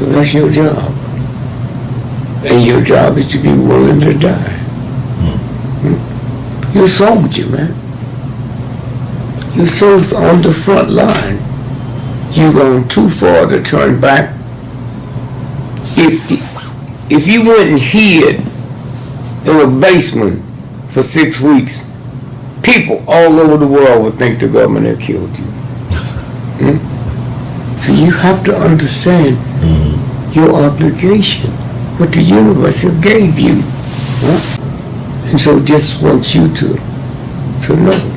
So that's your job. And your job is to be willing to die. You're a soldier, man. You're so on the front line. You've gone too far to turn back. If you went and hid in a basement for 6 weeks, people all over the world would think the government had killed you. So you have to understand your obligation, what the universe gave you. And so just want you to know.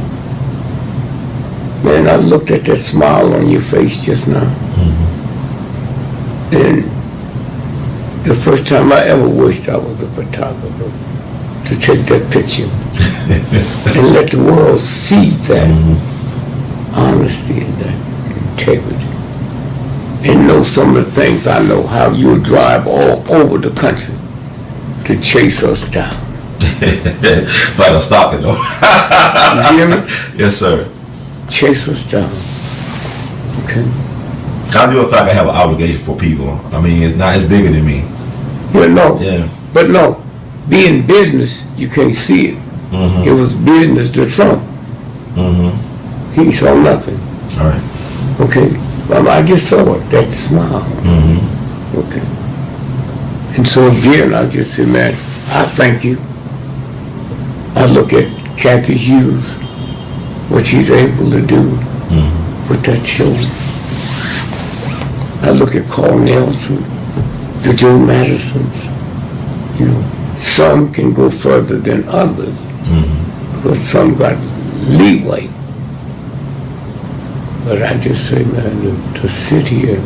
Man, I looked at that smile on your face just now. And the first time I ever wished I was a photographer to take that picture and let the world see that honesty and that integrity. And know some of the things I know, how you'll drive all over the country to chase us down. It's like I'm stalking though. You hear me? Yes, sir. Chase us down. Okay? I do feel like I have an obligation for people. I mean, it's bigger than me. Yeah. But no, being business, you can't see it. It was business to Trump. He saw nothing. All right. Okay? I just saw it, that smile. Okay. And so again, I just say, man, I thank you. I look at Kathy Hughes, what she's able to do with that show. I look at Carl Nelson, the Joe Madisons. You know, some can go further than others because some got leeway. But I just say, man, to sit here,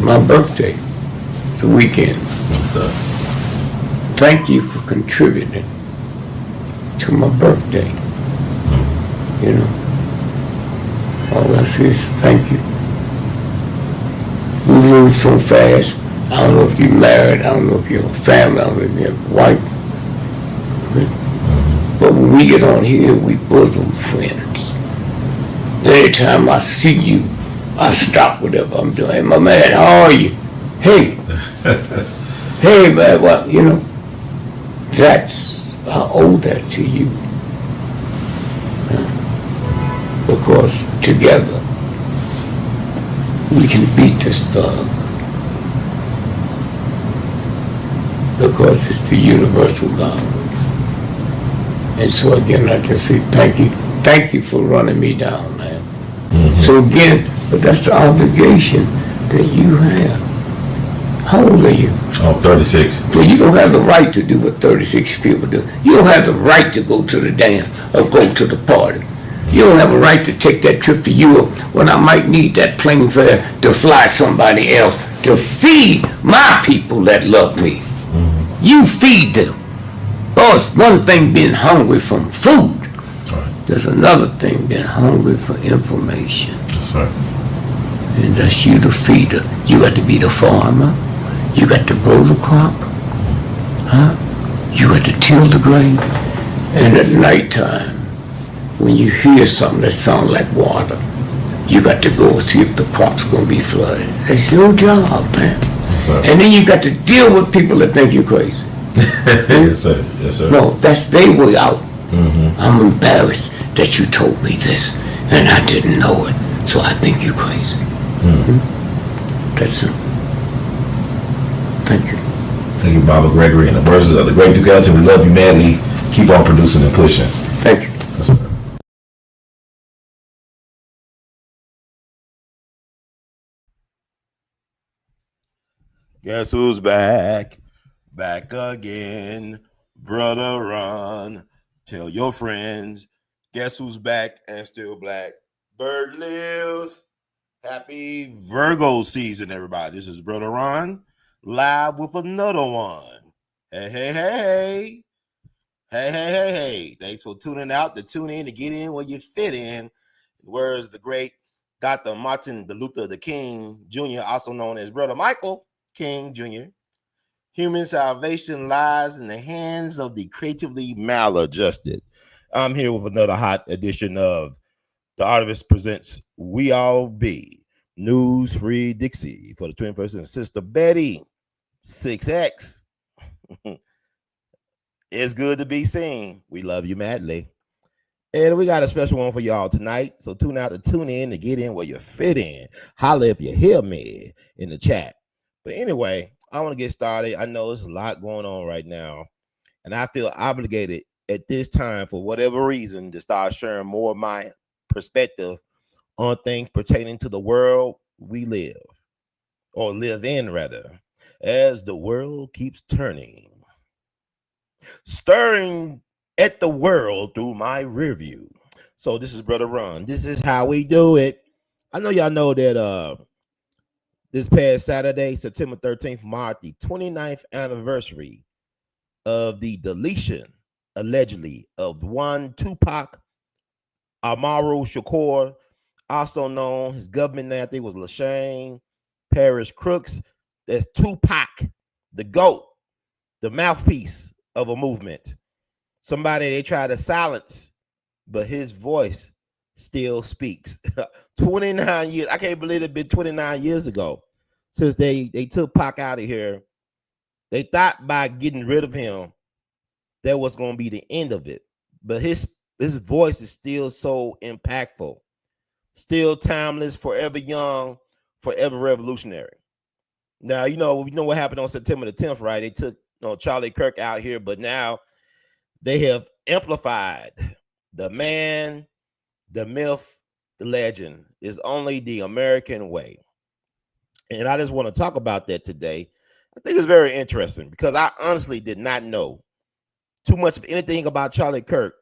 my birthday, it's a weekend. Thank you for contributing to my birthday. You know, all I say is thank you. We move so fast. I don't know if you're married, I don't know if you're a family, I don't know if you're a wife. But when we get on here, we bosom friends. Anytime I see you, I stop whatever I'm doing. Hey, my man, how are you? Hey. Hey, man, what, you know? I owe that to you. Because together, we can beat this thug. Because it's the universal God. And so again, I just say thank you. Thank you for running me down, man. So again, but that's the obligation that you have. How old are you? Oh, 36. Well, you don't have the right to do what 36 people do. You don't have the right to go to the dance or go to the party. You don't have a right to take that trip to Europe when I might need that plane fare to fly somebody else to feed my people that love me. You feed them. Oh, it's one thing being hungry from food. There's another thing being hungry for information. That's right. And that's you the feeder. You got to be the farmer. You got to grow the crop. You got to till the grain. And at nighttime, when you hear something that sounds like water, you got to go see if the crop's going to be flooded. That's your job, man. Yes, sir. And then you got to deal with people that think you're crazy. Yes, sir. Yes, sir. No, that's their way out. I'm embarrassed that you told me this, and I didn't know it, so I think you're crazy. That's it. Thank you. Thank you, Baba Gregory, and the birds of the great Duke Ellington. We love you madly. Keep on producing and pushing. Thank you. Yes, sir. Guess who's back? Back again. Brother Ron. Tell your friends. Guess who's back and still black? Bird lives. Happy Virgo season, everybody. This is Brother Ron, live with another one. Hey, hey, hey, hey. Hey, hey, hey, hey. Thanks for tuning out, to tune in, to get in where you fit in. Where's the great Dr. Martin Luther King Jr., also known as Brother Michael King Jr. Human salvation lies in the hands of the creatively maladjusted. I'm here with another hot edition of The artivist presents We All Be News Free Dixie for the 21st century. Sister Betty, 6X. It's good to be seen. We love you madly. And we got a special one for y'all tonight. So tune out to tune in to get in where you fit in. Holla if you hear me in the chat. But anyway, I want to get started. I know there's a lot going on right now. And I feel obligated at this time, for whatever reason, to start sharing more of my perspective on things pertaining to the world we live, or live in rather, as the world keeps turning, stirring at the world through my rear view. So this is Brother Ron. This is how we do it. I know y'all know that this past Saturday, September 13th, marked the 29th anniversary of the deletion, allegedly, of one Tupac Amaru Shakur, also known, his government name I think was Lashane Parish Crooks. That's Tupac, the GOAT, the mouthpiece of a movement. Somebody they try to silence, but his voice still speaks. 29 years. I can't believe it been 29 years ago since they took Pac out of here. They thought by getting rid of him, that was going to be the end of it. But his voice is still so impactful, still timeless, forever young, forever revolutionary. Now, we know what happened on September the 10th, right? They took Charlie Kirk out here, but now they have amplified the man, the myth, the legend is only the American way. And I just want to talk about that today. I think it's very interesting because I honestly did not know too much of anything about Charlie Kirk,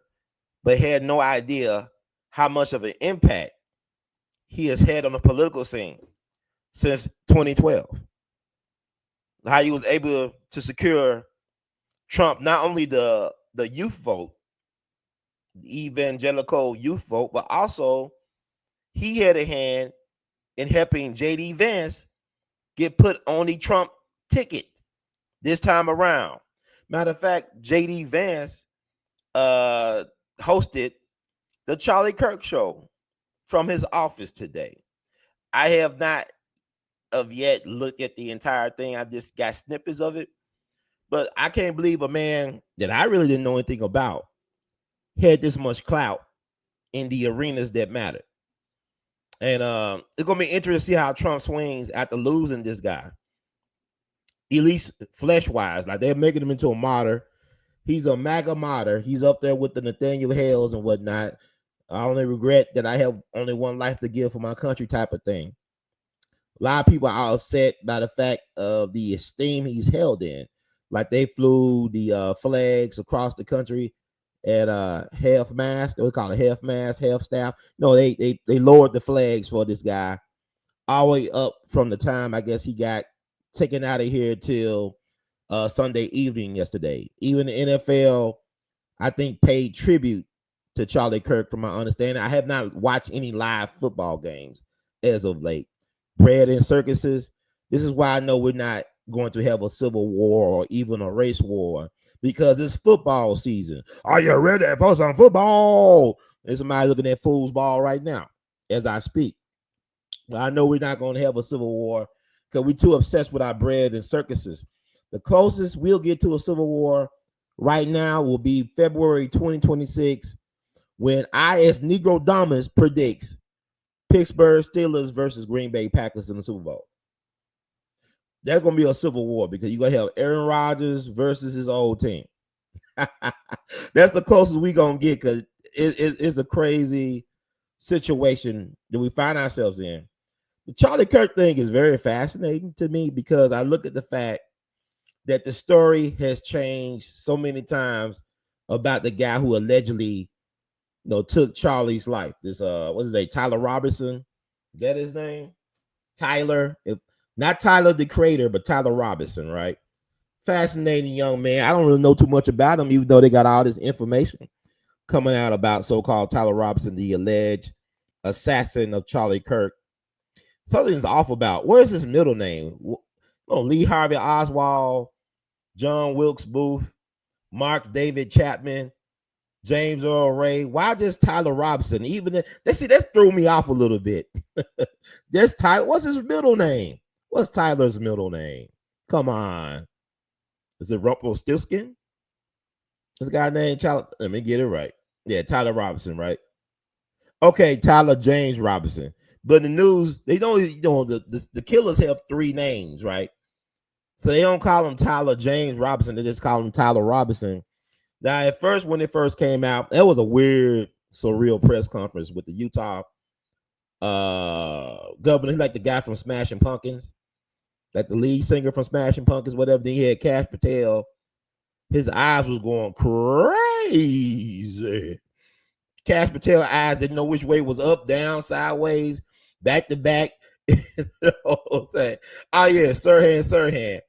but had no idea how much of an impact he has had on the political scene since 2012. How he was able to secure Trump, not only the youth vote, the evangelical youth vote, but also he had a hand in helping J.D. Vance get put on the Trump ticket this time around. Matter of fact, J.D. Vance hosted the Charlie Kirk show from his office today. I have not of yet looked at the entire thing. I just got snippets of it. But I can't believe a man that I really didn't know anything about had this much clout in the arenas that mattered. And it's going to be interesting to see how Trump swings after losing this guy. At least flesh-wise. Like, they're making him into a martyr. He's a MAGA martyr. He's up there with the Nathaniel Hales and whatnot. I only regret that I have only one life to give for my country type of thing. A lot of people are upset by the fact of the esteem he's held in. Like, they flew the flags across the country at half mast. They call it half mast, half staff. No, they lowered the flags for this guy all the way up from the time I guess he got taken out of here till Sunday evening yesterday. Even the NFL, I think, paid tribute to Charlie Kirk, from my understanding. I have not watched any live football games as of late. Bread and circuses. This is why I know we're not going to have a civil war or even a race war, because it's football season. Are you ready for some football? There's somebody looking at foosball right now as I speak. But I know we're not going to have a civil war because we're too obsessed with our bread and circuses. The closest we'll get to a civil war right now will be February 2026, when I, as Negro Damas, predicts Pittsburgh Steelers versus Green Bay Packers in the Super Bowl. There's going to be a civil war because you're going to have Aaron Rodgers versus his old team. That's the closest we're going to get, because it's a crazy situation that we find ourselves in. The Charlie Kirk thing is very fascinating to me because I look at the fact that the story has changed so many times about the guy who allegedly, took Charlie's life. This what's his name? Tyler Robinson. Is that his name? Tyler, not Tyler the Creator, but Tyler Robinson, right? Fascinating young man. I don't really know too much about him, even though they got all this information coming out about so-called Tyler Robinson, the alleged assassin of Charlie Kirk. Something's off about. Where's his middle name? Lee Harvey Oswald, John Wilkes Booth, Mark David Chapman. James Earl Ray. Why just Tyler Robinson? Even that threw me off a little bit. Just Tyler. What's his middle name? What's Tyler's middle name? Come on. Is it Rumpelstiltskin? This guy named Tyler. Let me get it right. Yeah, Tyler Robinson, right? Okay, Tyler James Robinson. But in the news, they don't, the killers have 3 names, right? So they don't call him Tyler James Robinson. They just call him Tyler Robinson. Now, at first, when it first came out, that was a weird, surreal press conference with the Utah governor, like the guy from Smashing Pumpkins, like the lead singer from Smashing Pumpkins, whatever. Then he had Cash Patel. His eyes was going crazy. Cash Patel eyes didn't know which way was up, down, sideways, back to back. You know what I'm saying? Oh yeah, Sirhan.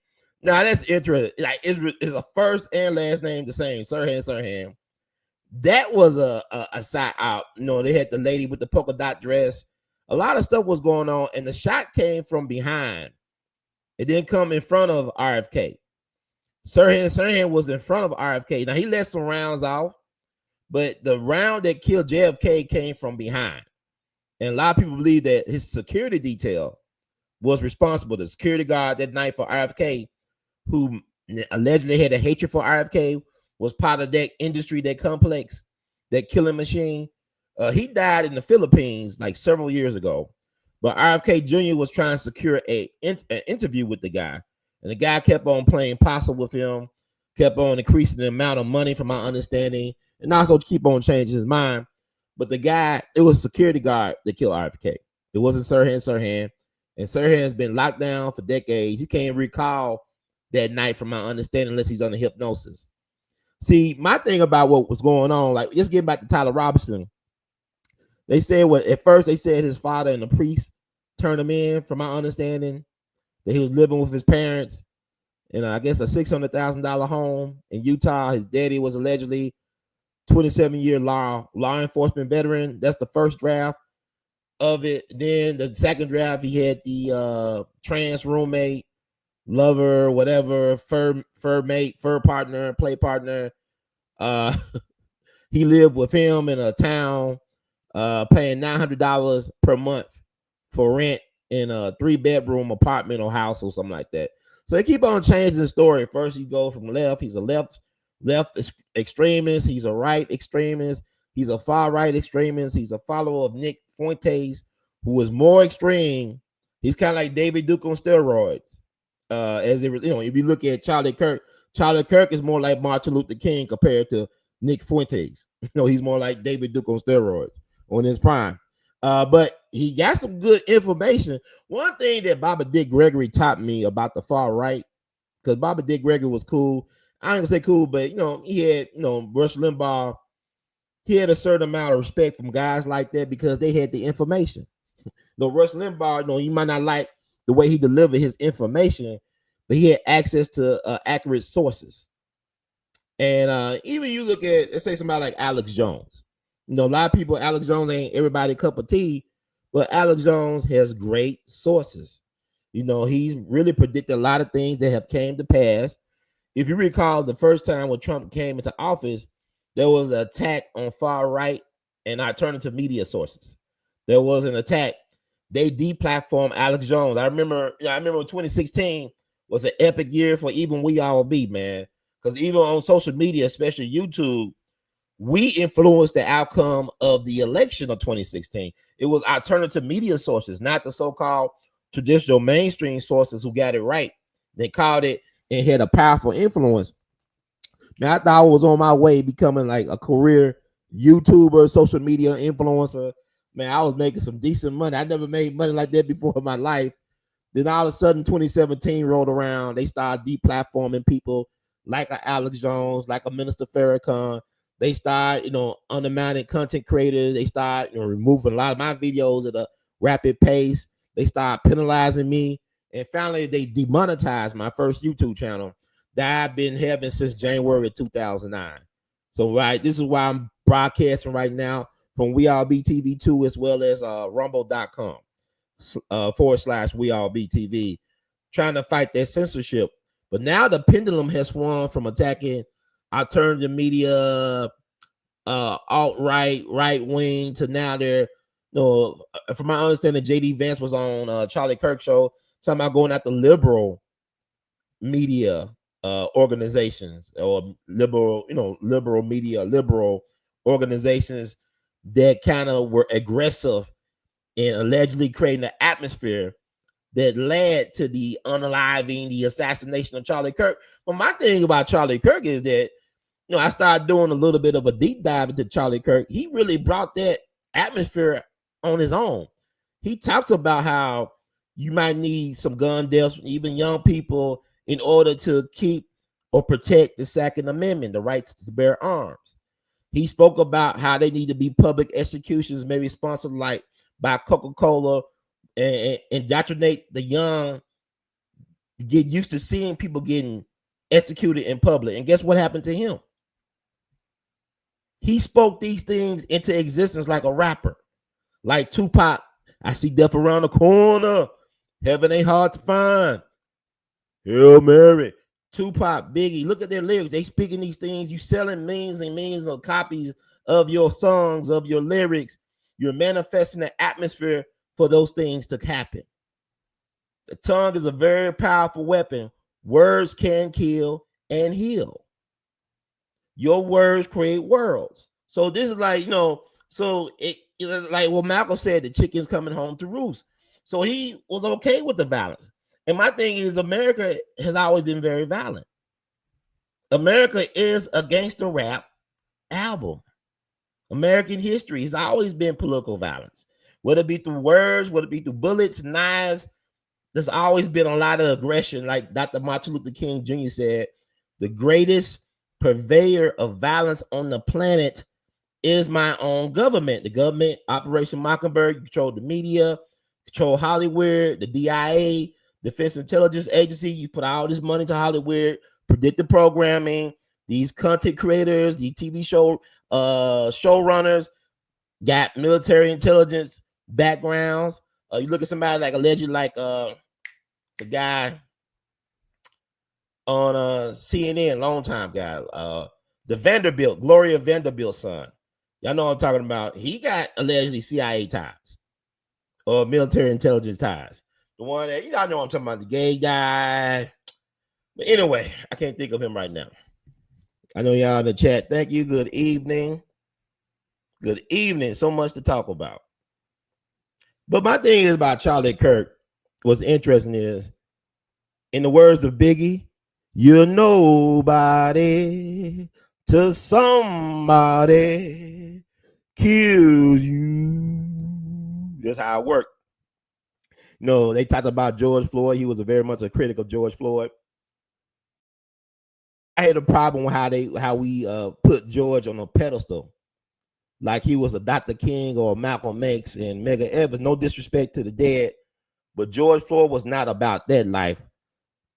Now that's interesting. Like it's a first and last name the same, Sirhan. That was a side out. You know, they had the lady with the polka dot dress. A lot of stuff was going on, and the shot came from behind. It didn't come in front of RFK. Sirhan was in front of RFK. Now he let some rounds off, but the round that killed JFK came from behind. And a lot of people believe that his security detail was responsible. The security guard that night for RFK, who allegedly had a hatred for RFK, was part of that industry, that complex, that killing machine. He died in the Philippines like several years ago. But RFK Jr. was trying to secure an interview with the guy. And the guy kept on playing possum with him, kept on increasing the amount of money, from my understanding, and also keep on changing his mind. But the guy, it was a security guard that killed RFK. It wasn't Sirhan. And Sirhan's been locked down for decades. He can't recall that night, from my understanding, unless he's under hypnosis. See, my thing about what was going on, like, just getting back to Tyler Robinson, they said at first they said his father and the priest turned him in, from my understanding, that he was living with his parents in, I guess, a $600,000 home in Utah. His daddy was allegedly 27-year law enforcement veteran. That's the first draft of it. Then the second draft, he had the trans roommate, lover, whatever, fur mate, fur partner, play partner. He lived with him in a town, paying $900 per month for rent in a 3-bedroom apartment or house or something like that. So they keep on changing the story. First, he goes from left. He's a left extremist. He's a right extremist. He's a far right extremist. He's a follower of Nick Fuentes, who is more extreme. He's kind of like David Duke on steroids. If you look at Charlie Kirk is more like Martin Luther King compared to Nick Fuentes. He's more like David Duke on steroids on his prime. But he got some good information. One thing that Baba Dick Gregory taught me about the far right, because Baba Dick Gregory was cool. I ain't gonna say cool, but he had, Rush Limbaugh. He had a certain amount of respect from guys like that because they had the information. Rush Limbaugh, you might not like the way he delivered his information, but he had access to accurate sources. And even you look at, let's say, somebody like Alex Jones. A lot of people, Alex Jones ain't everybody's cup of tea, but Alex Jones has great sources. He's really predicted a lot of things that have came to pass. If you recall, the first time when Trump came into office, there was an attack on far right and alternative media sources. There was an attack. They deplatformed Alex Jones. I remember 2016 was an epic year for even We All Be, man. Because even on social media, especially YouTube, we influenced the outcome of the election of 2016. It was alternative media sources, not the so-called traditional mainstream sources who got it right. They called it and had a powerful influence. Now, I thought I was on my way becoming like a career YouTuber, social media influencer. Man, I was making some decent money. I never made money like that before in my life. Then all of a sudden, 2017 rolled around. They started deplatforming people like a Alex Jones, like a Minister Farrakhan. They start, undermining content creators. They start, removing a lot of my videos at a rapid pace. They start penalizing me. And finally, they demonetized my first YouTube channel that I've been having since January 2009. So, this is why I'm broadcasting right now from We All Be TV 2, as well as rumble.com / We All Be TV, trying to fight that censorship. But now the pendulum has swung from attacking alternative media, alt-right, right wing to now they're, from my understanding, JD Vance was on Charlie Kirk show talking about going after liberal media organizations or liberal media, liberal organizations that kind of were aggressive in allegedly creating an atmosphere that led to the unaliving, the assassination of Charlie Kirk. But my thing about Charlie Kirk is that, I started doing a little bit of a deep dive into Charlie Kirk. He really brought that atmosphere on his own. He talks about how you might need some gun deaths, even young people, in order to keep or protect the Second Amendment, the right to bear arms. He spoke about how they need to be public executions, maybe sponsored like by Coca-Cola, and indoctrinate the young, get used to seeing people getting executed in public. And guess what happened to him? He spoke these things into existence like a rapper, like Tupac. I see death around the corner. Heaven ain't hard to find. Hail Mary. Tupac, Biggie, look at their lyrics. They speaking these things. You selling millions and millions of copies of your songs, of your lyrics. You're manifesting the atmosphere for those things to happen. The tongue is a very powerful weapon. Words can kill and heal. Your words create worlds. So this is like, so it like what Malcolm said, the chicken's coming home to roost. So he was okay with the violence. And my thing is, America has always been very violent. America is a gangster rap album. American history has always been political violence. Whether it be through words, whether it be through bullets, knives, there's always been a lot of aggression. Like Dr. Martin Luther King Jr. said, the greatest purveyor of violence on the planet is my own government. The government, Operation Mockingbird, control the media, control Hollywood, the DIA, Defense Intelligence Agency. You put all this money to Hollywood, predictive programming, these content creators, the TV show showrunners, got military intelligence backgrounds. You look at somebody like allegedly like the guy on CNN, long time guy, the Vanderbilt, Gloria Vanderbilt's son. Y'all know what I'm talking about. He got allegedly CIA ties or military intelligence ties. The one that, y'all know what I'm talking about, the gay guy. But anyway, I can't think of him right now. I know y'all in the chat. Thank you. Good evening. Good evening. So much to talk about. But my thing is about Charlie Kirk, what's interesting is, in the words of Biggie, you're nobody till somebody kills you. That's how it worked. They talked about George Floyd. He was very much a critic of George Floyd. I had a problem with how we put George on a pedestal, like he was a Dr. King or Malcolm X and Medgar Evers. No disrespect to the dead, but George Floyd was not about that life,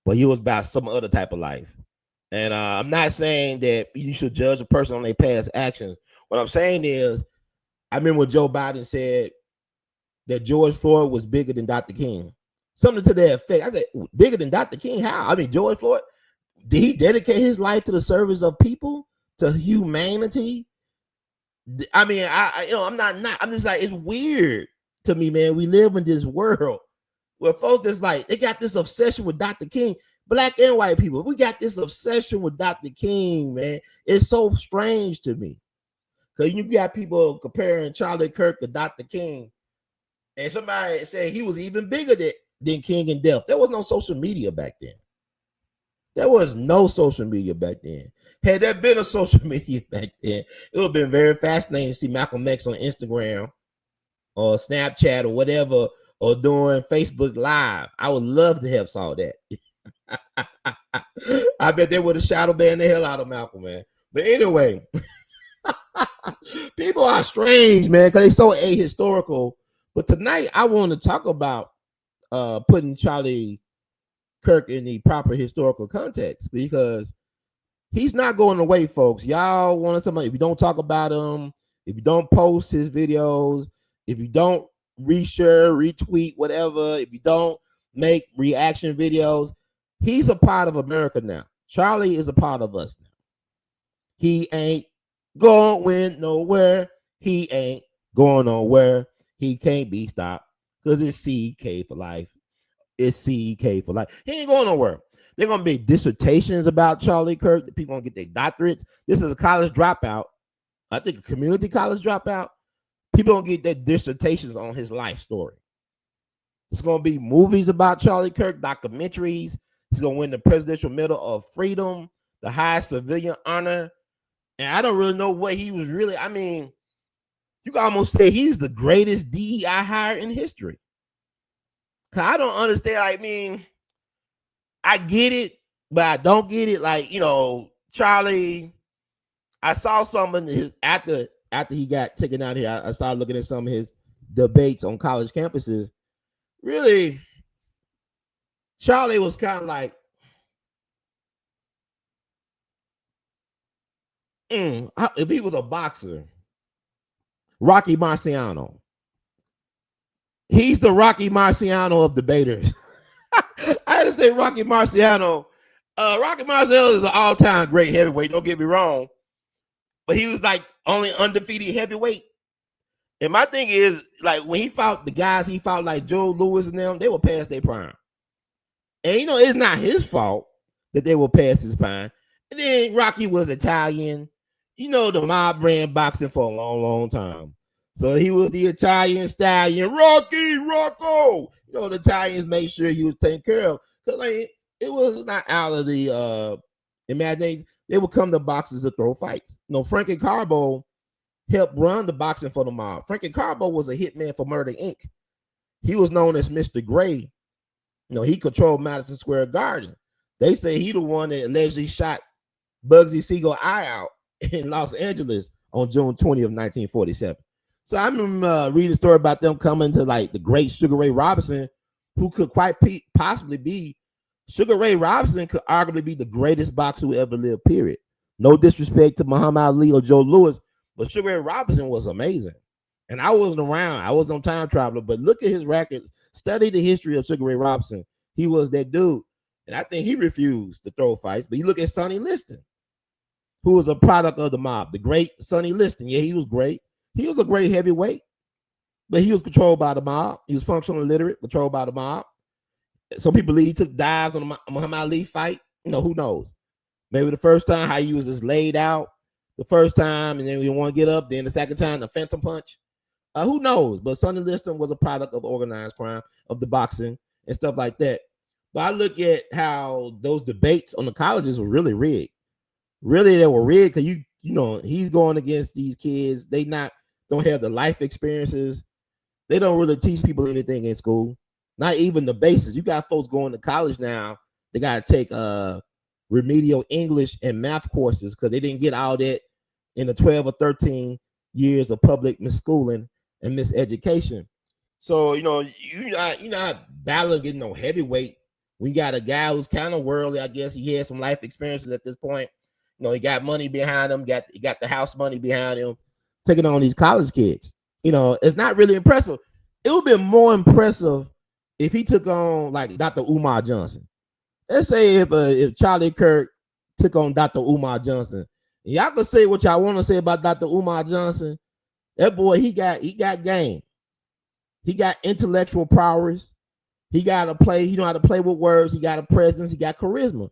but he was about some other type of life. And I'm not saying that you should judge a person on their past actions. What I'm saying is, I remember when Joe Biden said that George Floyd was bigger than Dr. King. Something to that effect. I said, bigger than Dr. King? How? I mean, George Floyd, did he dedicate his life to the service of people, to humanity? I mean, I'm just like, it's weird to me, man. We live in this world where folks that's like, they got this obsession with Dr. King, black and white people. We got this obsession with Dr. King, man. It's so strange to me. Because you got people comparing Charlie Kirk to Dr. King, and somebody said he was even bigger than King in death. There was no social media back then. There was no social media back then. Had there been a social media back then, it would have been very fascinating to see Malcolm X on Instagram or Snapchat or whatever, or doing Facebook Live. I would love to have saw that. I bet they would have shadow banned the hell out of Malcolm, man. But anyway, people are strange, man, because they're so ahistorical. But tonight, I want to talk about putting Charlie Kirk in the proper historical context, because he's not going away, folks. Y'all want somebody, if you don't talk about him, if you don't post his videos, if you don't reshare, retweet, whatever, if you don't make reaction videos, he's a part of America now. Charlie is a part of us now. He ain't going nowhere. He ain't going nowhere. He can't be stopped because it's CK for life. It's CK for life. He ain't going nowhere. They're gonna be dissertations about Charlie Kirk. People gonna get their doctorates. This is a college dropout. I think a community college dropout. People gonna get their dissertations on his life story. It's gonna be movies about Charlie Kirk, documentaries. He's gonna win the Presidential Medal of Freedom, the highest civilian honor. And I don't really know what he was really. I mean, you can almost say he's the greatest DEI hire in history. Cause I don't understand. I mean, I get it, but I don't get it. Like, Charlie, I saw some of his after he got taken out here. I started looking at some of his debates on college campuses. Really, Charlie was kind of like, if he was a boxer, Rocky Marciano. He's the Rocky Marciano of debaters. I had to say Rocky Marciano. Rocky Marciano is an all-time great heavyweight. Don't get me wrong, but he was like only undefeated heavyweight. And my thing is, like, when he fought the guys, he fought like Joe Louis and them. They were past their prime, and it's not his fault that they were past his prime. And then Rocky was Italian. The mob ran boxing for a long, long time. So he was the Italian stallion, Rocco. The Italians made sure he was taken care of. Because it was not out of the imagination. They would come to boxers to throw fights. Frankie Carbo helped run the boxing for the mob. Frankie Carbo was a hitman for Murder, Inc. He was known as Mr. Gray. He controlled Madison Square Garden. They say he the one that allegedly shot Bugsy Siegel eye out in Los Angeles on June 20th, 1947. So I remember reading a story about them coming to like the great Sugar Ray Robinson, who could quite possibly be. Sugar Ray Robinson could arguably be the greatest boxer who ever lived, period. No disrespect to Muhammad Ali or Joe Louis, but Sugar Ray Robinson was amazing. And I wasn't around. I was on Time Traveler, but look at his records. Study the history of Sugar Ray Robinson. He was that dude. And I think he refused to throw fights. But you look at Sonny Liston, who was a product of the mob, the great Sonny Liston. Yeah, he was great. He was a great heavyweight, but he was controlled by the mob. He was functional illiterate, controlled by the mob. Some people believe he took dives on the Muhammad Ali fight. Who knows? Maybe the first time how he was just laid out the first time, and then we want to get up. Then the second time, the phantom punch. Who knows? But Sonny Liston was a product of organized crime, of the boxing and stuff like that. But I look at how those debates on the colleges were really rigged. Really, they were rigged because he's going against these kids. They don't have the life experiences. They don't really teach people anything in school. Not even the basics. You got folks going to college now. They got to take remedial English and math courses because they didn't get all that in the 12 or 13 years of public misschooling and miseducation. So, you're not battling getting no heavyweight. We got a guy who's kind of worldly. I guess he had some life experiences at this point. He got money behind him. He got the house money behind him, taking on these college kids. It's not really impressive. It would be more impressive if he took on like Dr. Umar Johnson. Let's say if Charlie Kirk took on Dr. Umar Johnson. Y'all can say what y'all want to say about Dr. Umar Johnson. That boy, he got game. He got intellectual prowess. He got to play. He know how to play with words. He got a presence. He got charisma.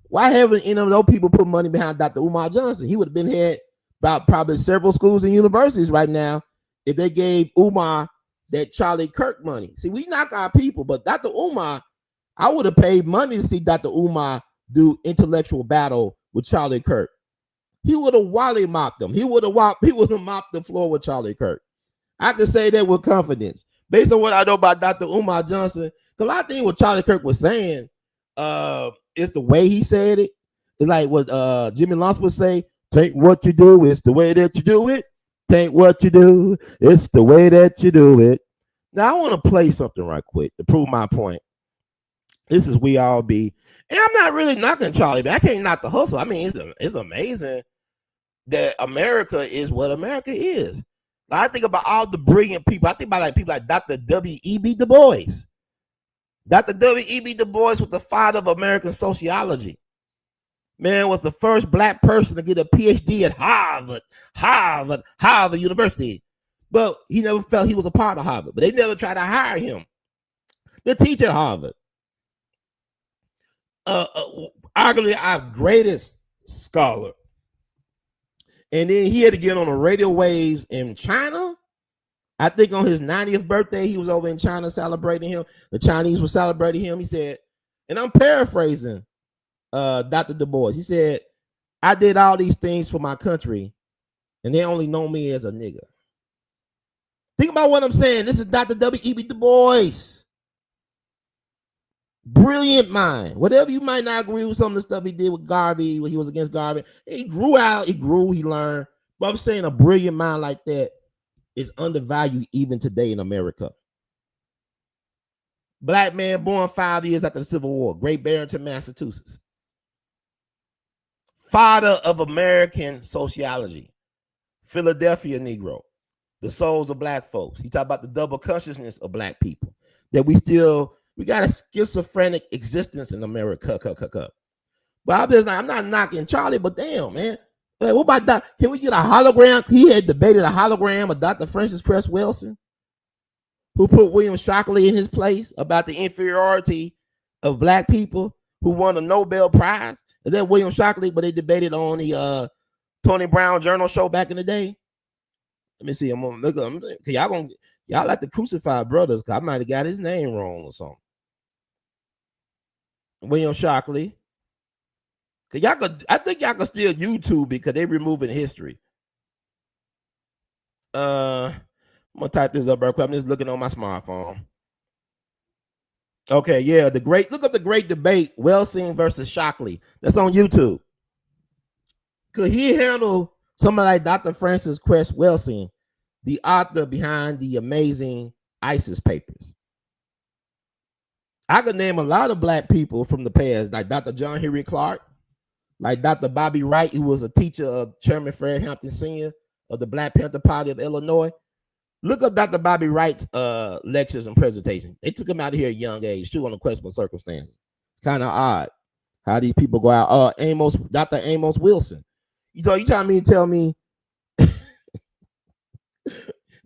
Why haven't those people put money behind Dr. Umar Johnson? He would have been head about probably several schools and universities right now if they gave Umar that Charlie Kirk money. See, we knock our people, but Dr. Umar, I would have paid money to see Dr. Umar do intellectual battle with Charlie Kirk. He would have Wally mopped them. He would have mopped the floor with Charlie Kirk. I can say that with confidence based on what I know about Dr. Umar Johnson. Because I think what Charlie Kirk was saying, it's the way he said it. It's like what Jimmy Lance would say, "Take what you do, it's the way that you do it. Take what you do, it's the way that you do it." Now I want to play something right quick to prove my point. This is We All Be. And I'm not really knocking Charlie, but I can't knock the hustle. I mean, it's amazing that America is what America is. I think about all the brilliant people. I think about people like Dr. W.E.B. Du Bois. Dr. W.E.B. Du Bois was the father of American sociology. Man was the first black person to get a PhD at Harvard University. But he never felt he was a part of Harvard. But they never tried to hire him to teach at Harvard. Arguably our greatest scholar. And then he had to get on the radio waves in China. I think on his 90th birthday, he was over in China celebrating him. The Chinese were celebrating him. He said, and I'm paraphrasing Dr. Du Bois. He said, I did all these things for my country, and they only know me as a nigga. Think about what I'm saying. This is Dr. W.E.B. Du Bois. Brilliant mind. Whatever you might not agree with some of the stuff he did with Garvey, when he was against Garvey, he grew out, he learned. But I'm saying a brilliant mind like that is undervalued even today in America. Black man born 5 years after the Civil War, Great Barrington, Massachusetts. Father of American sociology, Philadelphia Negro, the souls of black folks. He talked about the double consciousness of black people, that we got a schizophrenic existence in America. But I'm just like, I'm not knocking Charlie, but damn, man. What about that? Can we get a hologram? He had debated a hologram of Dr. Francis Cress Wilson, who put William Shockley in his place about the inferiority of black people, who won a Nobel Prize. Is that William Shockley? But they debated on the Tony Brown Journal show back in the day. Let me see. I'm gonna look up. Y'all like to crucify brothers, because I might have got his name wrong or something. William Shockley. I think y'all could still YouTube because they removing history. I'm gonna type this up real quick. I'm just looking on my smartphone. Okay, yeah, look up the great debate, Welsing versus Shockley. That's on YouTube. Could he handle somebody like Dr. Francis Cress Welsing, the author behind the amazing ISIS papers? I could name a lot of black people from the past, like Dr. John Henry Clark, like Dr. Bobby Wright, who was a teacher of Chairman Fred Hampton Sr. of the Black Panther Party of Illinois. Look up Dr. Bobby Wright's lectures and presentations. They took him out of here at a young age, too, on the questionable circumstances. It's kind of odd how these people go out. Dr. Amos Wilson. You trying to tell me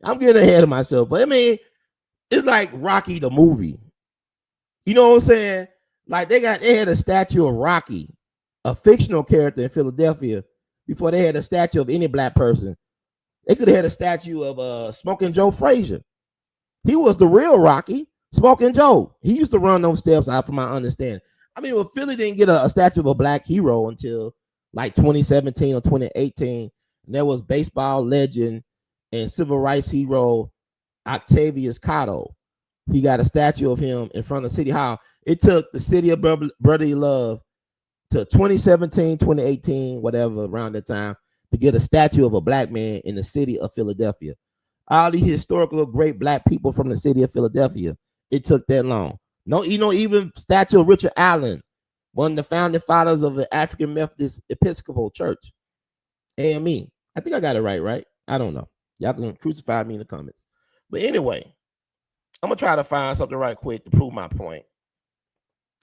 I'm getting ahead of myself, but I mean, it's like Rocky the movie. You know what I'm saying? Like they had a statue of Rocky, a fictional character in Philadelphia, before they had a statue of any black person. They could have had a statue of Smoking Joe Frazier. He was the real Rocky, Smoking Joe. He used to run those steps out, from my understanding. I mean, well, Philly didn't get a statue of a black hero until like 2017 or 2018. And there was baseball legend and civil rights hero Octavius Cotto. He got a statue of him in front of City Hall. It took the city of brotherly love to 2017, 2018, whatever, around that time, to get a statue of a black man in the city of Philadelphia. All these historical great black people from the city of Philadelphia, it took that long. No, even statue of Richard Allen, one of the founding fathers of the African Methodist Episcopal Church, AME. I think I got it right? I don't know. Y'all can crucify me in the comments. But anyway, I'm going to try to find something right quick to prove my point.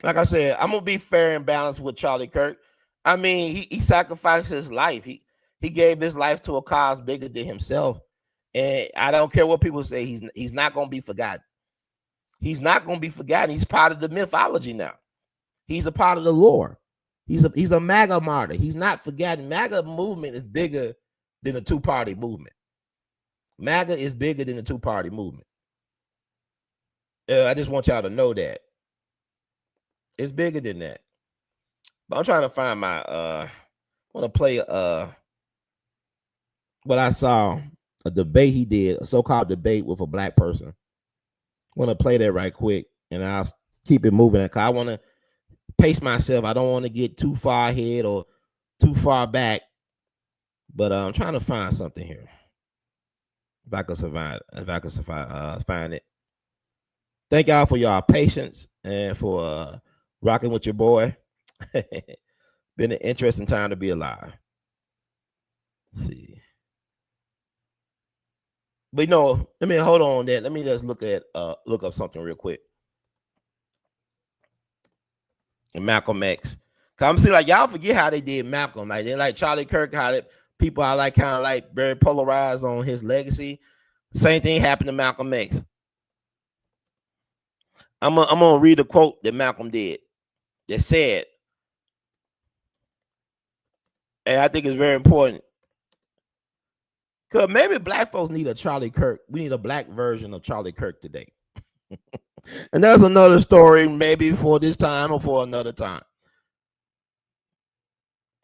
Like I said, I'm going to be fair and balanced with Charlie Kirk. I mean, he sacrificed his life. He gave his life to a cause bigger than himself. And I don't care what people say, he's not going to be forgotten. He's not going to be forgotten. He's part of the mythology now. He's a part of the lore. He's a MAGA martyr. He's not forgotten. MAGA movement is bigger than the two-party movement. MAGA is bigger than the two-party movement. I just want y'all to know that. It's bigger than that. But I'm trying to find my I want to play what I saw, a debate he did, a so-called debate with a black person. I want to play that right quick, and I'll keep it moving because I want to pace myself. I don't want to get too far ahead or too far back, but I'm trying to find something here. If I can find it. Thank y'all for y'all patience and for rocking with your boy. Been an interesting time to be alive. Let's see. But hold on that. Let me just look up something real quick. And Malcolm X. Cause I'm saying like y'all forget how they did Malcolm. Like they like Charlie Kirk, how they, people are like kind of like very polarized on his legacy. Same thing happened to Malcolm X. I'm gonna read a quote that Malcolm did that said, and I think it's very important. Cause maybe black folks need a Charlie Kirk. We need a black version of Charlie Kirk today. And that's another story, maybe for this time or for another time.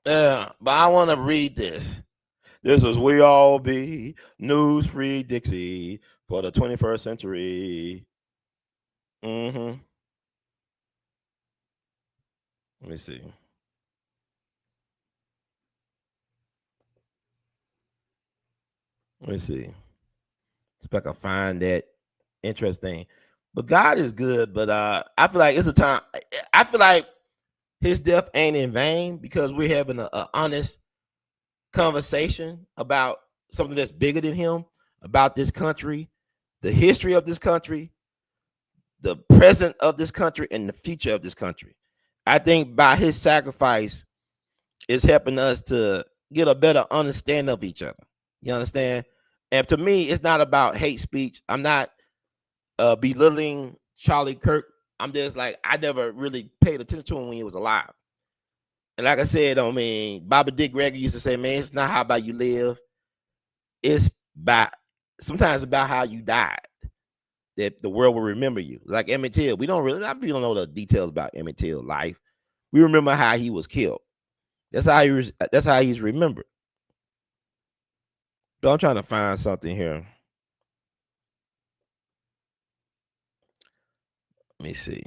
But I want to read this. This is We All Be News Free Dixie for the 21st century. Let me see. If I can find that interesting. But God is good, but I feel like it's a time. I feel like his death ain't in vain because we're having an honest conversation about something that's bigger than him, about this country, the history of this country, the present of this country, and the future of this country. I think by his sacrifice is helping us to get a better understanding of each other. You understand? And to me, it's not about hate speech. I'm not belittling Charlie Kirk. I'm just like, I never really paid attention to him when he was alive. And like I said, I mean, Bobby Dick Gregory used to say, man, it's not how about you live. It's sometimes about how you died that the world will remember you. Like Emmett Till. We don't know the details about Emmett Till's life. We remember how he was killed. That's how he's remembered. But I'm trying to find something here. Let me see.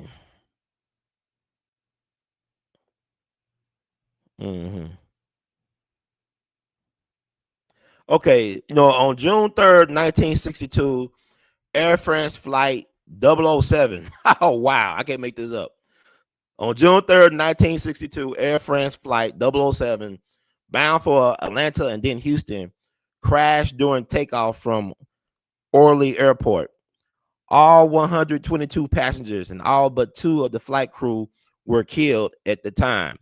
Okay, on June 3rd, 1962, Air France flight 007. Oh, wow. I can't make this up. On June 3rd, 1962, Air France flight 007, bound for Atlanta and then Houston, crashed during takeoff from Orly Airport. All 122 passengers and all but 2 of the flight crew were killed at the time.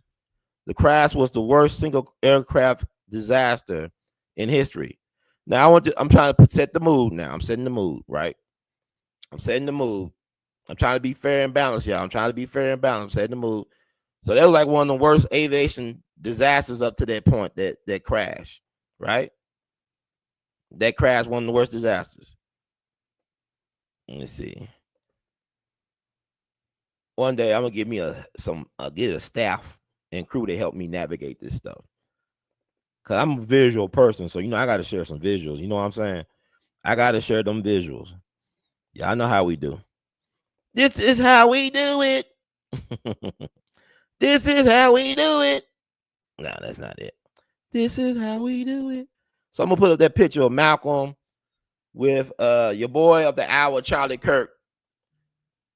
The crash was the worst single aircraft disaster in history. Now I'm trying to set the mood now. I'm setting the mood, right? I'm setting the mood. I'm trying to be fair and balanced, y'all. I'm trying to be fair and balanced. I'm setting the mood. So that was like one of the worst aviation disasters up to that point, that crash, right? That crash, one of the worst disasters. Let me see. One day I'm gonna give me get a staff and crew to help me navigate this stuff. Cause I'm a visual person, so I gotta share some visuals. You know what I'm saying? I gotta share them visuals. Yeah, I know how we do. This is how we do it. This is how we do it. No, that's not it. This is how we do it. So I'm gonna put up that picture of Malcolm with your boy of the hour, Charlie Kirk.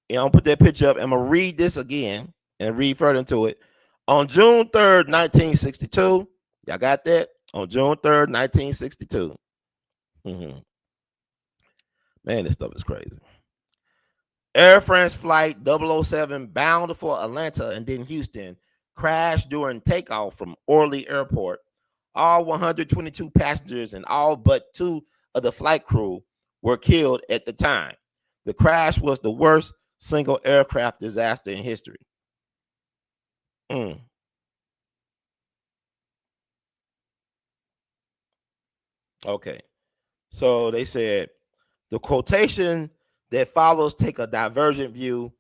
I'm gonna put that picture up. And I'm gonna read this again and read further into it. On June 3rd, 1962. Y'all got that? On June 3rd, 1962. Man, this stuff is crazy. Air France flight 007 bound for Atlanta and then Houston crashed during takeoff from Orly Airport. All 122 passengers and all but 2 of the flight crew were killed at the time. The crash was the worst single aircraft disaster in history. Okay. So they said the quotation that follows take a divergent view.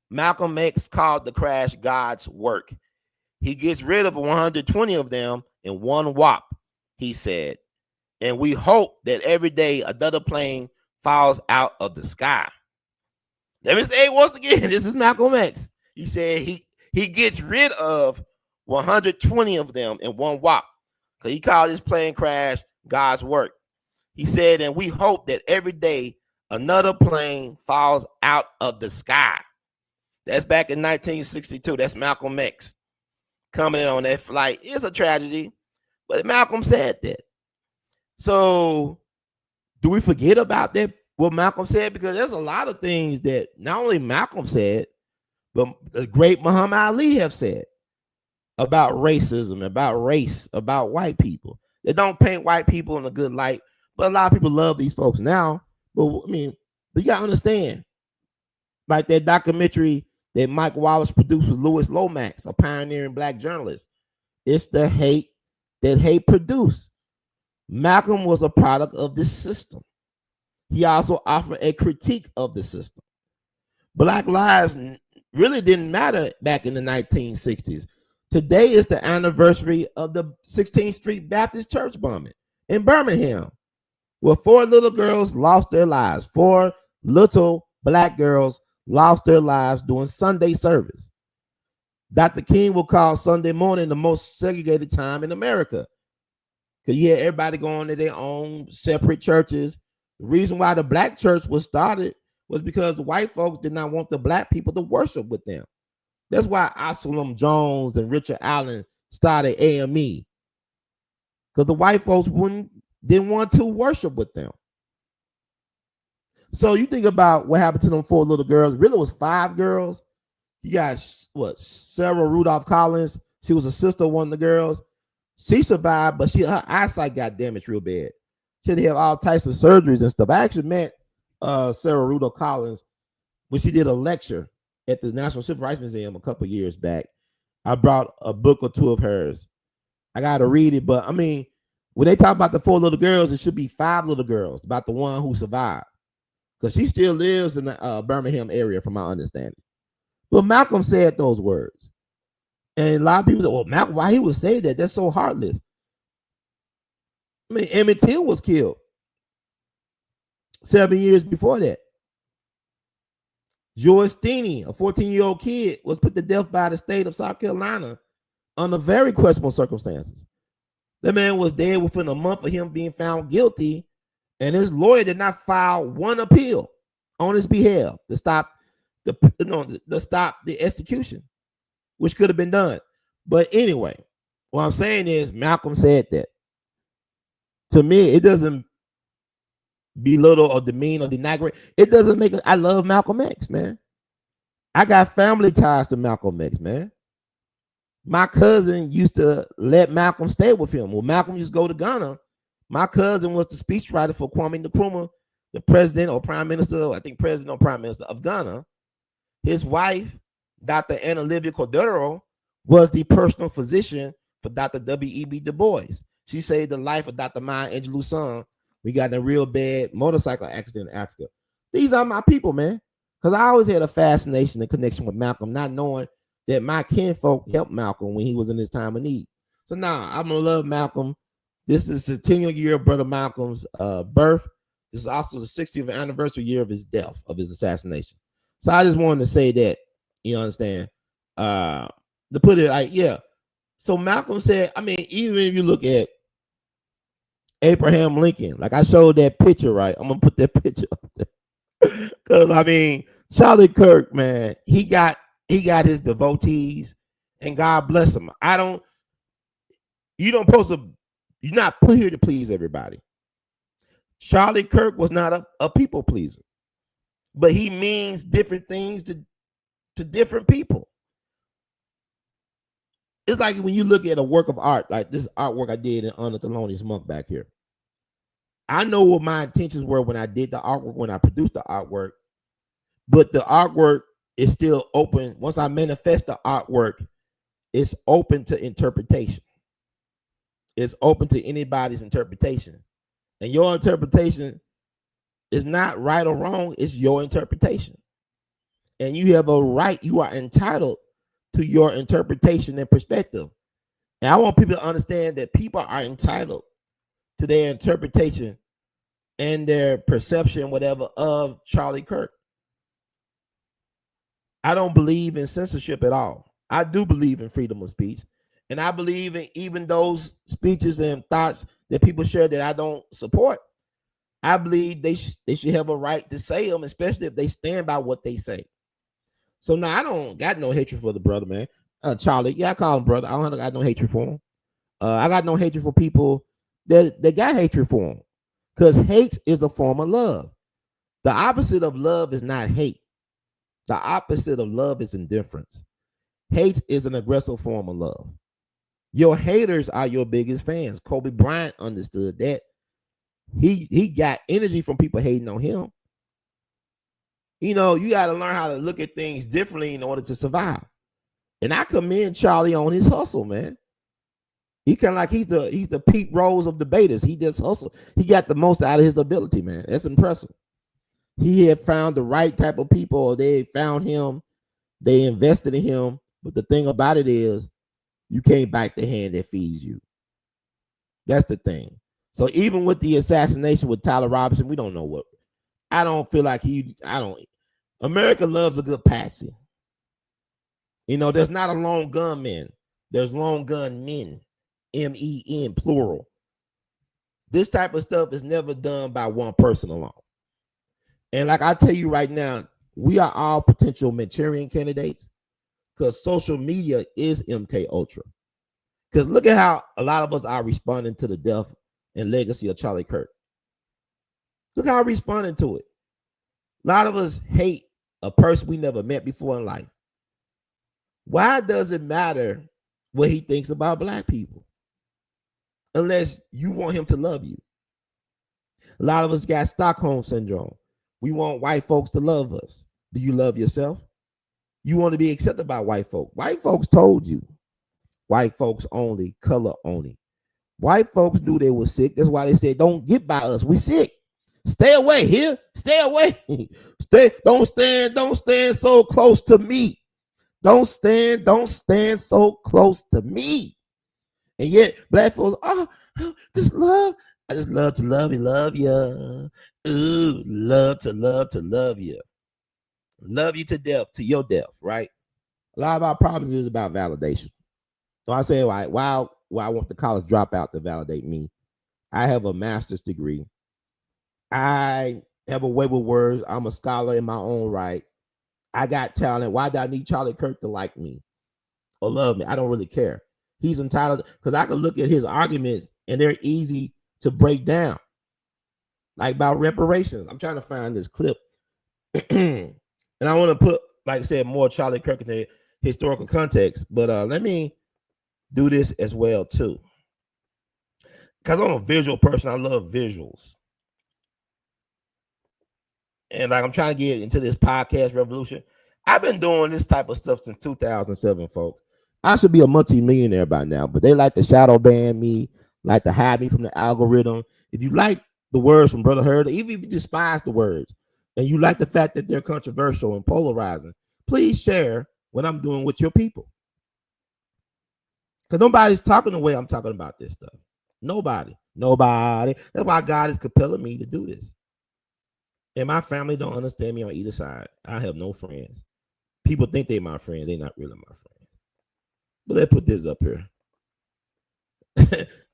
Malcolm X called the crash God's work. He gets rid of 120 of them in one whop, he said. And we hope that every day another plane falls out of the sky. Let me say it once again. This is Malcolm X. He said he gets rid of 120 of them in one whop. Because he called this plane crash God's work. He said, and we hope that every day another plane falls out of the sky. That's back in 1962. That's Malcolm X coming in on that flight. It's a tragedy, but Malcolm said that. So do we forget about that, what Malcolm said? Because there's a lot of things that not only Malcolm said, but the great Muhammad Ali have said. about racism, about race, about white people. They don't paint white people in a good light, but a lot of people love these folks now. But I mean, but you gotta understand, like that documentary that Mike Wallace produced with Louis Lomax, a pioneering black journalist. It's the hate that hate produced. Malcolm was a product of this system. He also offered a critique of the system. Black lives really didn't matter back in the 1960s. Today is the anniversary of the 16th Street Baptist Church bombing in Birmingham, where 4 little girls lost their lives. 4 little black girls lost their lives during Sunday service. Dr. King will call Sunday morning the most segregated time in America, because you had everybody going to their own separate churches. The reason why the black church was started was because the white folks did not want the black people to worship with them. That's why Absalom Jones and Richard Allen started AME, because the white folks didn't want to worship with them. So you think about what happened to them 4 little girls. Really, it was 5 girls. You got Sarah Rudolph Collins. She was a sister of one of the girls. She survived, but her eyesight got damaged real bad. She had to have all types of surgeries and stuff. I actually met Sarah Rudolph Collins when she did a lecture at the National Civil Rights Museum a couple years back. I brought a book or 2 of hers. I got to read it, but I mean, when they talk about the 4 little girls, it should be 5 little girls, about the one who survived, because she still lives in the Birmingham area, from my understanding. But Malcolm said those words. And a lot of people say, well, Malcolm, why he would say that? That's so heartless. I mean, Emmett Till was killed 7 years before that. George Steeney, a 14-year-old kid, was put to death by the state of South Carolina under very questionable circumstances. That man was dead within a month of him being found guilty, and his lawyer did not file one appeal on his behalf to stop the execution, which could have been done. But anyway, what I'm saying is Malcolm said that. To me, it doesn't belittle or demean or denigrate. It doesn't make it. I love Malcolm X, man. I got family ties to Malcolm X, man. My cousin used to let Malcolm stay with him. When Malcolm used to go to Ghana, my cousin was the speechwriter for Kwame Nkrumah, the president or prime minister, I think president or prime minister of Ghana. His wife, Dr. Anna Livia Cordero, was the personal physician for Dr. W.E.B. Du Bois. She saved the life of Dr. Maya Angelou's son. We got in a real bad motorcycle accident in Africa. These are my people, man. Because I always had a fascination and connection with Malcolm, not knowing that my kinfolk helped Malcolm when he was in his time of need. So now I'm going to love Malcolm. This is the 10th year of Brother Malcolm's birth. This is also the 60th anniversary year of his death, of his assassination. So I just wanted to say that, you understand, to put it like, yeah. So Malcolm said, I mean, even if you look at Abraham Lincoln, like I showed that picture, right? I'm going to put that picture up there. Because, I mean, Charlie Kirk, man, he got his devotees, and God bless him. You're not put here to please everybody. Charlie Kirk was not a people pleaser, but he means different things to different people. It's like when you look at a work of art, like this artwork I did in honor of Thelonious Monk back here. I know what my intentions were when I did the artwork, when I produced the artwork, but the artwork is still open. Once I manifest the artwork, it's open to interpretation. It's open to anybody's interpretation. And your interpretation is not right or wrong. It's your interpretation. And you have a right, you are entitled to your interpretation and perspective. And I want people to understand that people are entitled to their interpretation and their perception, whatever, of Charlie Kirk. I don't believe in censorship at all. I do believe in freedom of speech. And I believe in even those speeches and thoughts that people share that I don't support. I believe they should have a right to say them, especially if they stand by what they say. So now I don't got no hatred for the brother, man. Charlie, yeah, I call him brother. I don't got no hatred for him. I got no hatred for people that got hatred for him, because hate is a form of love. The opposite of love is not hate. The opposite of love is indifference. Hate is an aggressive form of love. Your haters are your biggest fans. Kobe Bryant understood that. He got energy from people hating on him. You got to learn how to look at things differently in order to survive. And I commend Charlie on his hustle, man. He kind of like he's the Pete Rose of debaters. He just hustle. He got the most out of his ability, man. That's impressive. He had found the right type of people. They found him. They invested in him. But the thing about it is, you can't bite the hand that feeds you. That's the thing. So even with the assassination with Tyler Robinson, we don't know what. I don't feel like America loves a good patsy. There's not a lone gunman. There's lone gun men. MEN, plural. This type of stuff is never done by one person alone. And like I tell you right now, we are all potential Manchurian candidates because social media is MK Ultra. Because look at how a lot of us are responding to the death and legacy of Charlie Kirk. Look how we're responding to it. A lot of us hate a person we never met before in life. Why does it matter what he thinks about black people? Unless you want him to love you. A lot of us got Stockholm syndrome. We want white folks to love us. Do you love yourself? You want to be accepted by white folks. White folks told you. White folks only, color only. White folks knew they were sick. That's why they said, don't get by us. We sick. Stay away here. Stay away. Don't stand so close to me. Don't stand so close to me. And yet, black folks, I just love to love you. Ooh, love to love you. Love you to death, to your death, right? A lot of our problems is about validation. So I say, why I want the college dropout to validate me. I have a master's degree. I have a way with words. I'm a scholar in my own right. I got talent. Why do I need Charlie Kirk to like me or love me? I don't really care. He's entitled, because I can look at his arguments and they're easy to break down. Like about reparations. I'm trying to find this clip. And I want to put, like I said, more Charlie Kirk in the historical context. But let me do this as well, too. Because I'm a visual person. I love visuals. And like I'm trying to get into this podcast revolution. I've been doing this type of stuff since 2007, folks. I should be a multi-millionaire by now, but they like to shadow ban me, like to hide me from the algorithm. If you like the words from Brother Hurd, even if you despise the words, and you like the fact that they're controversial and polarizing, please share what I'm doing with your people. Because nobody's talking the way I'm talking about this stuff. Nobody. That's why God is compelling me to do this. And my family don't understand me on either side. I have no friends. People think they're my friends. They're not really my friends. But let's put this up here.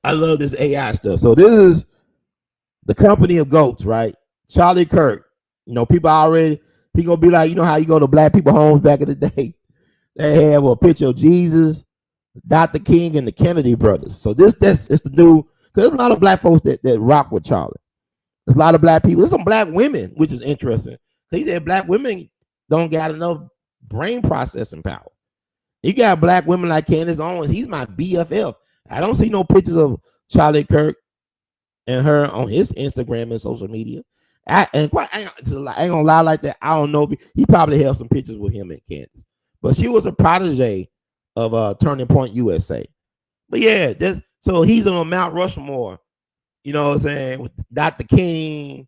I love this AI stuff. So this is the company of goats, right? Charlie Kirk. People already, he gonna be like, how you go to black people homes back in the day? They have a picture of Jesus, Dr. King, and the Kennedy brothers. So it's the new, because there's a lot of black folks that rock with Charlie. There's a lot of black people. There's some black women, which is interesting. He said black women don't got enough brain processing power. You got black women like Candace Owens. He's my BFF. I don't see no pictures of Charlie Kirk and her on his Instagram and social media. I ain't gonna lie like that. I don't know if he probably has some pictures with him and Candace. But she was a protege of Turning Point USA. But yeah, so he's on Mount Rushmore. You know what I'm saying? With Dr. King,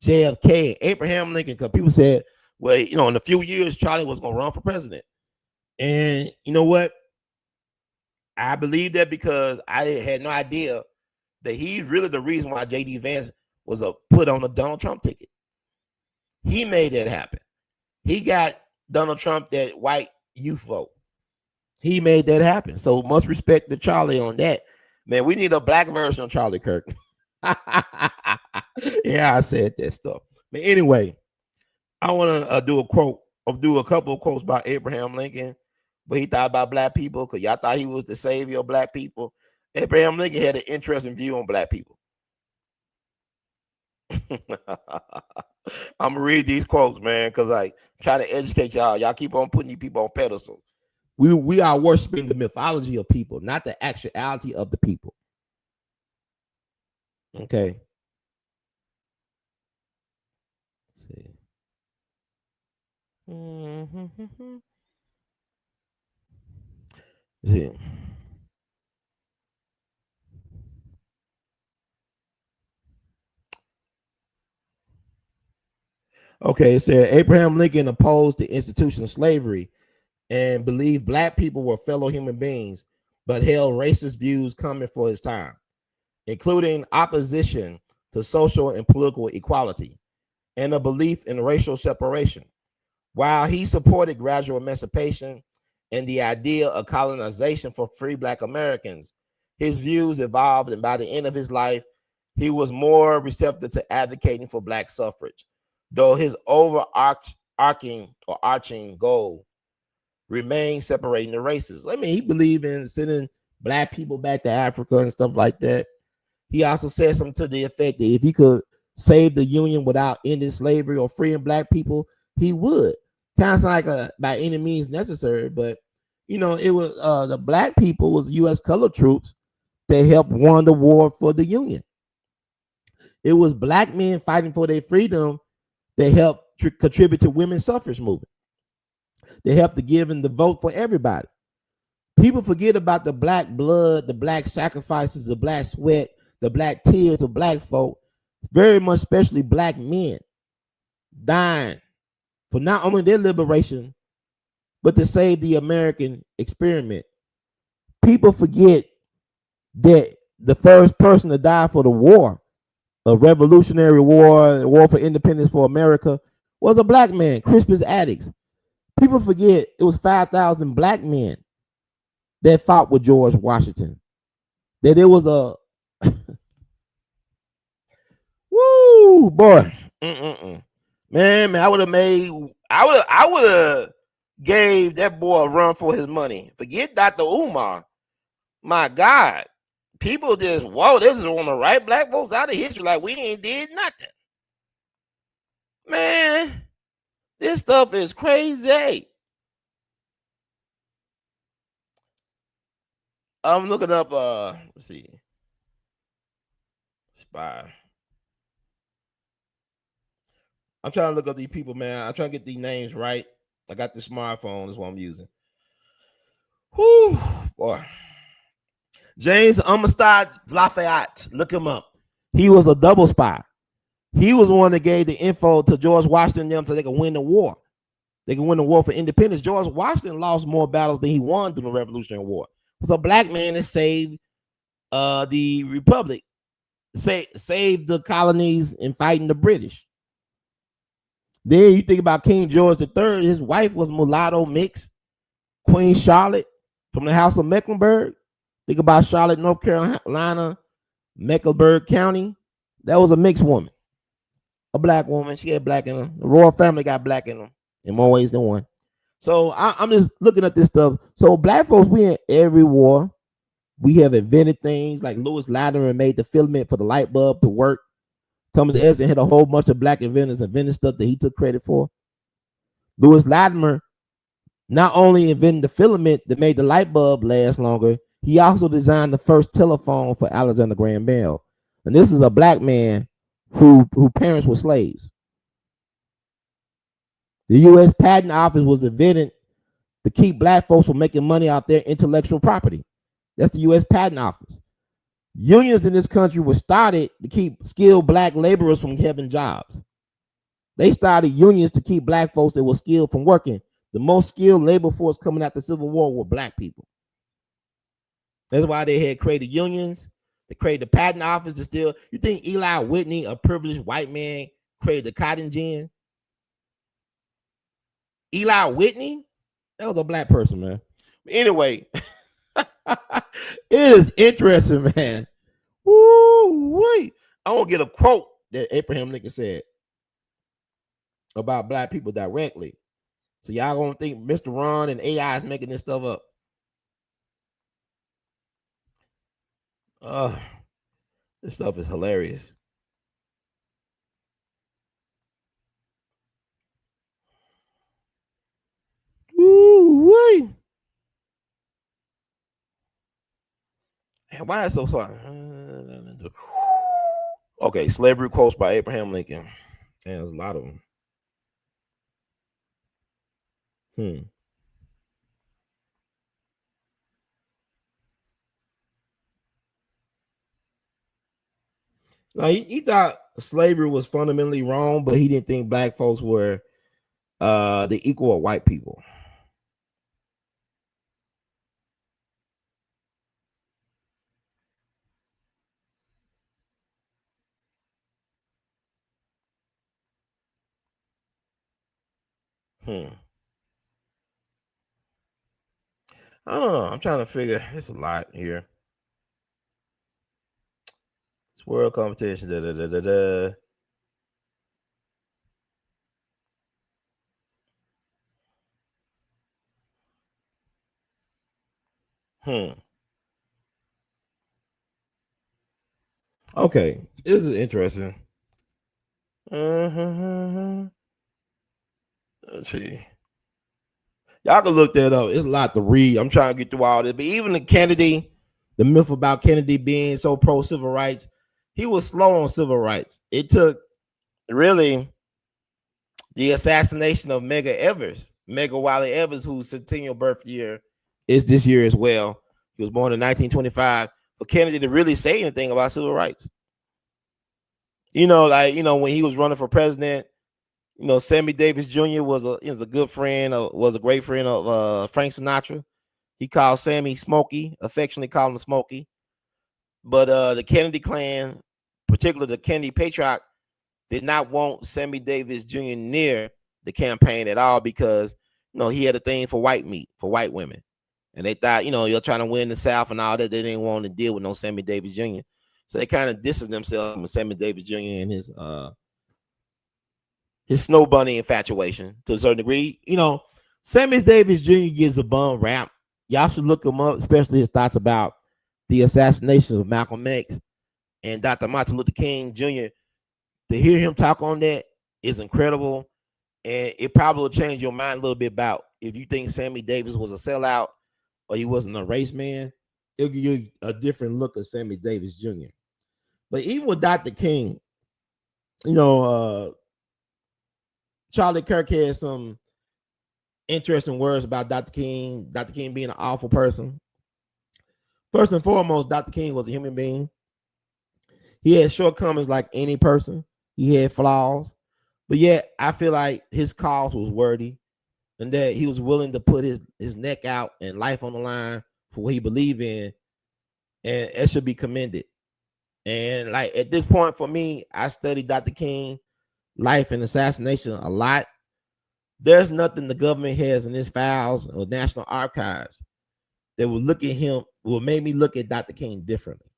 JFK, Abraham Lincoln. Because people said, well, in a few years, Charlie was going to run for president. And you know what? I believe that because I had no idea that he's really the reason why J.D. Vance was put on the Donald Trump ticket. He made that happen. He got Donald Trump that white youth vote. He made that happen. So much respect to Charlie on that. Man, we need a black version of Charlie Kirk. Yeah, I said that stuff. But anyway, I want to do a couple of quotes about Abraham Lincoln, what he thought about black people, because y'all thought he was the savior of black people. Abraham Lincoln had an interesting view on black people. I'm gonna read these quotes, man, because try to educate y'all. Y'all keep on putting these people on pedestals. We are worshiping the mythology of people, not the actuality of the people. Okay. Let's see. See. Okay, it said Abraham Lincoln opposed the institution of slavery and believed black people were fellow human beings, but held racist views coming for his time, including opposition to social and political equality and a belief in racial separation. While he supported gradual emancipation and the idea of colonization for free black Americans, his views evolved, and by the end of his life, he was more receptive to advocating for black suffrage, though his overarching goal remained separating the races. I mean, he believed in sending black people back to Africa and stuff like that. He also said something to the effect that if he could save the Union without ending slavery or freeing black people, he would. Kind of like by any means necessary, but you know, it was the black people was U.S. colored troops that helped won the war for the Union. It was black men fighting for their freedom that helped contribute to women's suffrage movement. They helped to give in the vote for everybody. People forget about the black blood, the black sacrifices, the black sweat, the black tears of black folk, very much especially black men dying for not only their liberation, but to save the American experiment. People forget that the first person to die for the war, a revolutionary war, a war for independence for America, was a black man, Crispus Attucks. People forget it was 5,000 black men that fought with George Washington. That it was a woo boy. Man, I would have gave that boy a run for his money. Forget Dr. Umar. My God. People just, whoa, they just want to write black folks out of history like we ain't did nothing. Man, this stuff is crazy. I'm looking up, let's see. Spy. I'm trying to look up these people, man. I'm trying to get these names right. I got the smartphone, that's what I'm using. Whew, boy. James Amistad Lafayette, look him up. He was a double spy. He was the one that gave the info to George Washington and them so they could win the war. They could win the war for independence. George Washington lost more battles than he won during the Revolutionary War. It was a black man that saved the Republic, saved the colonies in fighting the British. Then you think about King George III, his wife was mulatto mixed. Queen Charlotte from the House of Mecklenburg. Think about Charlotte, North Carolina, Mecklenburg County. That was a mixed woman, a black woman. She had black in her. The royal family got black in them in more ways than one. So I'm just looking at this stuff. So black folks, we in every war. We have invented things like Lewis Latimer made the filament for the light bulb to work. Thomas Edison had a whole bunch of black inventors inventing stuff that he took credit for. Lewis Latimer not only invented the filament that made the light bulb last longer, he also designed the first telephone for Alexander Graham Bell. And this is a black man whose parents were slaves. The U.S. Patent Office was invented to keep black folks from making money out their intellectual property. That's the U.S. Patent Office. Unions in this country were started to keep skilled black laborers from having jobs. They started unions to keep black folks that were skilled from working. The most skilled labor force coming out the Civil War were black people. That's why they had created unions. They created the patent office to still. You think Eli Whitney, a privileged white man, created the cotton gin? Eli Whitney? That was a black person, man. But anyway, it is interesting, man. Woo, wait. I want to get a quote that Abraham Lincoln said about black people directly. So y'all gonna think Mr. Ron and AI is making this stuff up. This stuff is hilarious. Woo, wait. Why is so sorry? Okay, slavery quotes by Abraham Lincoln. And there's a lot of them. Now, he thought slavery was fundamentally wrong, but he didn't think black folks were the equal of white people. I don't know. I'm trying to figure. It's a lot here. It's world competition. Okay, this is interesting. Let's see. Y'all can look that up. It's a lot to read. I'm trying to get through all this. But even the Kennedy, the myth about Kennedy being so pro civil rights, he was slow on civil rights. It took really the assassination of Medgar Wiley Evers, whose centennial birth year is this year as well. He was born in 1925. For Kennedy to really say anything about civil rights. When he was running for president, Sammy Davis Jr. was a good friend, was a great friend of Frank Sinatra. He called Sammy Smokey, affectionately called him Smokey. But the Kennedy clan, particularly the Kennedy Patriarch, did not want Sammy Davis Jr. near the campaign at all because, he had a thing for white meat, for white women. And they thought, you're trying to win the South and all that. They didn't want to deal with no Sammy Davis Jr. So they kind of distanced themselves from Sammy Davis Jr. and his snow bunny infatuation to a certain degree. Sammy Davis Jr. gives a bum rap. Y'all should look him up, especially his thoughts about the assassination of Malcolm X and Dr. Martin Luther King Jr. To hear him talk on that is incredible. And it probably will change your mind a little bit about if you think Sammy Davis was a sellout or he wasn't a race man. It'll give you a different look at Sammy Davis Jr. But even with Dr. King, Charlie Kirk had some interesting words about Dr. King. Dr. King being an awful person. First and foremost, Dr. King was a human being. He had shortcomings like any person. He had flaws. But yet, I feel like his cause was worthy and that he was willing to put his neck out and life on the line for what he believed in. And it should be commended. And like at this point for me, I studied Dr. King life and assassination a lot. There's nothing the government has in its files or National Archives that will look at him, will make me look at Dr. King differently.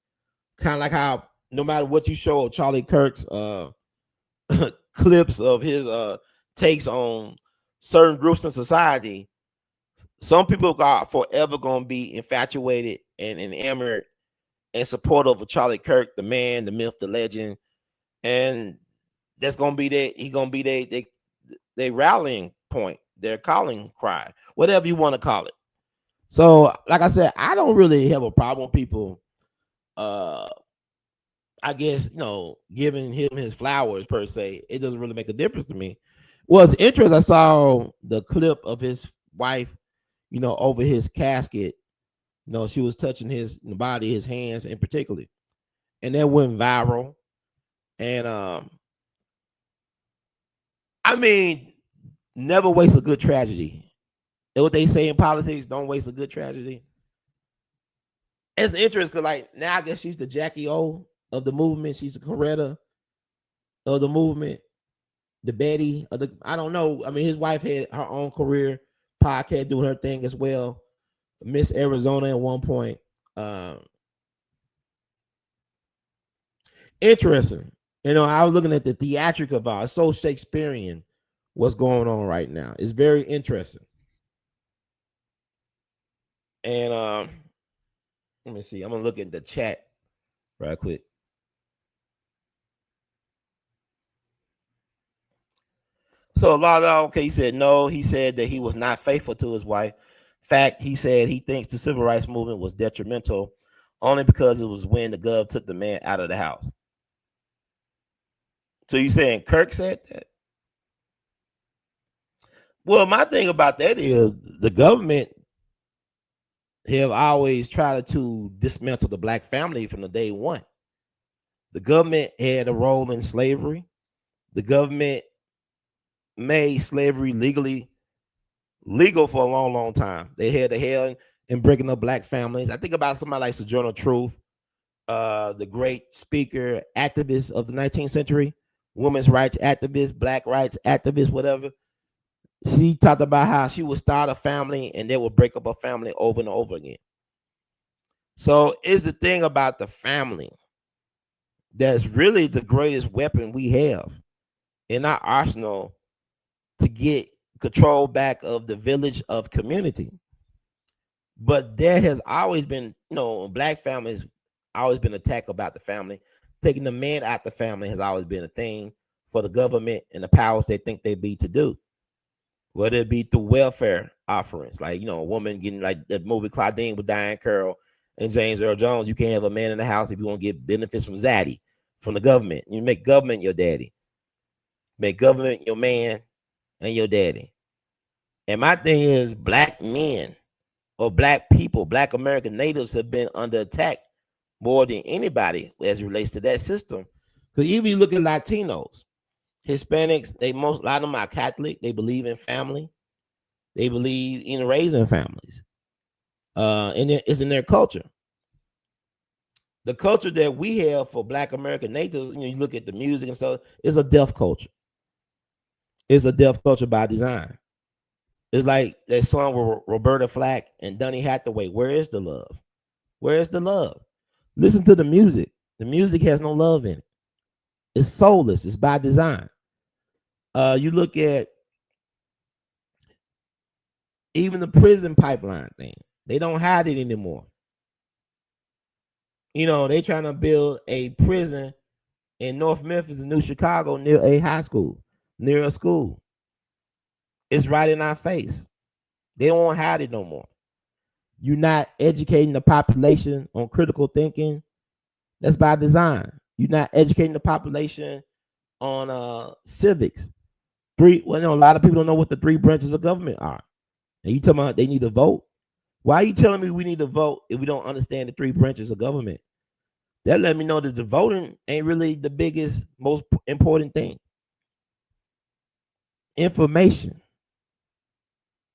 Kind of like how no matter what you show of Charlie Kirk's clips of his takes on certain groups in society, some people are forever going to be infatuated and enamored and supportive of Charlie Kirk, the man, the myth, the legend. And that's going to be he's going to be their rallying point, their calling cry, whatever you want to call it. So, like I said, I don't really have a problem with people, I guess, giving him his flowers per se. It doesn't really make a difference to me. Well, it's interesting. I saw the clip of his wife, over his casket. She was touching his body, his hands in particular. And that went viral. And I mean, never waste a good tragedy. That's what they say in politics, don't waste a good tragedy. It's interesting because, like, now I guess she's the Jackie O of the movement. She's the Coretta of the movement, the Betty of the, I don't know. I mean, his wife had her own career, podcast, doing her thing as well. Miss Arizona at one point. Interesting. I was looking at the theatrical of it's so Shakespearean what's going on right now. It's very interesting. And let me see. I'm gonna look at the chat right quick. So he said no. He said that he was not faithful to his wife. Fact, he said he thinks the civil rights movement was detrimental only because it was when the gov took the man out of the house. So you saying Kirk said that? Well, my thing about that is the government have always tried to dismantle the black family from the day one. The government had a role in slavery. The government made slavery legal for a long, long time. They had a hand in breaking up black families. I think about somebody like Sojourner Truth, the great speaker, activist of the 19th century, women's rights activist, black rights activist, whatever. She talked about how she would start a family and they would break up a family over and over again. So it's the thing about the family that's really the greatest weapon we have in our arsenal to get control back of the village of community. But there has always been, black families always been attacked about the family. Taking the man out the family has always been a thing for the government and the powers they think they be to do. Whether it be through welfare offerings, like, a woman getting like the movie Claudine with Diane Carroll and James Earl Jones. You can't have a man in the house if you want to get benefits from Zaddy, from the government. You make government your daddy. Make government your man and your daddy. And my thing is, black men or black people, black American natives have been under attack more than anybody as it relates to that system. Because even you look at Latinos, Hispanics, a lot of them are Catholic. They believe in family. They believe in raising families. And it's in their culture. The culture that we have for black American natives, you look at the music and stuff, it's a deaf culture. It's a deaf culture by design. It's like that song with Roberta Flack and Donny Hathaway. Where is the love? Where is the love? Listen to the music. The music has no love in it. It's soulless. It's by design. You look at even the prison pipeline thing. They don't hide it anymore. They trying to build a prison in North Memphis and New Chicago near a high school, near a school. It's right in our face. They don't want to hide it no more. You're not educating the population on critical thinking. That's by design. You're not educating the population on civics. A lot of people don't know what the 3 branches of government are. And you talking about they need to vote? Why are you telling me we need to vote if we don't understand the 3 branches of government? That let me know that the voting ain't really the biggest, most important thing. Information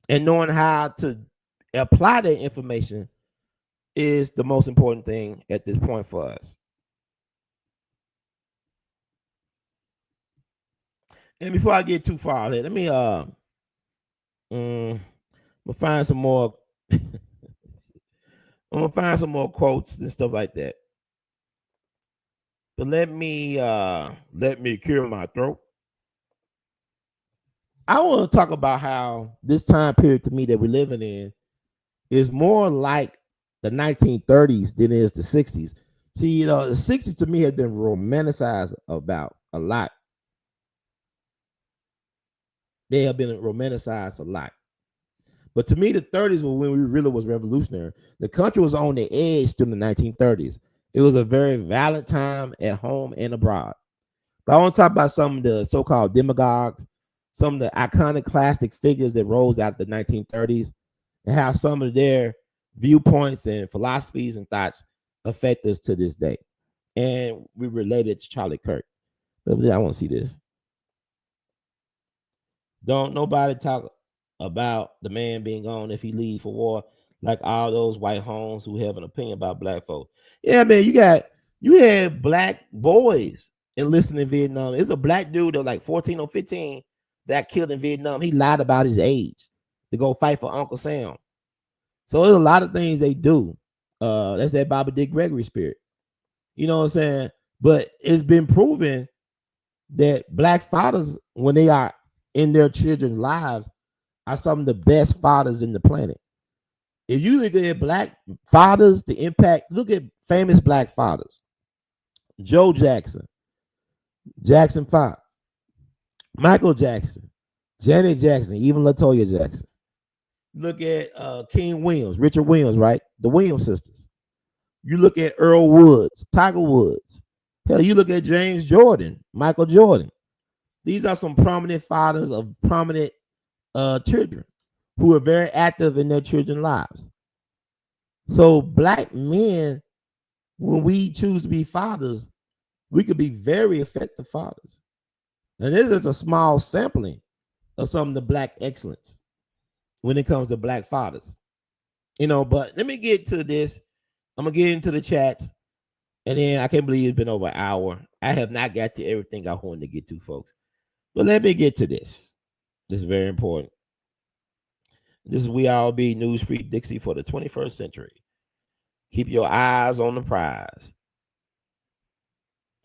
and knowing how to apply that information is the most important thing at this point for us. And before I get too far ahead, let me we'll find some more. I'm gonna find some more quotes and stuff like that. But let me clear my throat. I want to talk about how this time period to me that we're living in is more like the 1930s than it is the 60s. See, the 60s to me have been romanticized about a lot. They have been romanticized a lot. But to me, the 30s were when we really was revolutionary. The country was on the edge during the 1930s. It was a very violent time at home and abroad. But I want to talk about some of the so-called demagogues, some of the iconic classic figures that rose out of the 1930s, and how some of their viewpoints and philosophies and thoughts affect us to this day. And we related to Charlie Kirk. But I want to see this. Don't nobody talk about the man being gone if he leave for war, like all those white homes who have an opinion about black folks. Yeah, man, you had black boys enlisting in Vietnam. It's a black dude that like 14 or 15 that killed in Vietnam. He lied about his age to go fight for Uncle Sam. So there's a lot of things they do. That's that Bobby Dick Gregory spirit. You know what I'm saying? But it's been proven that black fathers, when they are in their children's lives, are some of the best fathers in the planet. If you look at black fathers, the impact, look at famous black fathers. Joe Jackson, Jackson 5, Michael Jackson, Janet Jackson, even LaToya Jackson. Look at King Williams, Richard Williams, right? The Williams sisters. You look at Earl Woods, Tiger Woods. Hell, you look at James Jordan, Michael Jordan. These are some prominent fathers of prominent children who are very active in their children's lives. So black men, when we choose to be fathers, we could be very effective fathers. And this is a small sampling of some of the black excellence when it comes to black fathers. But let me get to this. I'm going to get into the chats. And then I can't believe it's been over an hour. I have not got to everything I wanted to get to, folks. But let me get to this. This is very important. This is We All Be News Free Dixie for the 21st century. Keep your eyes on the prize.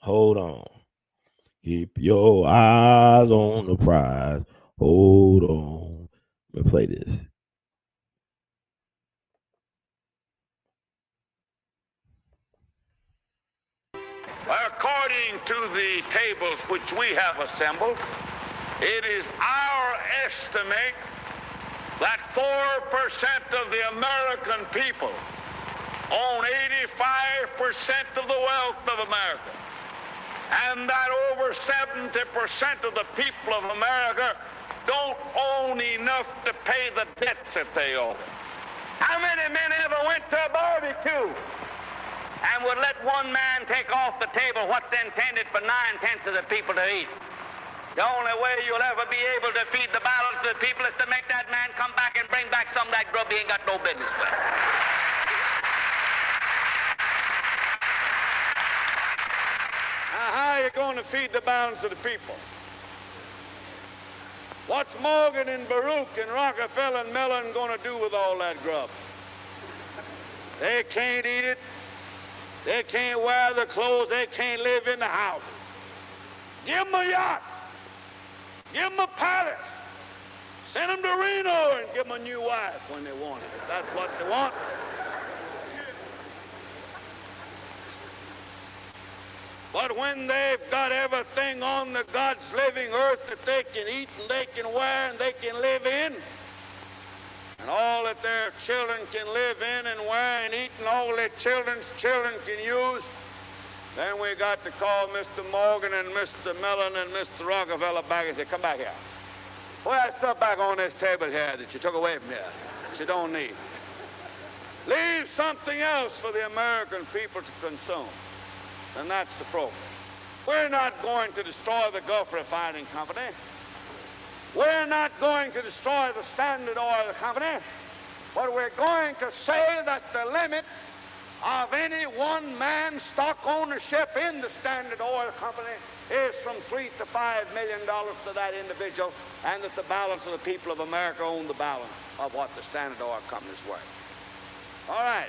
Hold on. Keep your eyes on the prize. Hold on. Let me play this. According to the tables which we have assembled, it is our estimate that 4% of the American people own 85% of the wealth of America, and that over 70% of the people of America don't own enough to pay the debts that they owe. How many men ever went to a barbecue and would let one man take off the table what's intended for 9/10 of the people to eat? The only way you'll ever be able to feed the balance of the people is to make that man come back and bring back some of that grub he ain't got no business with. Now, how are you going to feed the balance of the people? What's Morgan and Baruch and Rockefeller and Mellon going to do with all that grub? They can't eat it. They can't wear the clothes. They can't live in the house. Give them a yacht. Give them a palace. Send them to Reno and give them a new wife when they want it. If that's what they want. But when they've got everything on the God's living earth that they can eat and they can wear and they can live in, and all that their children can live in and wear and eat, and all their children's children can use, then we got to call Mr. Morgan and Mr. Mellon and Mr. Rockefeller back and say, come back here. Put that stuff back on this table here that you took away from here, that you don't need. Leave something else for the American people to consume. And that's the program. We're not going to destroy the Gulf Refining Company. We're not going to destroy the Standard Oil Company. But we're going to say that the limit of any one man's stock ownership in the Standard Oil Company is from $3 to $5 million to that individual, and that the balance of the people of America own the balance of what the Standard Oil Company is worth. All right.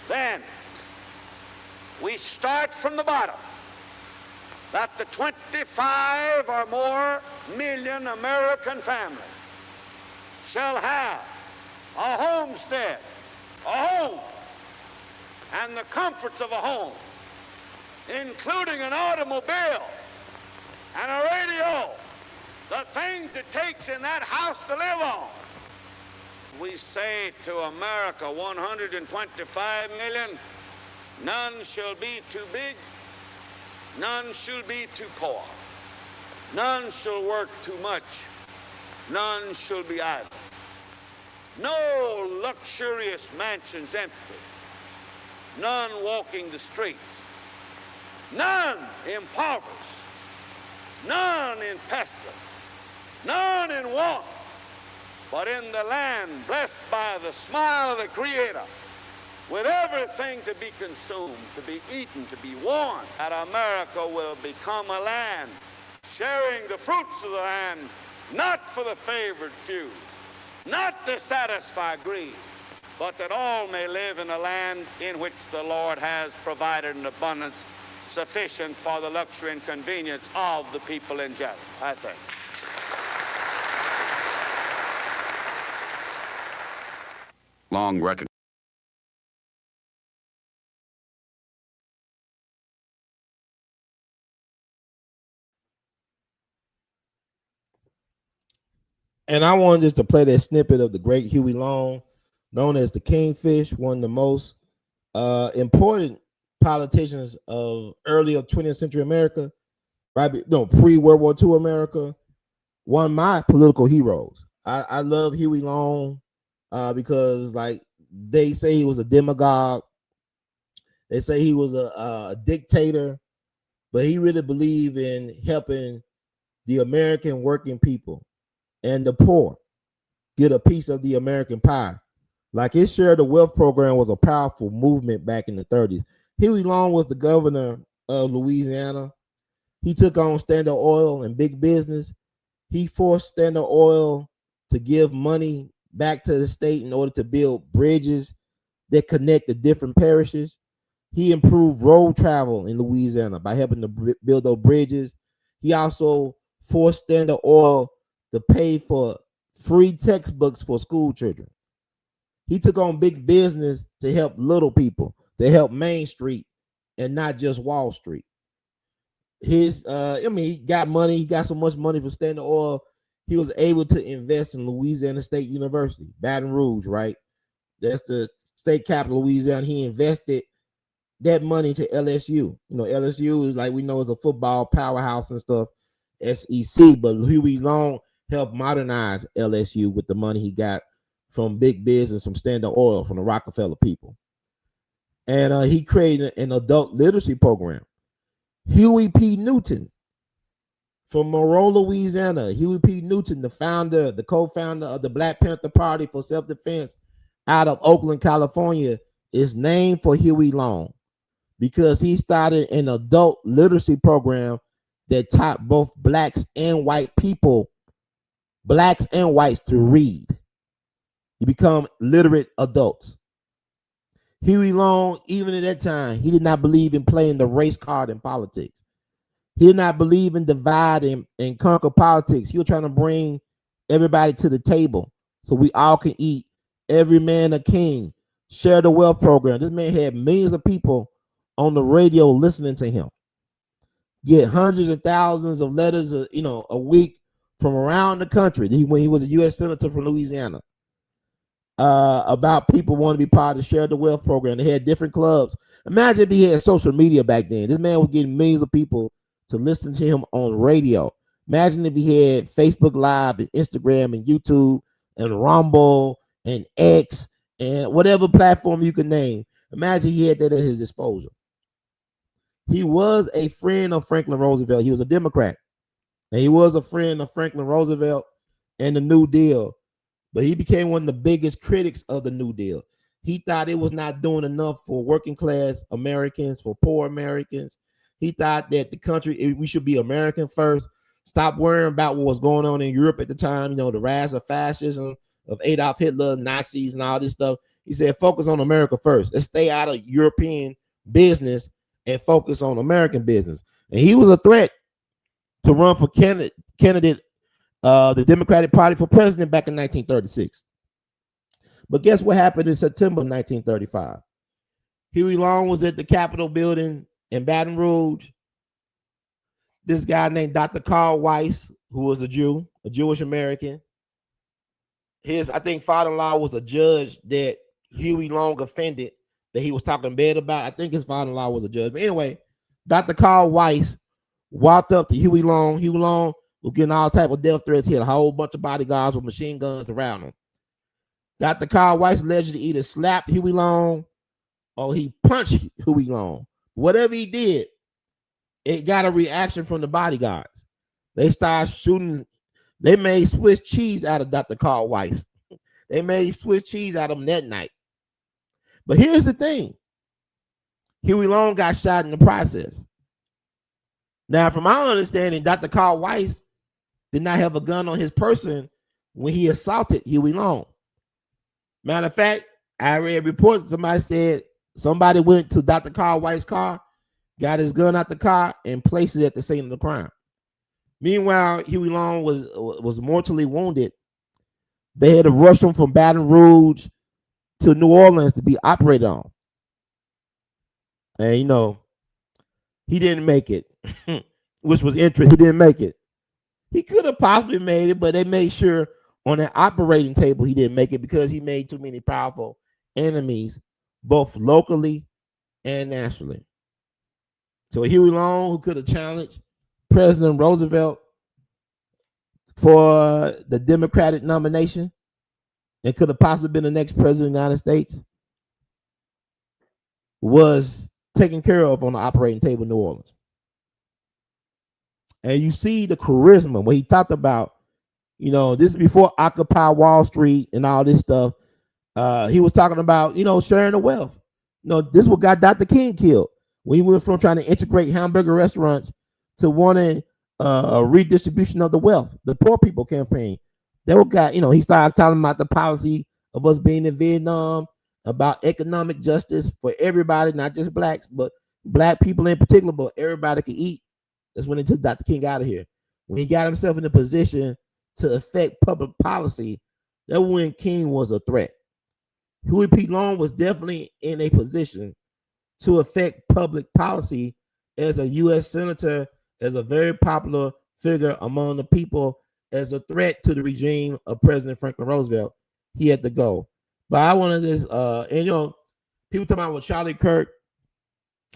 Then we start from the bottom, that the 25 or more million American families shall have a homestead, a home, and the comforts of a home, including an automobile and a radio, the things it takes in that house to live on. We say to America, 125 million, none shall be too big, none shall be too poor, none shall work too much, none shall be idle. No luxurious mansions empty, none walking the streets, none impoverished, none in pestilence, none in want, but in the land blessed by the smile of the Creator, with everything to be consumed, to be eaten, to be worn, that America will become a land sharing the fruits of the land, not for the favored few, not to satisfy greed, but that all may live in a land in which the Lord has provided an abundance sufficient for the luxury and convenience of the people in general, I think. Long record. And I wanted just to play that snippet of the great Huey Long, known as the Kingfish, one of the most important politicians of early of 20th century America, right? No, pre-World War II America. One of my political heroes. I love Huey Long because, like, they say he was a demagogue. They say he was a dictator, but he really believed in helping the American working people and the poor get a piece of the American pie. Like, his Share the Wealth program was a powerful movement back in the 30s. Huey Long was the governor of Louisiana. He took on Standard Oil and big business. He forced Standard Oil to give money back to the state in order to build bridges that connect the different parishes. He improved road travel in Louisiana by helping to build those bridges. He also forced Standard Oil to pay for free textbooks for school children. He took on big business to help little people, to help Main Street and not just Wall Street. He got money. He got so much money for Standard Oil. He was able to invest in Louisiana State University, Baton Rouge, right? That's the state capital of Louisiana. He invested that money to LSU. You know, LSU is, like we know, is a football powerhouse and stuff, SEC, but Huey Long helped modernize LSU with the money he got from big business, from Standard Oil, from the Rockefeller people. And he created an adult literacy program. Huey P. Newton from Monroe, Louisiana. Huey P. Newton, the co-founder of the Black Panther Party for Self-Defense out of Oakland, California, is named for Huey Long because he started an adult literacy program that taught both blacks and white people, blacks and whites, to read. You become literate adults. Huey Long, even at that time, he did not believe in playing the race card in politics. He did not believe in divide and conquer politics. He was trying to bring everybody to the table so we all can eat. Every man a king. Share the Wealth program. This man had millions of people on the radio listening to him. Get hundreds of thousands of letters, a week from around the country. When he was a U.S. Senator from Louisiana. About people wanting to be part of the Share the Wealth program. They had different clubs. Imagine if he had social media back then. This man was getting millions of people to listen to him on radio. Imagine if he had Facebook Live and Instagram and YouTube and Rumble and X and whatever platform you can name. Imagine he had that at his disposal. He was a friend of Franklin Roosevelt. He was a Democrat. And he was a friend of Franklin Roosevelt and the New Deal. But he became one of the biggest critics of the New Deal. He thought it was not doing enough for working class Americans, for poor Americans. He thought that the country, we should be American first. Stop worrying about what was going on in Europe at the time, the rise of fascism, of Adolf Hitler, Nazis, and all this stuff. He said, focus on America first. Let's stay out of European business and focus on American business. And he was a threat to run for candidate the Democratic Party for president back in 1936. But guess what happened in September 1935? Huey Long was at the Capitol building in Baton Rouge. This guy named Dr. Carl Weiss, who was a Jew, a Jewish American. His, I think, father-in-law was a judge that Huey Long offended, that he was talking bad about. I think his father-in-law was a judge. But anyway, Dr. Carl Weiss walked up to Huey Long. Huey Long was getting all type of death threats. He had a whole bunch of bodyguards with machine guns around him. Dr. Carl Weiss allegedly either slapped Huey Long or he punched Huey Long. Whatever he did, it got a reaction from the bodyguards. They started shooting. They made Swiss cheese out of Dr. Carl Weiss. They made Swiss cheese out of him that night. But here's the thing. Huey Long got shot in the process. Now, from my understanding, Dr. Carl Weiss did not have a gun on his person when he assaulted Huey Long. Matter of fact, I read reports. Somebody said somebody went to Dr. Carl Weiss' car, got his gun out the car, and placed it at the scene of the crime. Meanwhile, Huey Long was mortally wounded. They had to rush him from Baton Rouge to New Orleans to be operated on. And, he didn't make it, which was interesting. He didn't make it. He could have possibly made it, but they made sure On that operating table, he didn't make it because he made too many powerful enemies, both locally and nationally. So Huey Long, who could have challenged President Roosevelt for the Democratic nomination and could have possibly been the next president of the United States, was taken care of on the operating table in New Orleans. And you see the charisma when he talked about, this is before Occupy Wall Street and all this stuff. He was talking about, sharing the wealth. This is what got Dr. King killed. When he went from trying to integrate hamburger restaurants to wanting a redistribution of the wealth, the poor people campaign. That what got, he started talking about the policy of us being in Vietnam, about economic justice for everybody, not just blacks, but black people in particular, but everybody could eat. That's when they took Dr. King out of here. When he got himself in a position to affect public policy, that when King was a threat. Huey P. Long was definitely in a position to affect public policy as a U.S. senator, as a very popular figure among the people, as a threat to the regime of President Franklin Roosevelt. He had to go. But I wanted this, people talking about with Charlie Kirk,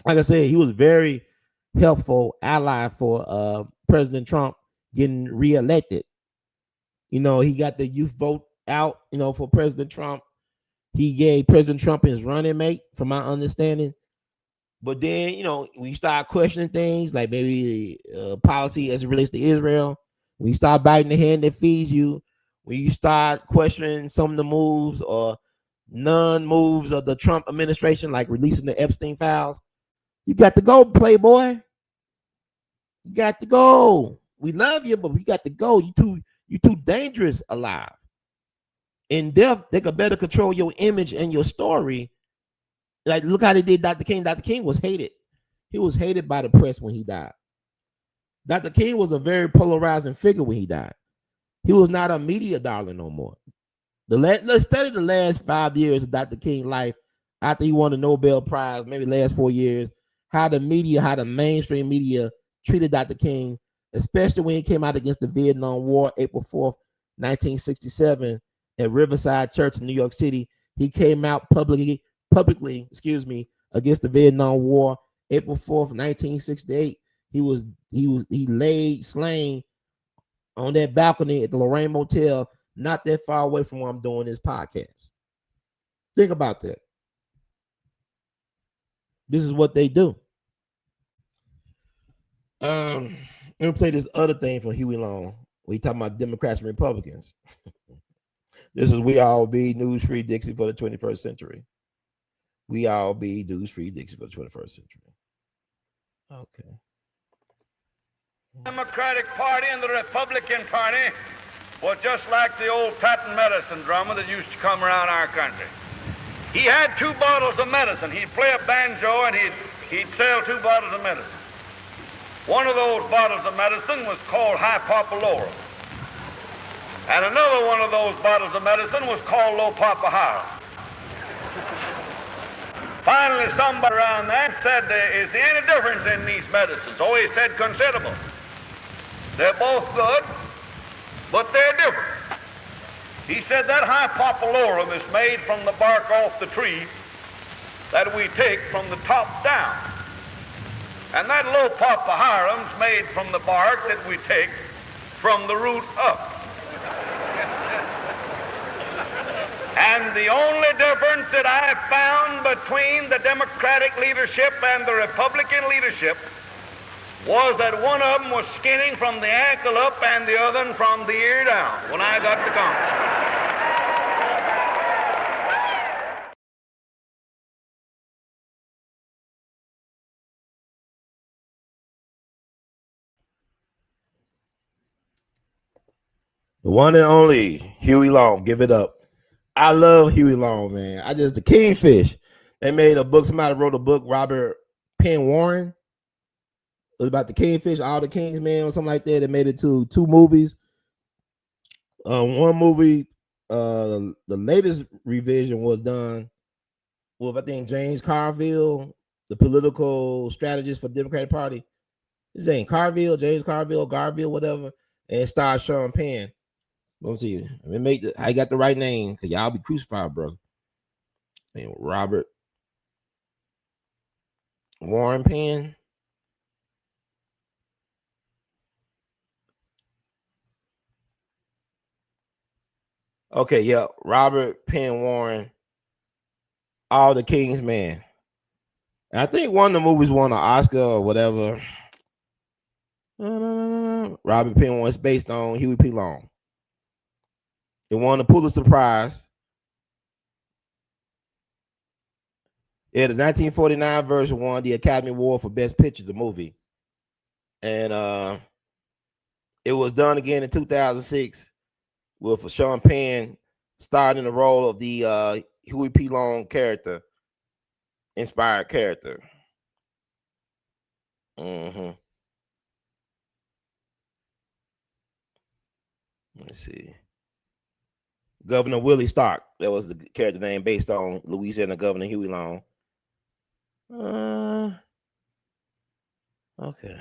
like I said, he was very helpful ally for President Trump getting reelected. He got the youth vote out, for President Trump. He gave President Trump his running mate, from my understanding. But then, when you start questioning things like maybe policy as it relates to Israel, when you start biting the hand that feeds you, when you start questioning some of the moves or non-moves of the Trump administration, like releasing the Epstein files, you got to go, Playboy. You got to go. We love you, but we got to go. You too dangerous alive. In death, they could better control your image and your story. Like, look how they did Dr. King. Dr. King was hated. He was hated by the press when he died. Dr. King was a very polarizing figure when he died. He was not a media darling no more. Let's study the last 5 years of Dr. King's life after he won the Nobel Prize, maybe the last 4 years, how the mainstream media treated Dr. King, especially when he came out against the Vietnam War, April 4th, 1967, at Riverside Church in New York City. He came out publicly, against the Vietnam War, April 4th, 1968. He laid slain on that balcony at the Lorraine Motel, not that far away from where I'm doing this podcast. Think about that. This is what they do. Let me play this other thing from Huey Long. We talking about Democrats and Republicans. This is We All Be News Free Dixie for the 21st century. We all be News Free Dixie for the 21st century. Okay. Democratic Party and the Republican Party was just like the old patent medicine drummer that used to come around our country. He had 2 bottles of medicine. He'd play a banjo and he'd sell 2 bottles of medicine. One of those bottles of medicine was called hypopolorum. And another one of those bottles of medicine was called low papahara. Finally, somebody around there said, is there any difference in these medicines? Oh, he said, considerable. They're both good, but they're different. He said that hypopolorum is made from the bark off the tree that we take from the top down. And that low papaharum's made from the bark that we take from the root up. And the only difference that I have found between the Democratic leadership and the Republican leadership was that one of them was skinning from the ankle up and the other one from the ear down when I got to Congress. The one and only Huey Long, give it up. I love Huey Long, man. The Kingfish. They made a book. Somebody wrote a book, Robert Penn Warren. It was about the Kingfish, All the King's Men, or something like that. They made it to 2 movies. One movie, the latest revision was done with, I think, James Carville, the political strategist for the Democratic Party. His name James Carville, Garville, whatever, and it starred Sean Penn. Let me see. Let me make I got the right name because y'all be crucified, brother. And Robert Warren Penn. Okay, yeah, Robert Penn Warren, All the King's Man. And I think one of the movies won an Oscar or whatever. Robert Penn Warren is based on Huey P. Long. It won the Pulitzer Prize. Yeah, the 1949 version won the Academy Award for Best Picture, the movie. And it was done again in 2006 with Sean Penn starring in the role of the Huey P. Long character, inspired character. Let's see. Governor Willie Stark. That was the character name based on Louisiana Governor Huey Long. Okay.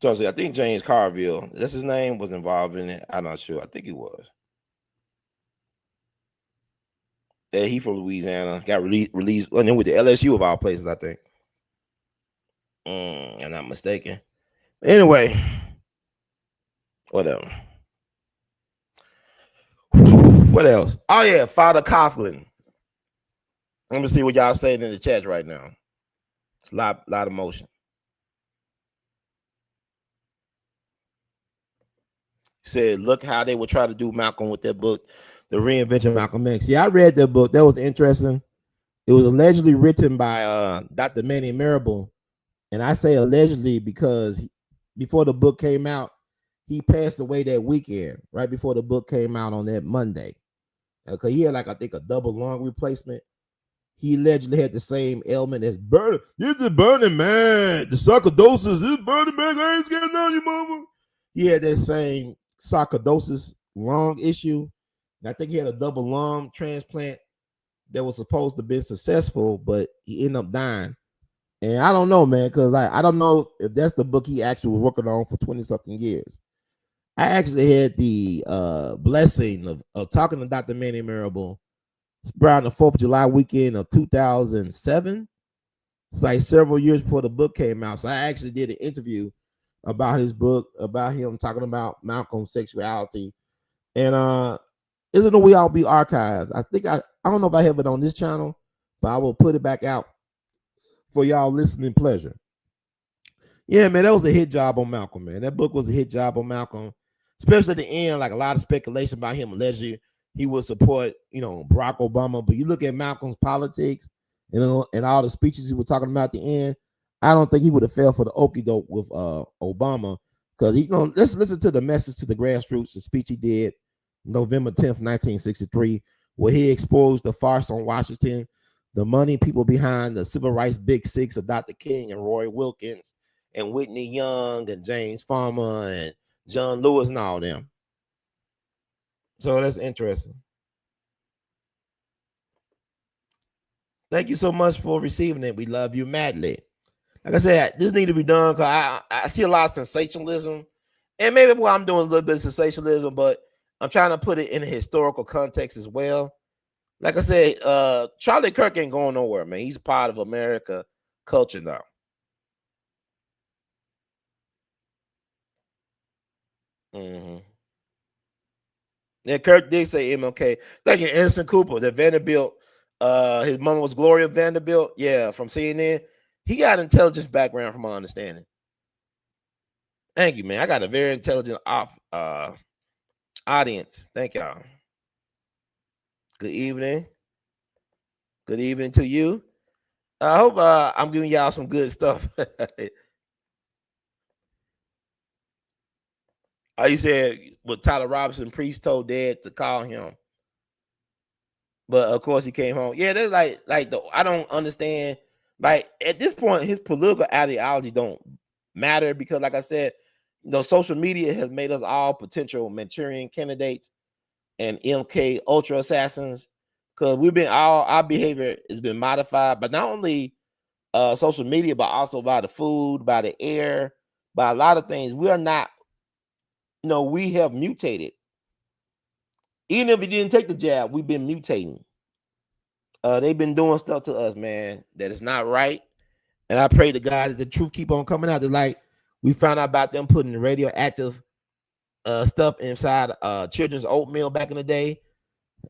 I think James Carville, that's his name, was involved in it. I'm not sure. I think he was. Yeah, he from Louisiana. Got released and then with the LSU of all places, I think. I'm not mistaken. Anyway, whatever. What else? Oh yeah, Father Coughlin. Let me see what y'all saying in the chat right now. It's a lot of motion. Said, look how they would try to do Malcolm with that book, The Reinvention of Malcolm X. Yeah, I read that book. That was interesting. It was allegedly written by Dr. Manny Marable. And I say allegedly because before the book came out, he passed away that weekend, right before the book came out on that Monday. Because he had I think a double lung replacement. He allegedly had the same ailment as Burning. This is Burning Man. The sarcoidosis. This is Burning Man. I ain't scared of you, mama. He had that same sarcoidosis lung issue. And I think he had a double lung transplant that was supposed to be successful, but he ended up dying. And I don't know, man, because I don't know if that's the book he actually was working on for 20-something years. I actually had the blessing of talking to Dr. Manny Marable around the 4th of July weekend of 2007. It's like several years before the book came out. So I actually did an interview about his book, about him talking about Malcolm's sexuality. And isn't it We All Be archives? I think I don't know if I have it on this channel, but I will put it back out for y'all listening pleasure. Yeah, man, that was a hit job on Malcolm, man. That book was a hit job on Malcolm, especially at the end, like a lot of speculation about him allegedly he would support, Barack Obama. But you look at Malcolm's politics, and all the speeches he was talking about at the end, I don't think he would have fell for the okie doke with Obama, because let's listen to the message to the grassroots, the speech he did November 10th, 1963, where he exposed the farce on Washington, the money people behind the civil rights big six of Dr. King and Roy Wilkins and Whitney Young and James Farmer and John Lewis and all them. So that's interesting. Thank you so much for receiving it. We love you madly. Like I said, this need to be done because I see a lot of sensationalism. And maybe I'm doing a little bit of sensationalism, but I'm trying to put it in a historical context as well. Like I said, Charlie Kirk ain't going nowhere, man. He's part of America culture now. Yeah, Kirk did say MLK. Thank you, Anderson Cooper, the Vanderbilt. His mom was Gloria Vanderbilt. Yeah, from CNN. He got an intelligence background, from my understanding. Thank you, man. I got a very intelligent audience. Thank y'all. Good evening. Good evening to you. I hope I'm giving y'all some good stuff. You said what Tyler Robinson priest told Dad to call him, but of course he came home. Yeah, that's like I don't understand. Like at this point, his political ideology don't matter because, like I said, social media has made us all potential Manchurian candidates and MK Ultra assassins because our behavior has been modified by not only social media, but also by the food, by the air, by a lot of things. We are not, we have mutated. Even if we didn't take the jab, we've been mutating. They've been doing stuff to us, man, that is not right. And I pray to God that the truth keep on coming out. Just like we found out about them putting the radioactive stuff inside children's oatmeal back in the day.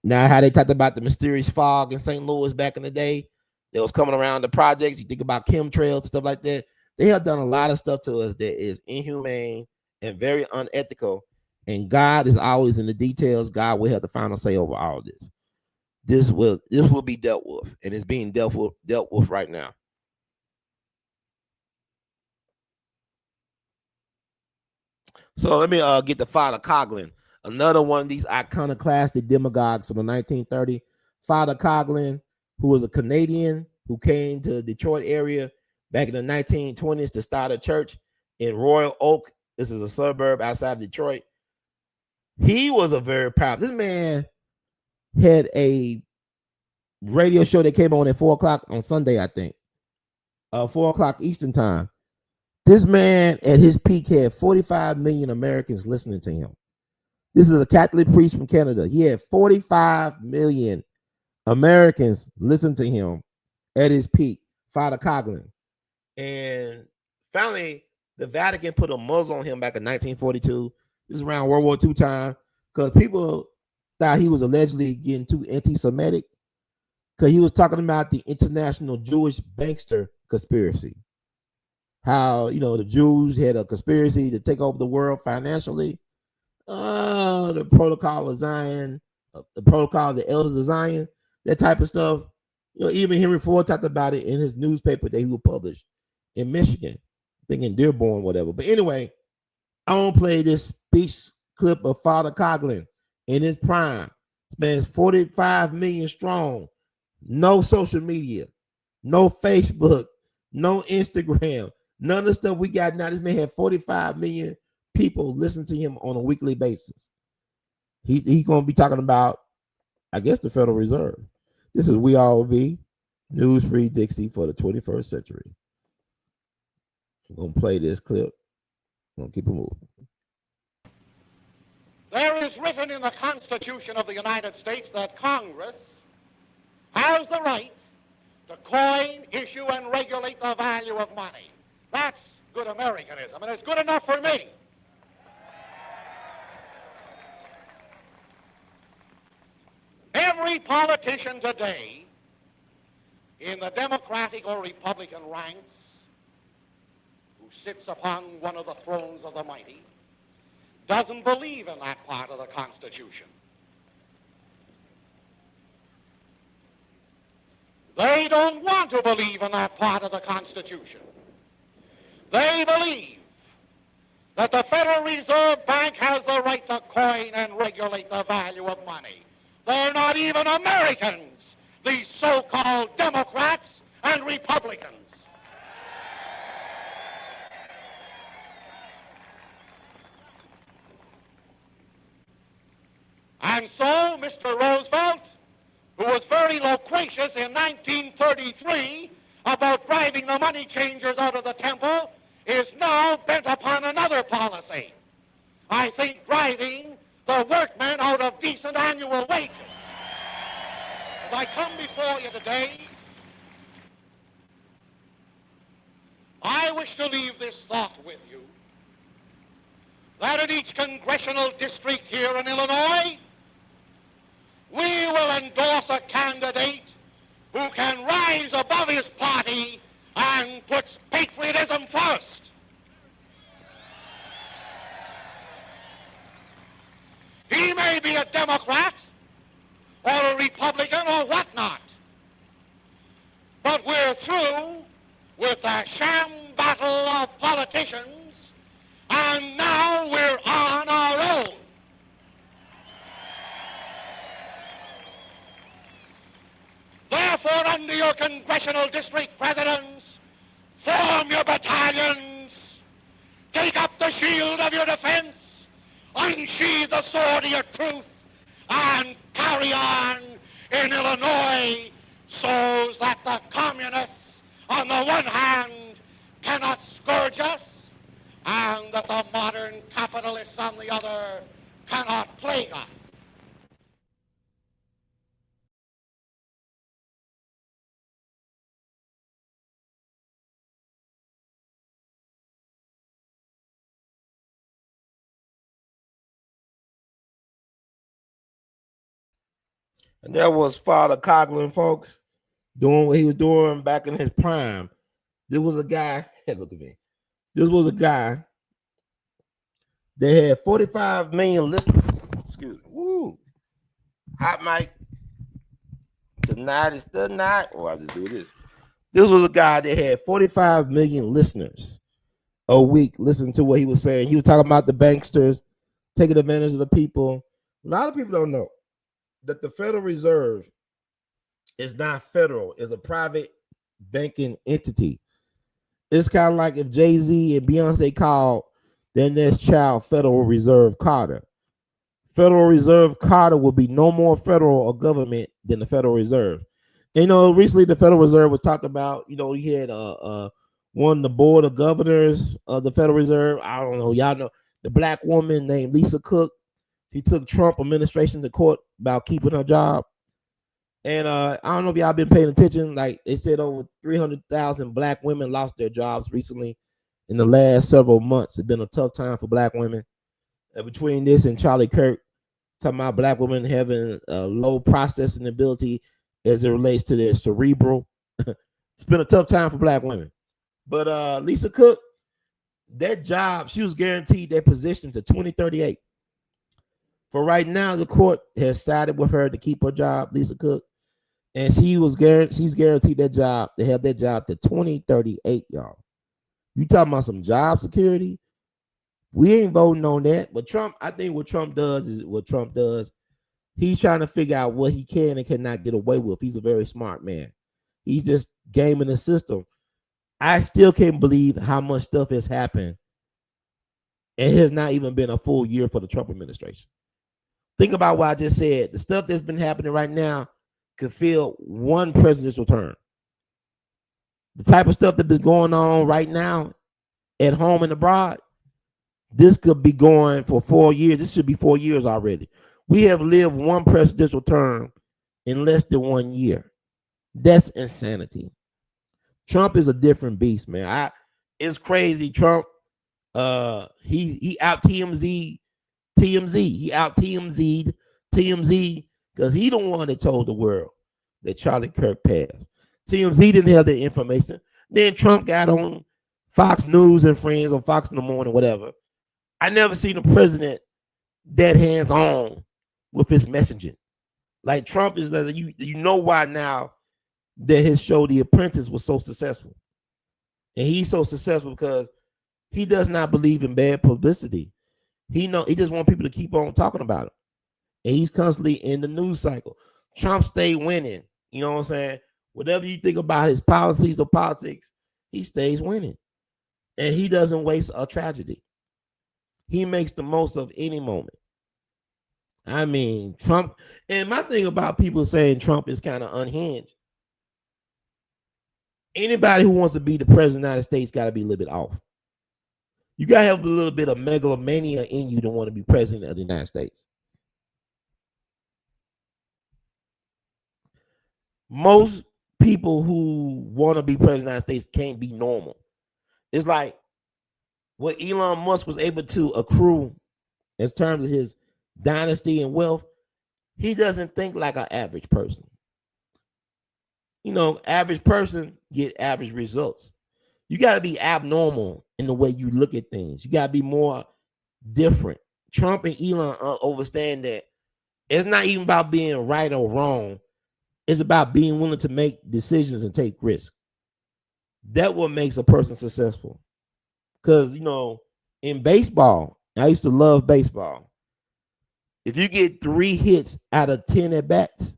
Now how they talked about the mysterious fog in St. Louis back in the day that was coming around the projects. You think about chemtrails, stuff like that. They have done a lot of stuff to us that is inhumane and very unethical. And God is always in the details. God will have the final say over all of this. This will be dealt with, and it's being dealt with right now. So let me get the Father Coughlin, another one of these iconoclastic demagogues from the 1930s. Father Coughlin, who was a Canadian who came to the Detroit area back in the 1920s to start a church in Royal Oak. This is a suburb outside of Detroit. He was a very powerful. This man had a radio show that came on at 4 o'clock on Sunday, I think. 4 o'clock Eastern time. This man at his peak had 45 million Americans listening to him. This is a Catholic priest from Canada. He had 45 million Americans listen to him at his peak, Father Coughlin. And finally, the Vatican put a muzzle on him back in 1942. This is around World War II time, because people thought he was allegedly getting too anti-Semitic, because he was talking about the international Jewish bankster conspiracy. How, the Jews had a conspiracy to take over the world financially. The protocol of Zion, the protocol of the elders of Zion, that type of stuff. Even Henry Ford talked about it in his newspaper that he would publish in Michigan, I think in Dearborn, whatever. But anyway, I want to play this speech clip of Father Coughlin in his prime. This man's 45 million strong. No social media, no Facebook, no Instagram. None of the stuff we got now. This man had 45 million people listen to him on a weekly basis. He's going to be talking about, I guess, the Federal Reserve. This is We All Be, News Free Dixie for the 21st century. I'm going to play this clip. I'm going to keep it moving. There is written in the Constitution of the United States that Congress has the right to coin, issue, and regulate the value of money. That's good Americanism, and it's good enough for me. Every politician today in the Democratic or Republican ranks who sits upon one of the thrones of the mighty doesn't believe in that part of the Constitution. They don't want to believe in that part of the Constitution. They believe that the Federal Reserve Bank has the right to coin and regulate the value of money. They're not even Americans, these so-called Democrats and Republicans. And so Mr. Roosevelt, who was very loquacious in 1933 about driving the money changers out of the temple, is now bent upon another policy. I think driving the workmen out of decent annual wages. As I come before you today, I wish to leave this thought with you, that in each congressional district here in Illinois, we will endorse a candidate who can rise above his party and puts patriotism first. He may be a Democrat or a Republican or whatnot, but we're through with the sham battle of politicians, and now we're on our own. Therefore, under your congressional district presidents, form your battalions, take up the shield of your defense, unsheathe the sword of your truth, and carry on in Illinois so that the communists on the one hand, cannot scourge us, and that the modern capitalists on the other cannot plague us. And that was Father Coughlin, folks, doing what he was doing back in his prime. There was a guy, look at me. This was a guy that had 45 million listeners. Excuse me. Woo. Hot mic. Tonight is the night. Oh, I'll just do this. This was a guy that had 45 million listeners a week listening to what he was saying. He was talking about the banksters taking advantage of the people. A lot of people don't know that the Federal Reserve is not federal, it's a private banking entity. It's kind of like if Jay-Z and Beyonce called their next child Federal Reserve Carter. Federal Reserve Carter will be no more federal or government than the Federal Reserve. And, recently the Federal Reserve was talked about. He had one the board of governors of the Federal Reserve. I don't know, y'all know the black woman named Lisa Cook. She took Trump administration to court about keeping her job. And I don't know if y'all been paying attention. Like they said, over 300,000 black women lost their jobs recently in the last several months. It's been a tough time for black women. Between this and Charlie Kirk, talking about black women having low processing ability as it relates to their cerebral. It's been a tough time for black women. But Lisa Cook, that job, she was guaranteed that position to 2038. For right now, the court has sided with her to keep her job, Lisa Cook, and she's guaranteed that job to have that job to 2038, y'all. You talking about some job security? We ain't voting on that. But Trump, I think what Trump does is what Trump does. He's trying to figure out what he can and cannot get away with. He's a very smart man. He's just gaming the system. I still can't believe how much stuff has happened. It has not even been a full year for the Trump administration. Think about what I just said. The stuff that's been happening right now could fill one presidential term. The type of stuff that is going on right now at home and abroad, this could be going for 4 years. This should be 4 years already. We have lived one presidential term in less than 1 year. That's insanity. Trump is a different beast, man. It's crazy. Trump, he out TMZ. He out TMZ'd TMZ because he the one that told the world that Charlie Kirk passed. TMZ didn't have the information. Then Trump got on Fox News and Friends on Fox in the Morning, whatever. I never seen a president that hands-on with his messaging. Like Trump is, you know why now that his show The Apprentice was so successful. And he's so successful because he does not believe in bad publicity. He just wants people to keep on talking about him. And he's constantly in the news cycle. Trump stay winning. You know what I'm saying? Whatever you think about his policies or politics, he stays winning. And he doesn't waste a tragedy. He makes the most of any moment. I mean, Trump, and my thing about people saying Trump is kind of unhinged. Anybody who wants to be the president of the United States got to be a little bit off. You got to have a little bit of megalomania in you to want to be president of the United States. Most people who want to be president of the United States can't be normal. It's like what Elon Musk was able to accrue in terms of his dynasty and wealth. He doesn't think like an average person. Average person get average results. You got to be abnormal in the way you look at things. You got to be more different. Trump and Elon understand that it's not even about being right or wrong. It's about being willing to make decisions and take risks. That's what makes a person successful. Because, in baseball, I used to love baseball. If you get 3 hits out of 10 at bats,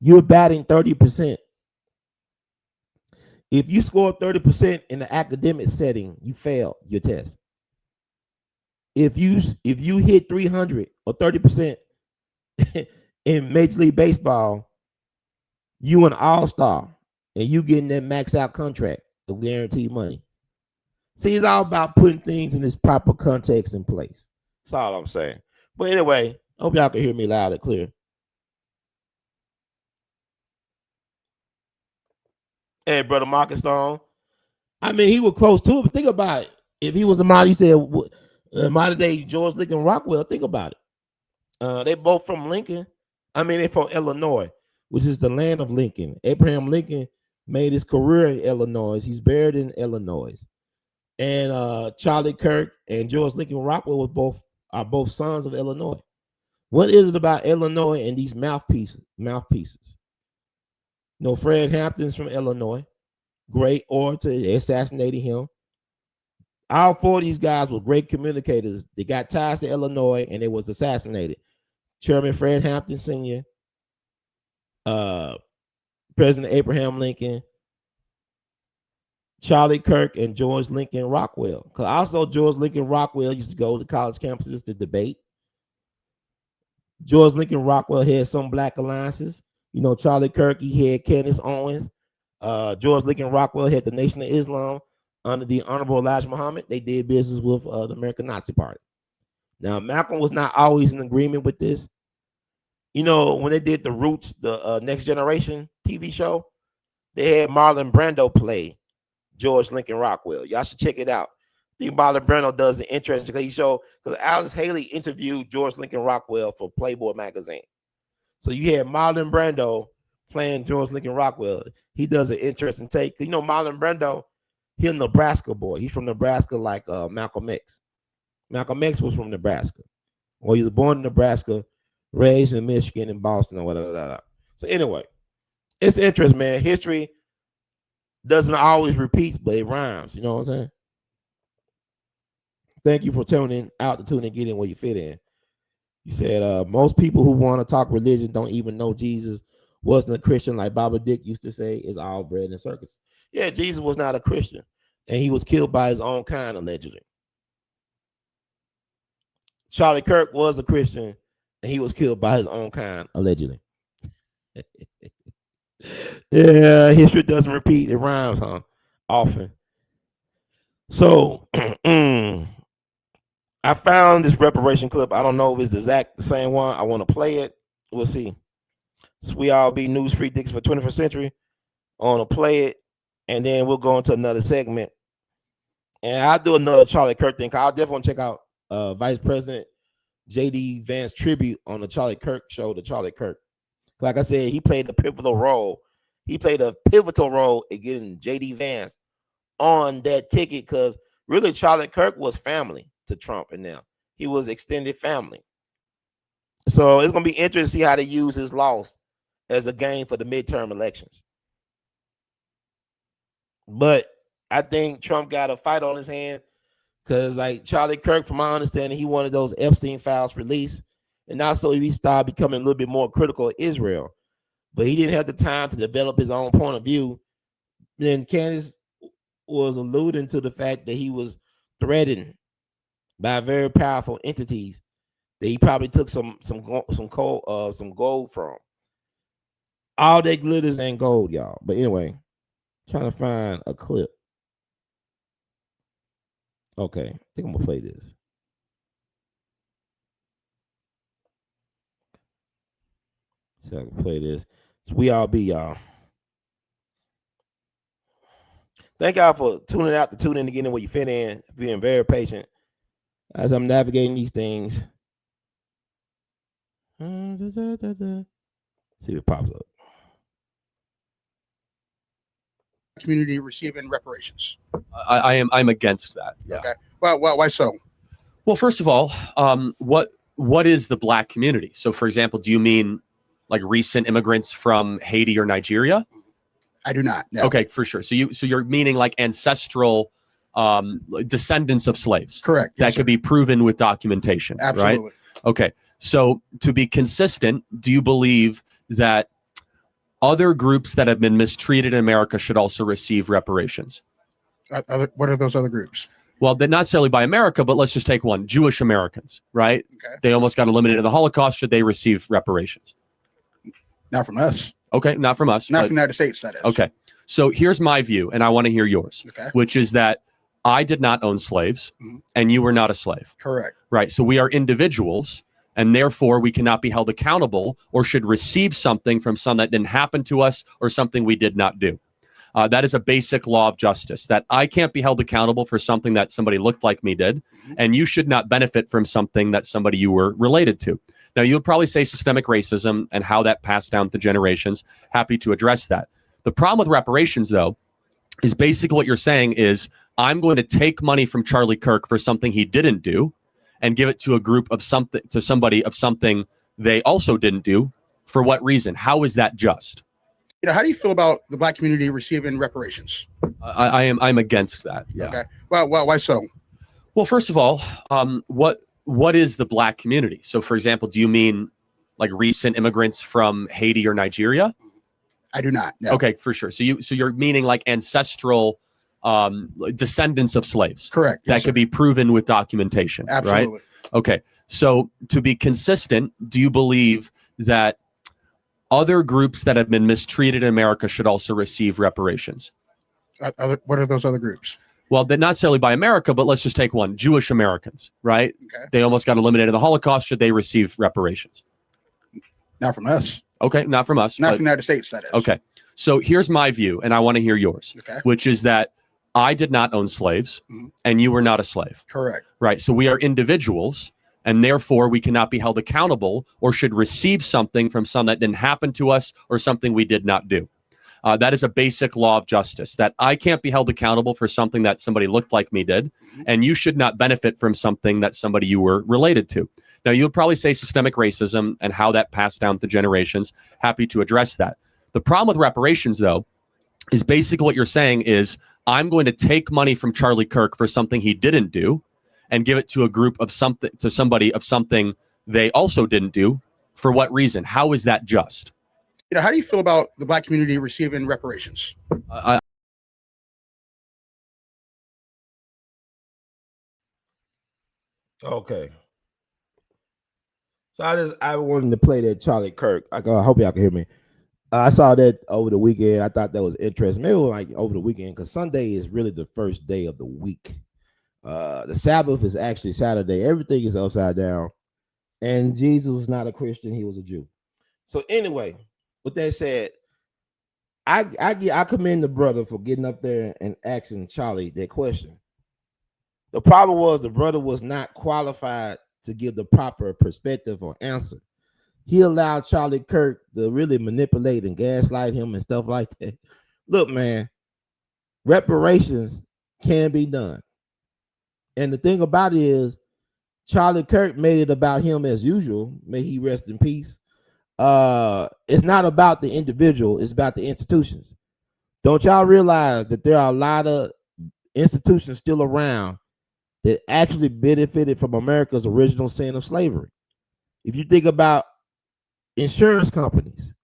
you're batting 30%. If you score 30% in the academic setting, you fail your test. If you hit 300 or 30% in Major League Baseball, you an all-star. and you getting that max out contract of guaranteed money. See, it's all about putting things in its proper context and place. That's all I'm saying. But anyway, I hope y'all can hear me loud and clear. Hey, brother Marcus Stone. I mean, he was close to it, but think about it. If he was the model, you said modern day George Lincoln Rockwell, think about it. They both from Lincoln. I mean, they're from Illinois, which is the land of Lincoln. Abraham Lincoln made his career in Illinois. He's buried in Illinois. And Charlie Kirk and George Lincoln Rockwell are both sons of Illinois. What is it about Illinois and these mouthpieces? You know, Fred Hampton's from Illinois. Great orator. They assassinated him. All four of these guys were great communicators. They got ties to Illinois and they was assassinated. Chairman Fred Hampton Sr., President Abraham Lincoln, Charlie Kirk, and George Lincoln Rockwell. Because also George Lincoln Rockwell used to go to college campuses to debate. George Lincoln Rockwell had some black alliances. You know, Charlie Kirk, he had Candace Owens. George Lincoln Rockwell had the Nation of Islam under the Honorable Elijah Muhammad. They did business with the American Nazi Party. Now, Malcolm was not always in agreement with this. You know, when they did the Roots, the Next Generation TV show, they had Marlon Brando play George Lincoln Rockwell. Y'all should check it out. I think Marlon Brando does an interesting show because Alice Haley interviewed George Lincoln Rockwell for Playboy magazine. So you had Marlon Brando playing George Lincoln Rockwell. He does an interesting take. You know, Marlon Brando, he's a Nebraska boy. He's from Nebraska like Malcolm X. Malcolm X was from Nebraska. Well, he was born in Nebraska, raised in Michigan and Boston or whatever. So anyway, it's interesting, man. History doesn't always repeat, but it rhymes. You know what I'm saying? Thank you for tuning out to tune and get in where you fit in. You said most people who want to talk religion don't even know Jesus wasn't a Christian, like Baba Dick used to say, is all bread and circus. Yeah, Jesus was not a Christian, and he was killed by his own kind, allegedly. Charlie Kirk was a Christian, and he was killed by his own kind, allegedly. Yeah, history doesn't repeat. It rhymes, huh? Often. So, I found this reparation clip. I don't know if it's the same one. I want to play it. We'll see. So we all be news free dicks for 21st century. I want to play it, and then we'll go into another segment. And I'll do another Charlie Kirk thing. I'll definitely want to check out Vice President J.D. Vance tribute on the Charlie Kirk show, the Charlie Kirk. Like I said, he played a pivotal role. He played a pivotal role in getting J.D. Vance on that ticket because really Charlie Kirk was family to Trump and them. He was extended family. So it's going to be interesting to see how they use his loss as a game for the midterm elections. But I think Trump got a fight on his hand because, like, Charlie Kirk, from my understanding, he wanted those Epstein files released. And also he started becoming a little bit more critical of Israel. But he didn't have the time to develop his own point of view. Then Candace was alluding to the fact that he was threatened by very powerful entities that he probably took some gold from. All that glitters ain't gold, y'all. But anyway, trying to find a clip. Okay, I think I'm gonna play this. So I can play this. So we all be, y'all. Thank y'all for tuning out to tune in to get in where you fit in, being very patient as I'm navigating these things. See if it pops up. Community receiving reparations. I'm against that. Yeah. Okay. Well, why so? Well, first of all, what is the black community? So, for example, do you mean like recent immigrants from Haiti or Nigeria? I do not. No. Okay, for sure. So you're meaning like ancestral descendants of slaves. Correct. That Yes, could be proven with documentation. absolutely. Right? Okay. So to be consistent, do you believe that other groups that have been mistreated in America should also receive reparations? What are those other groups? Well, they're not necessarily by America, but let's just take one. Jewish Americans, right? Okay. They almost got eliminated in the Holocaust. Should they receive reparations? Not from us. Okay, not from us. Not but- from the United States, that is. Okay. So here's my view, and I want to hear yours, which is that I did not own slaves, and you were not a slave. Correct. Right. So we are individuals, and therefore we cannot be held accountable or should receive something from something that didn't happen to us or something we did not do. That is a basic law of justice, that I can't be held accountable for something that somebody looked like me did, and you should not benefit from something that somebody you were related to. Now, you'll probably say systemic racism and how that passed down to generations. Happy to address that. The problem with reparations, though, is basically what you're saying is I'm going to take money from Charlie Kirk for something he didn't do and give it to a group of something, to somebody of something they also didn't do. For what reason? How is that just? How do you feel about the Black community receiving reparations? I'm against that. Yeah. Okay. Well, why so? Well, first of all, what is the Black community? So, for example, do you mean like recent immigrants from Haiti or Nigeria? I do not. No. Okay, for sure. So you're meaning like ancestral descendants of slaves. Correct. That could be proven with documentation. Absolutely. Right? Okay. So to be consistent, do you believe that other groups that have been mistreated in America should also receive reparations? What are those other groups? Well, they're not necessarily by America, but let's just take one. Jewish Americans, right? Okay. They almost got eliminated in the Holocaust. Should they receive reparations? Not from us. Okay, not from us. Not from the United States, that is. Okay. So here's my view, and I want to hear yours, which is that I did not own slaves, and you were not a slave. Correct. Right. So we are individuals, and therefore we cannot be held accountable or should receive something from something that didn't happen to us or something we did not do. That is a basic law of justice, that I can't be held accountable for something that somebody looked like me did, and you should not benefit from something that somebody you were related to. Now, you'll probably say systemic racism and how that passed down to generations. Happy to address that. The problem with reparations, though, is basically what you're saying is I'm going to take money from Charlie Kirk for something he didn't do and give it to a group of something, to somebody of something they also didn't do. For what reason? How is that just? How do you feel about the Black community receiving reparations? Okay. So I wanted to play that Charlie Kirk. I hope y'all can hear me. I saw that over the weekend. I thought that was interesting. Maybe it was like over the weekend because Sunday is really the first day of the week. The Sabbath is actually Saturday. Everything is upside down. And Jesus was not a Christian. He was a Jew. So anyway, with that said, I commend the brother for getting up there and asking Charlie that question. The problem was the brother was not qualified to give the proper perspective or answer. He allowed Charlie Kirk to really manipulate and gaslight him and stuff like that. Look, man, reparations can be done. And the thing about it is, Charlie Kirk made it about him as usual. May he rest in peace. It's not about the individual, it's about the institutions. Don't y'all realize that there are a lot of institutions still around that actually benefited from America's original sin of slavery? If you think about insurance companies,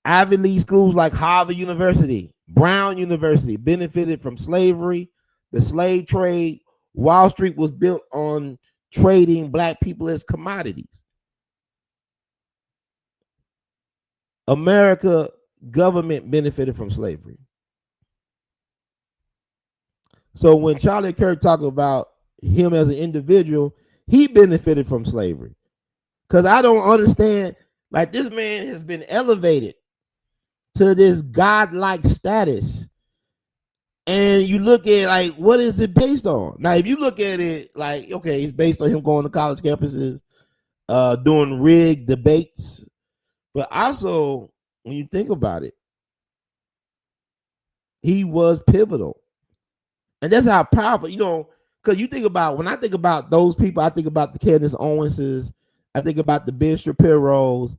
Ivy League schools like Harvard University, Brown University benefited from slavery, the slave trade. Wall Street was built on trading Black people as commodities. America government benefited from slavery. So when Charlie Kirk talked about him as an individual, he benefited from slavery. Because I don't understand, like, this man has been elevated to this godlike status. And you look at, like, what is it based on? Now, if you look at it, like, okay, it's based on him going to college campuses, doing rigged debates. But also, when you think about it, he was pivotal. And that's how powerful, because you think about, when I think about those people, I think about the Candace Owenses, I think about the Ben Shapiro's,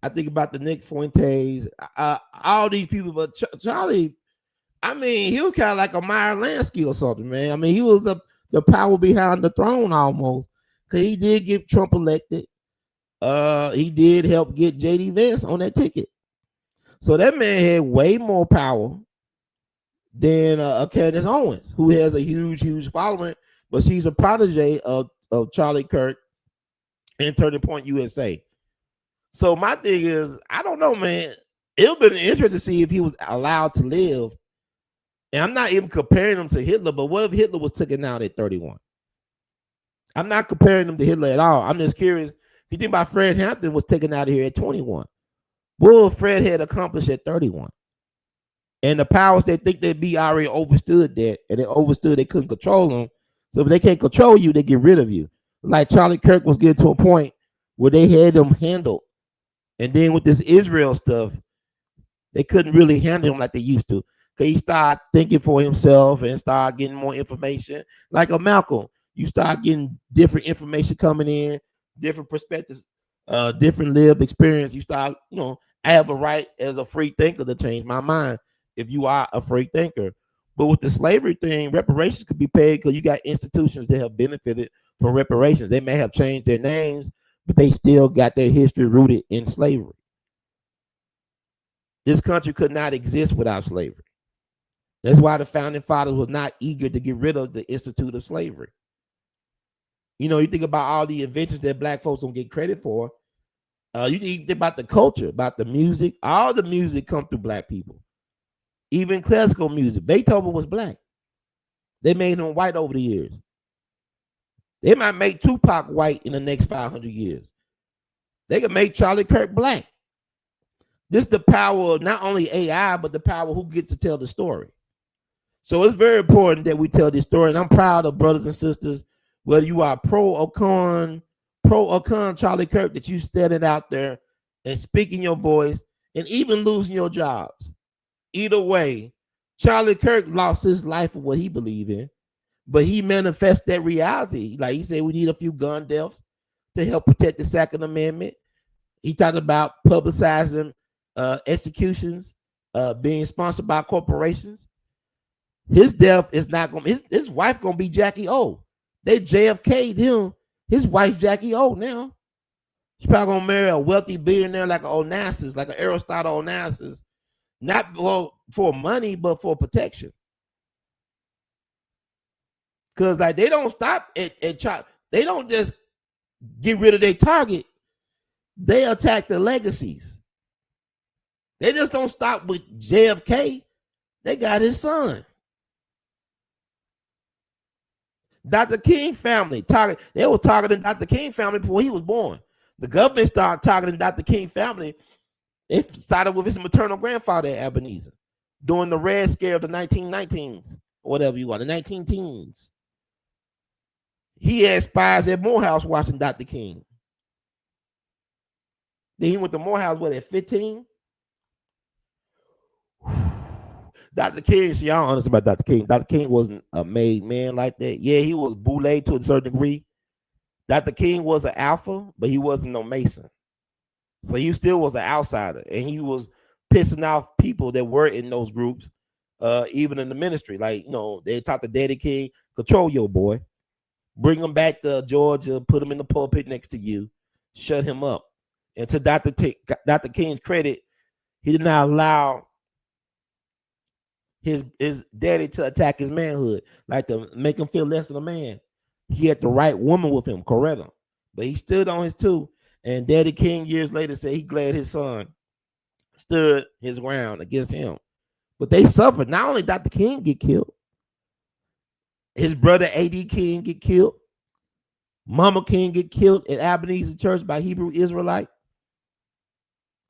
I think about the Nick Fuentes, all these people. But Charlie, I mean, he was kind of like a Meyer Lansky or something, man. I mean, he was the power behind the throne almost, because he did get Trump elected. He did help get J.D. Vance on that ticket. So that man had way more power than Candace Owens, who has a huge following, but she's a protege of Charlie Kirk and Turning Point USA. So my thing is, I don't know, man. it would have been interesting to see if he was allowed to live. And I'm not even comparing him to Hitler, but what if Hitler was taken out at 31? I'm not comparing him to Hitler at all. I'm just curious. If you think about Fred Hampton was taken out of here at 21, what would Fred had accomplished at 31? And the powers that think they'd be already understood that, and they understood they couldn't control them. So if they can't control you, they get rid of you. Like Charlie Kirk was getting to a point where they had them handled. And then with this Israel stuff, they couldn't really handle him like they used to. Because he started thinking for himself and started getting more information. Like a Malcolm, you start getting different information coming in, different perspectives, different lived experience. You start, I have a right as a free thinker to change my mind if you are a free thinker. But with the slavery thing, reparations could be paid because you got institutions that have benefited from reparations. They may have changed their names, but they still got their history rooted in slavery. This country could not exist without slavery. That's why the founding fathers was not eager to get rid of the institute of slavery. You think about all the inventions that black folks don't get credit for. You think about the culture, about the music. All the music come through black people. Even classical music. Beethoven was black. They made him white over the years. They might make Tupac white in the next 500 years. They could make Charlie Kirk black. This is the power of not only AI, but the power of who gets to tell the story. So it's very important that we tell this story. And I'm proud of brothers and sisters, whether you are pro or con Charlie Kirk, that you standing out there and speaking your voice and even losing your jobs. Either way, Charlie Kirk lost his life for what he believed in, but he manifests that reality. Like he said, we need a few gun deaths to help protect the Second Amendment. He talked about publicizing executions being sponsored by corporations. His death is not going to, his wife going to be Jackie O. They JFK'd him. His wife, Jackie O, now. She's probably going to marry a wealthy billionaire like an Onassis, like an Aristotle Onassis. Not for money, but for protection. Because like they don't stop at they don't just get rid of their target. They attack the legacies. They just don't stop with JFK. They got his son. Dr. King family, they were targeting Dr. King family before he was born. The government started targeting Dr. King family. It started with his maternal grandfather at Ebenezer during the Red Scare of the 1919s, or whatever you want, the 19 teens. He had spies at Morehouse watching Dr. King. Then he went to Morehouse, at 15? Dr. King, see, I don't understand about Dr. King. Dr. King wasn't a made man like that. Yeah, he was boule to a certain degree. Dr. King was an alpha, but he wasn't no Mason. So he still was an outsider, and he was pissing off people that were in those groups, even in the ministry. Like, they taught the Daddy King, control your boy, bring him back to Georgia, put him in the pulpit next to you, shut him up. And to Dr. King's credit, he did not allow his daddy to attack his manhood, like to make him feel less than a man. He had the right woman with him, Coretta, but he stood on his two. And Daddy King years later said he glad his son stood his ground against him. But they suffered. Not only Dr. King get killed, his brother A.D. King get killed. Mama King get killed at Ebenezer Church by Hebrew Israelite.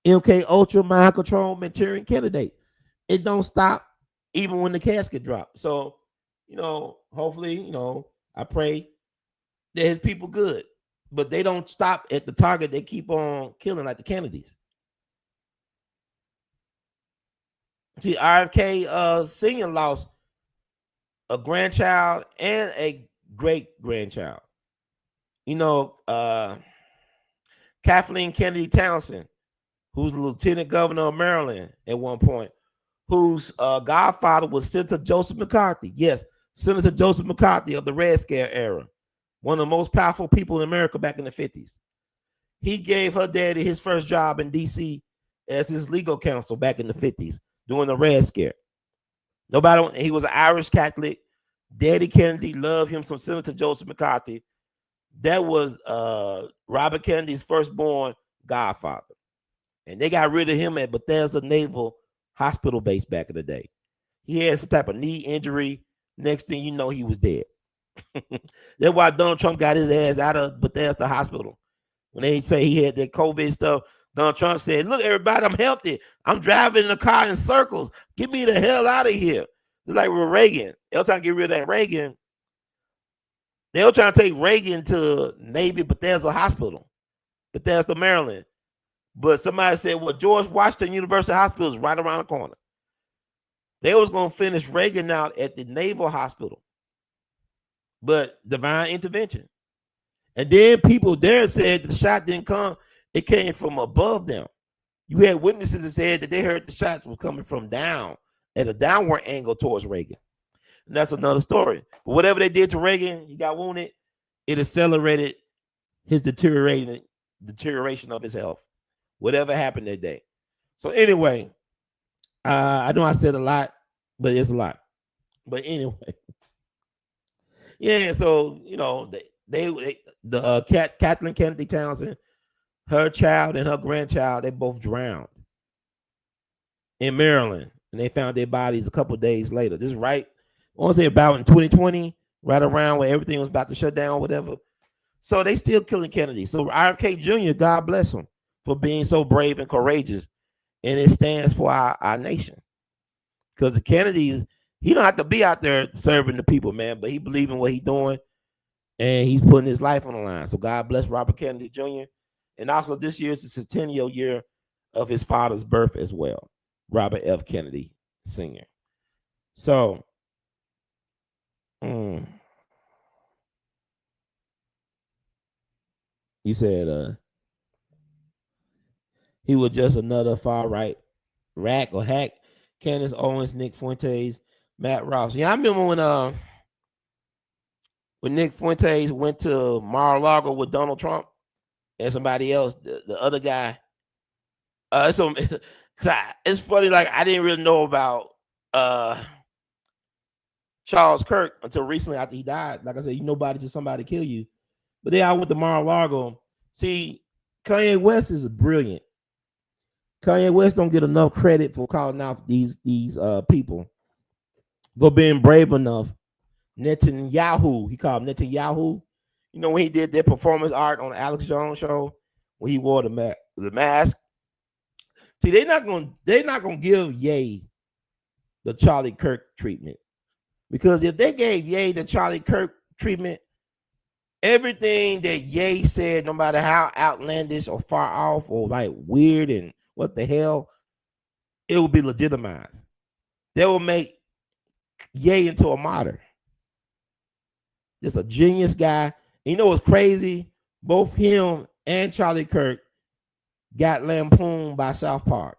MK Ultra, mind control, Manchurian candidate. It don't stop even when the casket drops. So, hopefully, I pray that his people good. But they don't stop at the target. They keep on killing like the Kennedys. See, RFK Sr. lost a grandchild and a great-grandchild. Kathleen Kennedy Townsend, who's the lieutenant governor of Maryland at one point, whose godfather was Senator Joseph McCarthy. Yes, Senator Joseph McCarthy of the Red Scare era. One of the most powerful people in America back in the 50s. He gave her daddy his first job in D.C. as his legal counsel back in the 50s during the Red Scare. He was an Irish Catholic. Daddy Kennedy loved him some Senator Joseph McCarthy. That was Robert Kennedy's firstborn godfather. And they got rid of him at Bethesda Naval Hospital base back in the day. He had some type of knee injury. Next thing you know, he was dead. That's why Donald Trump got his ass out of Bethesda Hospital. When they say he had that COVID stuff, Donald Trump said, look, everybody, I'm healthy. I'm driving in a car in circles. Get me the hell out of here. It's like with Reagan. They were trying to get rid of that Reagan. They were trying to take Reagan to Navy Bethesda Hospital, Bethesda, Maryland. But somebody said, well, George Washington University Hospital is right around the corner. They was going to finish Reagan out at the Naval Hospital. But divine intervention. And then people there said the shot didn't come. It came from above them. You had witnesses that said that they heard the shots were coming from down at a downward angle towards Reagan. And that's another story. But whatever they did to Reagan, he got wounded. It accelerated his deterioration of his health. Whatever happened that day. So anyway, I know I said a lot, but it's a lot. But anyway, yeah. So you know, Kathleen Kennedy Townsend, her child and her grandchild, they both drowned in Maryland, and they found their bodies a couple of days later. This is right, I want to say about in 2020, right around where everything was about to shut down, whatever. So they still killing Kennedy. So RFK Jr., God bless him for being so brave and courageous, and it stands for our nation. Because the Kennedys, he don't have to be out there serving the people, man, but he believes in what he's doing, and he's putting his life on the line. So God bless Robert Kennedy Jr. And also this year is the centennial year of his father's birth as well, Robert F. Kennedy Sr. So, you said he was just another far-right rack or hack. Candace Owens, Nick Fuentes, Matt Ross. Yeah, I remember when Nick Fuentes went to Mar-a-Lago with Donald Trump and somebody else, the other guy. So it's funny, like I didn't really know about Charles Kirk until recently after he died. Like I said, you nobody till somebody kill you. But then I went to Mar-a-Lago. See, Kanye West is brilliant. Kanye West don't get enough credit for calling out these people for being brave enough. Netanyahu, he called him Netanyahu. You know when he did that performance art on the Alex Jones show when he wore the mask. See, they're not gonna give Ye the Charlie Kirk treatment, because if they gave Ye the Charlie Kirk treatment, everything that Ye said, no matter how outlandish or far off or like weird and what the hell, it will be legitimized. They will make Ye into a martyr. Just a genius guy. And you know what's crazy? Both him and Charlie Kirk got lampooned by South Park.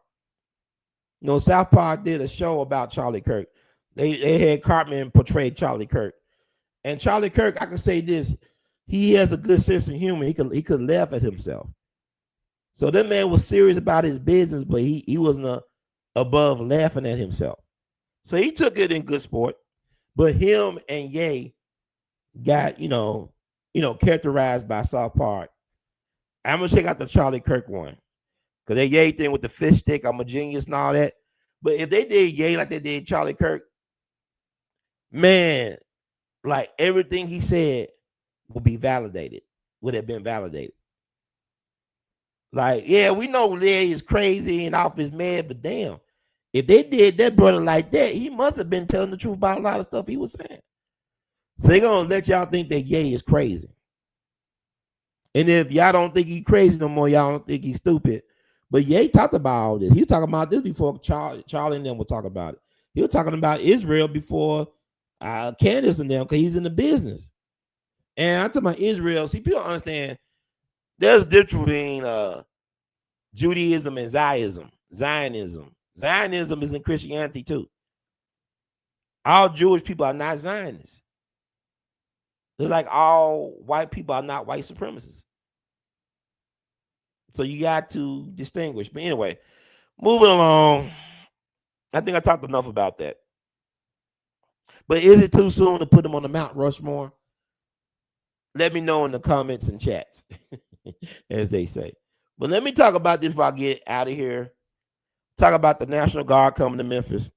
You know, South Park did a show about Charlie Kirk. They had Cartman portray Charlie Kirk. And Charlie Kirk, I can say this, he has a good sense of humor. He could laugh at himself. So that man was serious about his business, but he wasn't above laughing at himself. So he took it in good sport. But him and Ye got, you know, characterized by South Park. I'm gonna check out the Charlie Kirk one. Because that Ye thing with the fish stick, I'm a genius and all that. But if they did Ye like they did Charlie Kirk, man, like everything he said would have been validated. Like, yeah, we know Ye is crazy and off his mad, but damn, if they did that brother like that, he must have been telling the truth about a lot of stuff he was saying. So they're gonna let y'all think that Ye is crazy. And if y'all don't think he's crazy no more, y'all don't think he's stupid. But Ye talked about all this. He was talking about this before Charlie and them were talking about it. He was talking about Israel before Candace and them, because he's in the business. And I'm talking about Israel. See, people understand there's a difference between Judaism and Zionism. Zionism is in Christianity too. All Jewish people are not Zionists. They're like all white people are not white supremacists. So you got to distinguish. But anyway, moving along. I think I talked enough about that. But is it too soon to put them on the Mount Rushmore? Let me know in the comments and chats, as they say. But let me talk about this before I get out of here. Talk about the National Guard coming to Memphis,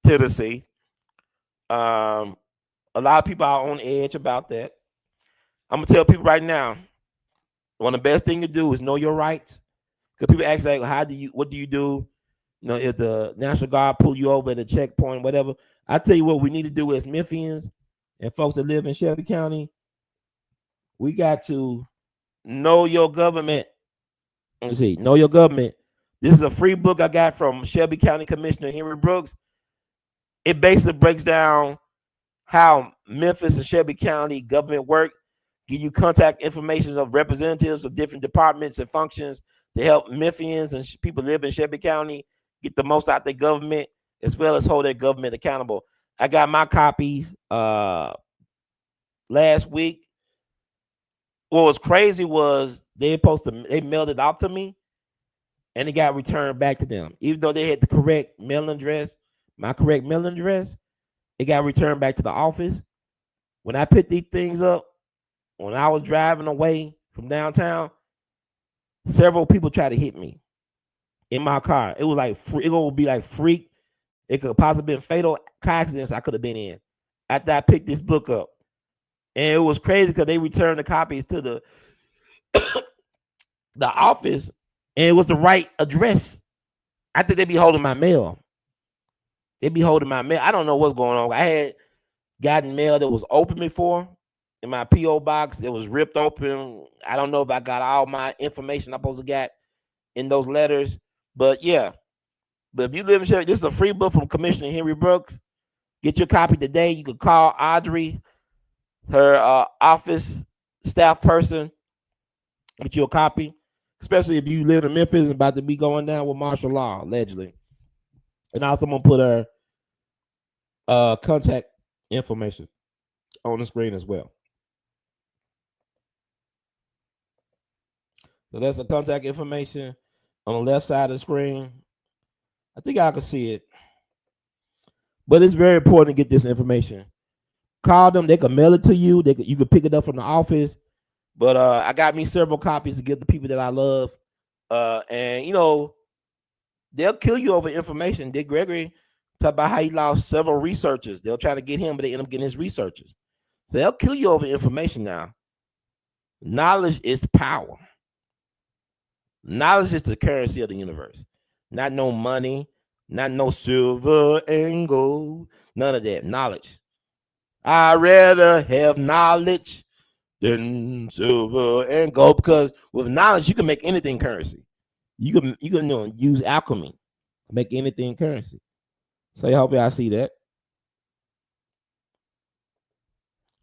Tennessee. A lot of people are on edge about that. I'm gonna tell people right now, one of the best thing to do is know your rights. Because people ask like, what do you do? You know, if the National Guard pull you over at a checkpoint, whatever. I tell you what we need to do as Memphians and folks that live in Shelby County. We got to know your government. Let's see, know your government. This is a free book I got from Shelby County Commissioner Henry Brooks. It basically breaks down how Memphis and Shelby County government work, give you contact information of representatives of different departments and functions to help Memphians and people live in Shelby County get the most out their government, as well as hold their government accountable. I got my copies last week. What was crazy was they mailed it off to me, and it got returned back to them. Even though they had the correct mailing address, my correct mailing address, it got returned back to the office. When I picked these things up, when I was driving away from downtown, several people tried to hit me in my car. It was like it would be like freak. It could possibly been fatal car accidents I could have been in after I picked this book up. And it was crazy because they returned the copies to the office, and it was the right address. I think they be holding my mail. They be holding my mail. I don't know what's going on. I had gotten mail that was open before in my P.O. box. It was ripped open. I don't know if I got all my information I'm supposed to get in those letters. But yeah. But if you live in Shelby, this is a free book from Commissioner Henry Brooks. Get your copy today. You can call Audrey, her office staff person. Get you a copy. Especially if you live in Memphis and about to be going down with martial law, allegedly. And also I'm going to put her contact information on the screen as well. So that's the contact information on the left side of the screen. I think I can see it. But it's very important to get this information. Call them. They can mail it to you. You can pick it up from the office. But I got me several copies to give the people that I love. And, you know, they'll kill you over information. Dick Gregory talked about how he lost several researchers. They'll try to get him, but they end up getting his researchers. So they'll kill you over information now. Knowledge is power. Knowledge is the currency of the universe. Not no money, not no silver and gold, none of that. Knowledge. I'd rather have knowledge than silver and gold, because with knowledge you can make anything currency. You can use alchemy to make anything currency. So I hope y'all see that.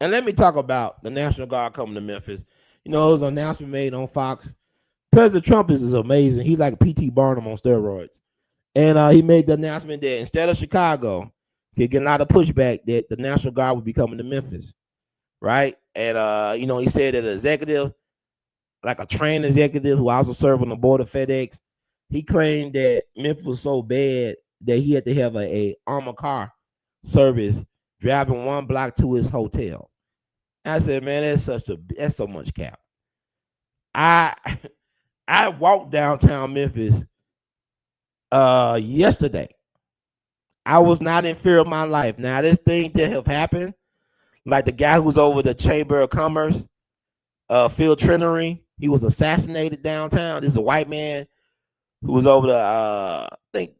And let me talk about the National Guard coming to Memphis. You know, there was an announcement made on Fox. President Trump is amazing. He's like P.T. Barnum on steroids. And he made the announcement that instead of Chicago, he get a lot of pushback that the National Guard would be coming to Memphis, right? And, you know, he said that an executive, like a trained executive who also served on the board of FedEx, he claimed that Memphis was so bad that he had to have a armored car service driving one block to his hotel. And I said, man, that's so much cap. I walked downtown Memphis yesterday. I was not in fear of my life. Now, this thing that have happened, like the guy who's over the Chamber of Commerce, Phil Trinery, he was assassinated downtown. This is a white man who was over the, I think,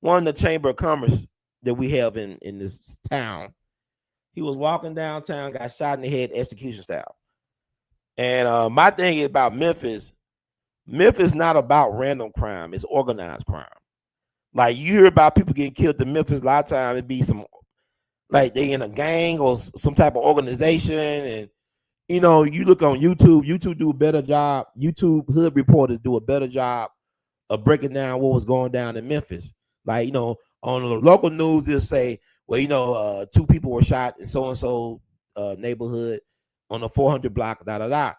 one of the Chamber of Commerce that we have in this town. He was walking downtown, got shot in the head, execution style. And my thing is about Memphis. Memphis not about random crime. It's organized crime. Like, you hear about people getting killed in Memphis, a lot of times it be some, like they in a gang or some type of organization. And, you know, you look on YouTube do a better job. YouTube hood reporters do a better job of breaking down what was going down in Memphis. Like, you know, on the local news, they'll say, well, you know, 2 people were shot in so-and-so neighborhood on the 400 block, da-da-da.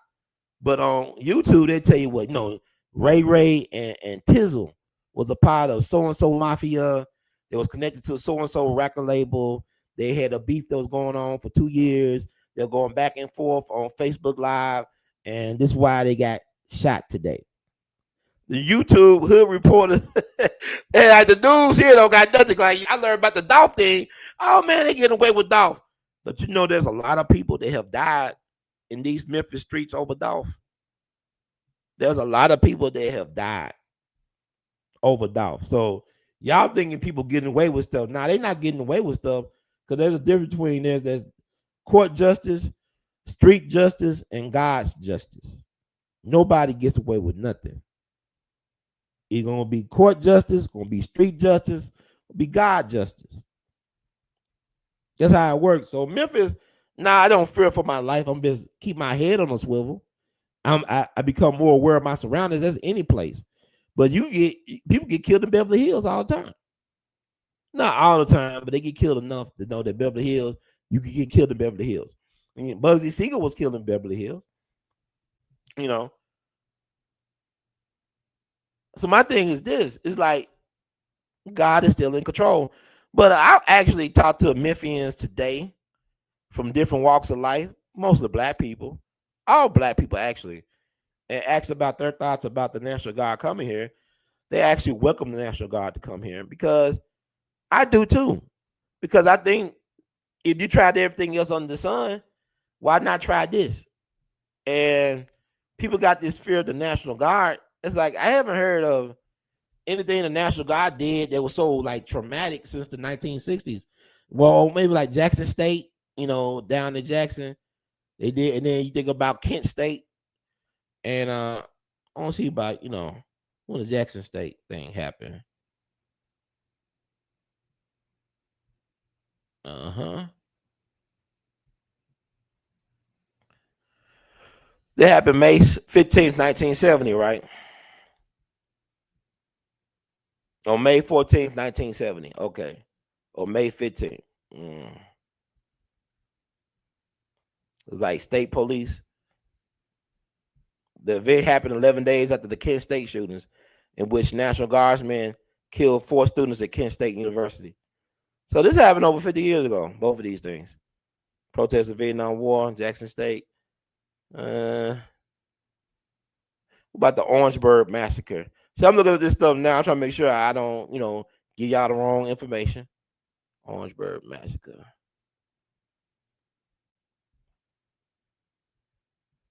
But on YouTube, they tell you what, you know, Ray and Tizzle was a part of so-and-so mafia. It was connected to so-and-so record label. They had a beef that was going on for 2 years. They're going back and forth on Facebook Live. And this is why they got shot today. The YouTube hood reporters and like the news here don't got nothing. Like I learned about the Dolph thing. Oh man, they getting away with Dolph. But you know, there's a lot of people that have died in these Memphis streets over Dolph. There's a lot of people that have died over Dolph. So y'all thinking people getting away with stuff? Nah, they're not getting away with stuff because there's a difference between there's court justice, street justice, and God's justice. Nobody gets away with nothing. It's gonna be court justice, gonna be street justice, be God justice. That's how it works. So Memphis, I don't fear for my life. I'm just keep my head on a swivel. I become more aware of my surroundings as any place. But people get killed in Beverly Hills all the time. Not all the time, but they get killed enough to know that Beverly Hills, you can get killed in Beverly Hills. I mean, Bugsy Siegel was killed in Beverly Hills. You know. So my thing is this: it's like God is still in control. But I actually talked to Memphians today from different walks of life, mostly black people, all black people actually, and asked about their thoughts about the National Guard coming here. They actually welcome the National Guard to come here because I do too. Because I think if you tried everything else under the sun, why not try this? And people got this fear of the National Guard. It's like I haven't heard of anything the National Guard did that was so like traumatic since the 1960s. Well, maybe like Jackson State, down in Jackson, they did, and then you think about Kent State, and I don't see about when the Jackson State thing happened. That happened May 15th, 1970, right? On May 14th, 1970. Okay. Or May 15th. It was like state police. The event happened 11 days after the Kent State shootings, in which National Guardsmen killed 4 students at Kent State University. So this happened over 50 years ago, both of these things. Protests of Vietnam War, Jackson State. About the Orangeburg Massacre. So I'm looking at this stuff now. I'm trying to make sure I don't, give y'all the wrong information. Orangeburg Massacre.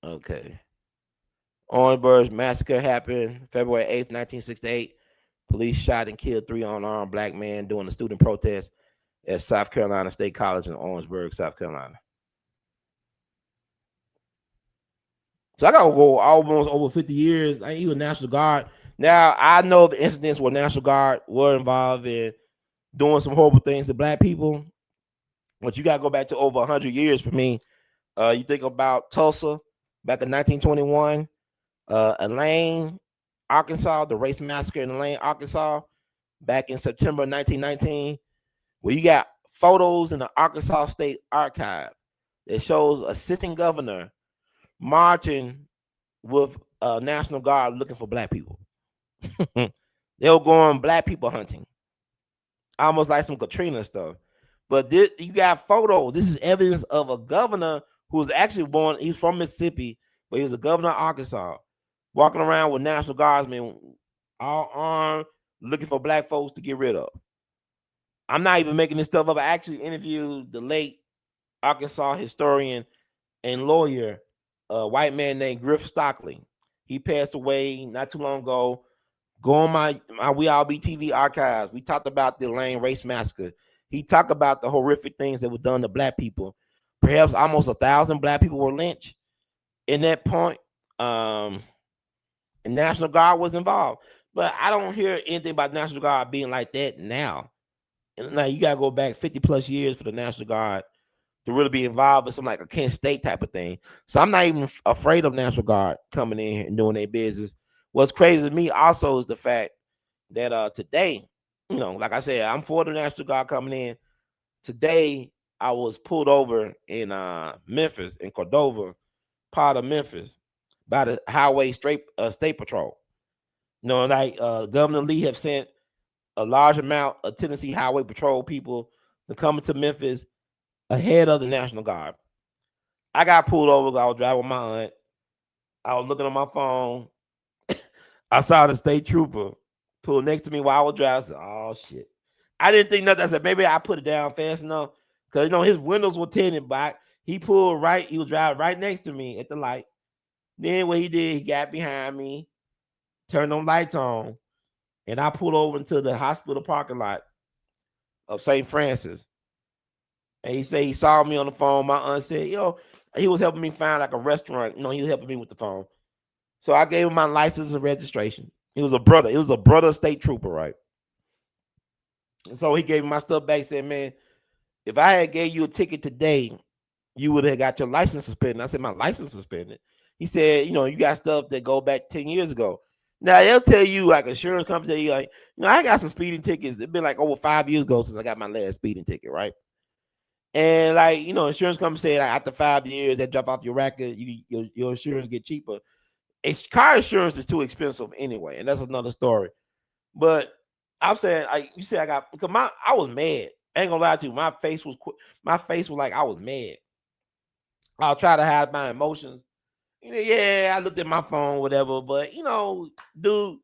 Okay. Orangeburg Massacre happened February 8th, 1968. Police shot and killed 3 unarmed black men during a student protest at South Carolina State College in Orangeburg, South Carolina. So I gotta go almost over 50 years. I ain't even National Guard. Now I know the incidents where National Guard were involved in doing some horrible things to black people, but you gotta go back to over 100 years for me. You think about Tulsa back in 1921, Elaine, Arkansas, the race massacre in Elaine, Arkansas, back in September 1919, where you got photos in the Arkansas State Archive that shows a sitting governor marching with a National Guard looking for black people. They were going black people hunting, almost like some Katrina stuff. But this, you got photos. This is evidence of a governor who was actually born. He's from Mississippi, but he was a governor of Arkansas, walking around with National Guardsmen, all armed, looking for black folks to get rid of. I'm not even making this stuff up. I actually interviewed the late Arkansas historian and lawyer, a white man named Griff Stockley. He passed away not too long ago. Go on my We All Be TV archives. We talked about the Elaine race massacre. He talked about the horrific things that were done to black people. Perhaps almost 1,000 black people were lynched in that point. And National Guard was involved. But I don't hear anything about National Guard being like that now. And now you got to go back 50 plus years for the National Guard to really be involved in something like a Kent State type of thing. So I'm not even afraid of National Guard coming in here and doing their business. What's crazy to me also is the fact that today, like I said, I'm for the National Guard coming in. Today, I was pulled over in Memphis, in Cordova, part of Memphis, by the Highway State Patrol. Governor Lee have sent a large amount of Tennessee Highway Patrol people to come into Memphis ahead of the National Guard. I got pulled over. I was driving with my aunt. I was looking on my phone. I saw the state trooper pull next to me while I was driving. I said, oh, shit. I didn't think nothing. I said, maybe I put it down fast enough. Because, his windows were tinted, but he pulled right. He was driving right next to me at the light. Then what he did, he got behind me, turned them lights on, and I pulled over into the hospital parking lot of St. Francis. And he said he saw me on the phone. My aunt said, he was helping me find like a restaurant. He was helping me with the phone. So I gave him my license and registration. He was a brother. It was a brother state trooper, right? And so he gave me my stuff back. Said, man, if I had gave you a ticket today, you would have got your license suspended. I said, my license suspended. He said, you got stuff that go back 10 years ago. Now, they'll tell you, like, insurance company, like, I got some speeding tickets. It's been like over 5 years ago since I got my last speeding ticket, right? And, like, insurance company said, like, after 5 years, they drop off your record, your insurance get cheaper. Car insurance is too expensive anyway, and that's another story. But I'm saying, like you said, because I was mad. I ain't gonna lie to you. My face was like I was mad. I'll try to hide my emotions. I looked at my phone, whatever. But dude.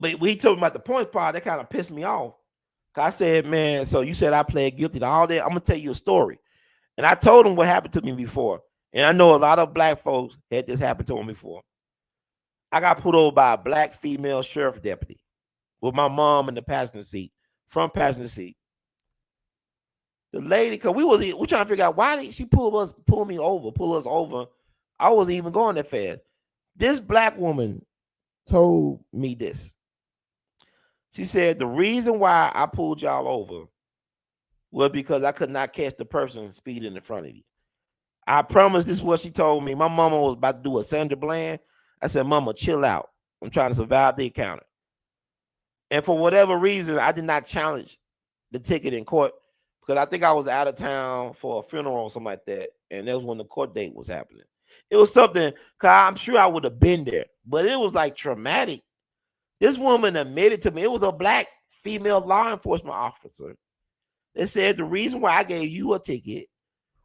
But when he told me about the points part, that kind of pissed me off. I said, man, so you said I pled guilty to all that. I'm gonna tell you a story. And I told him what happened to me before. And I know a lot of black folks had this happen to them before. I got pulled over by a black female sheriff deputy with my mom in the passenger seat, front passenger seat. The lady, because we're trying to figure out why did she pull us over. I wasn't even going that fast. This black woman told me this. She said, the reason why I pulled y'all over was because I could not catch the person speeding in front of you. I promise this is what she told me. My mama was about to do a Sandra Bland. I said, Mama, chill out. I'm trying to survive the encounter. And for whatever reason, I did not challenge the ticket in court because I think I was out of town for a funeral or something like that. And that was when the court date was happening. It was something, because I'm sure I would have been there, but it was like traumatic. This woman admitted to me, it was a black female law enforcement officer that said the reason why I gave you a ticket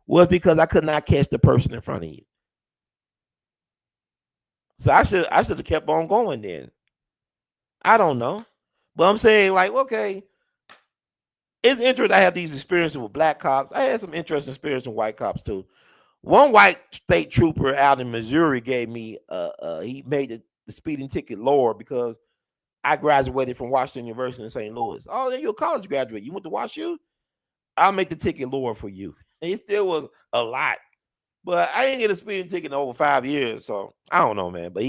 was because I could not catch the person in front of you. So I should have kept on going then. I don't know. But I'm saying, like, okay, it's interesting I have these experiences with black cops. I had some interesting experiences with white cops too. One white state trooper out in Missouri gave me he made the speeding ticket lower because I graduated from Washington University in St. Louis. Oh, then you're a college graduate. You went to WashU? I'll make the ticket lower for you. And it still was a lot. But I didn't get a speeding ticket in over 5 years. So I don't know, man. But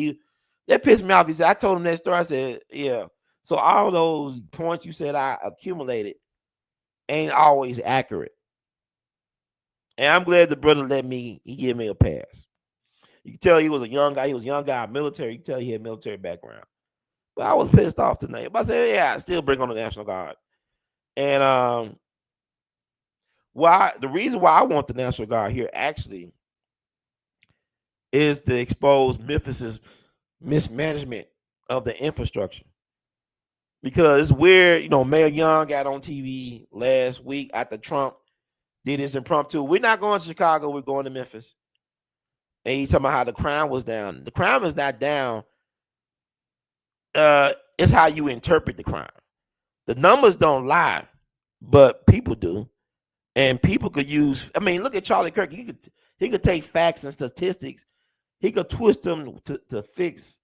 that pissed me off. He said, I told him that story. I said, yeah. So all those points you said I accumulated ain't always accurate. And I'm glad the brother he gave me a pass. You can tell he was a young guy. He was a young guy, military. You can tell he had military background. But I was pissed off tonight. But I said, yeah, I still bring on the National Guard. And the reason why I want the National Guard here actually is to expose Memphis's mismanagement of the infrastructure. Because it's weird, Mayor Young got on TV last week after Trump did his impromptu. We're not going to Chicago, we're going to Memphis. And he's talking about how the crime was down. The crime is not down. It's how you interpret the crime. The numbers don't lie, but people do. And people could use, look at Charlie Kirk. He could take facts and statistics. He could twist them to fix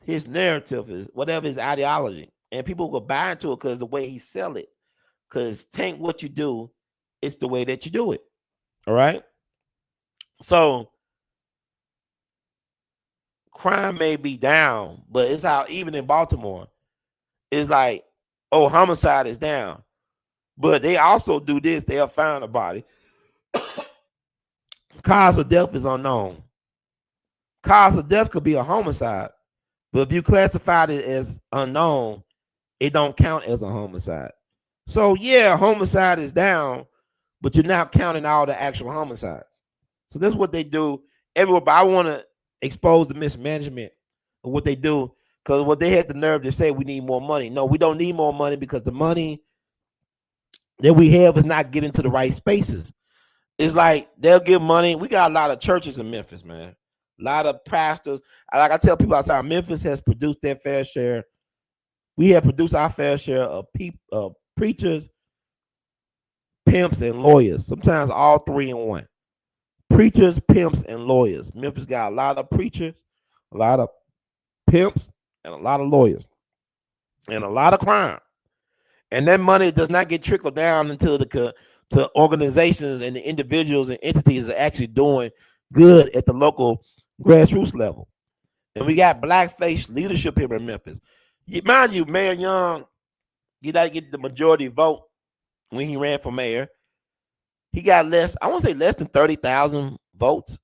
his narrative, whatever his ideology. And people could buy into it because the way he sell it. Because tank what you do, it's the way that you do it. All right? So crime may be down, but it's how, even in Baltimore, it's like, oh, homicide is down. But they also do this. They'll find a body. Cause of death is unknown. Cause of death could be a homicide. But if you classified it as unknown, it don't count as a homicide. So, yeah, homicide is down, but you're not counting all the actual homicides. So that's what they do everywhere. But I want to expose the mismanagement of what they do, because what they had the nerve to say, we need more money. No, we don't need more money because the money that we have is not getting to the right spaces. It's like they'll give money. We got a lot of churches in Memphis, man. A lot of pastors. Like I tell people all the time, Memphis has produced their fair share. We have produced our fair share of preachers, pimps, and lawyers. Sometimes all three in one. Preachers, pimps, and lawyers. Memphis got a lot of preachers, a lot of pimps, and a lot of lawyers, and a lot of crime. And that money does not get trickled down into to organizations and the individuals and entities that are actually doing good at the local grassroots level. And we got blackface leadership here in Memphis. Mind you, Mayor Young, he didn't get the majority vote when he ran for mayor. He got I want to say less than 30,000 votes,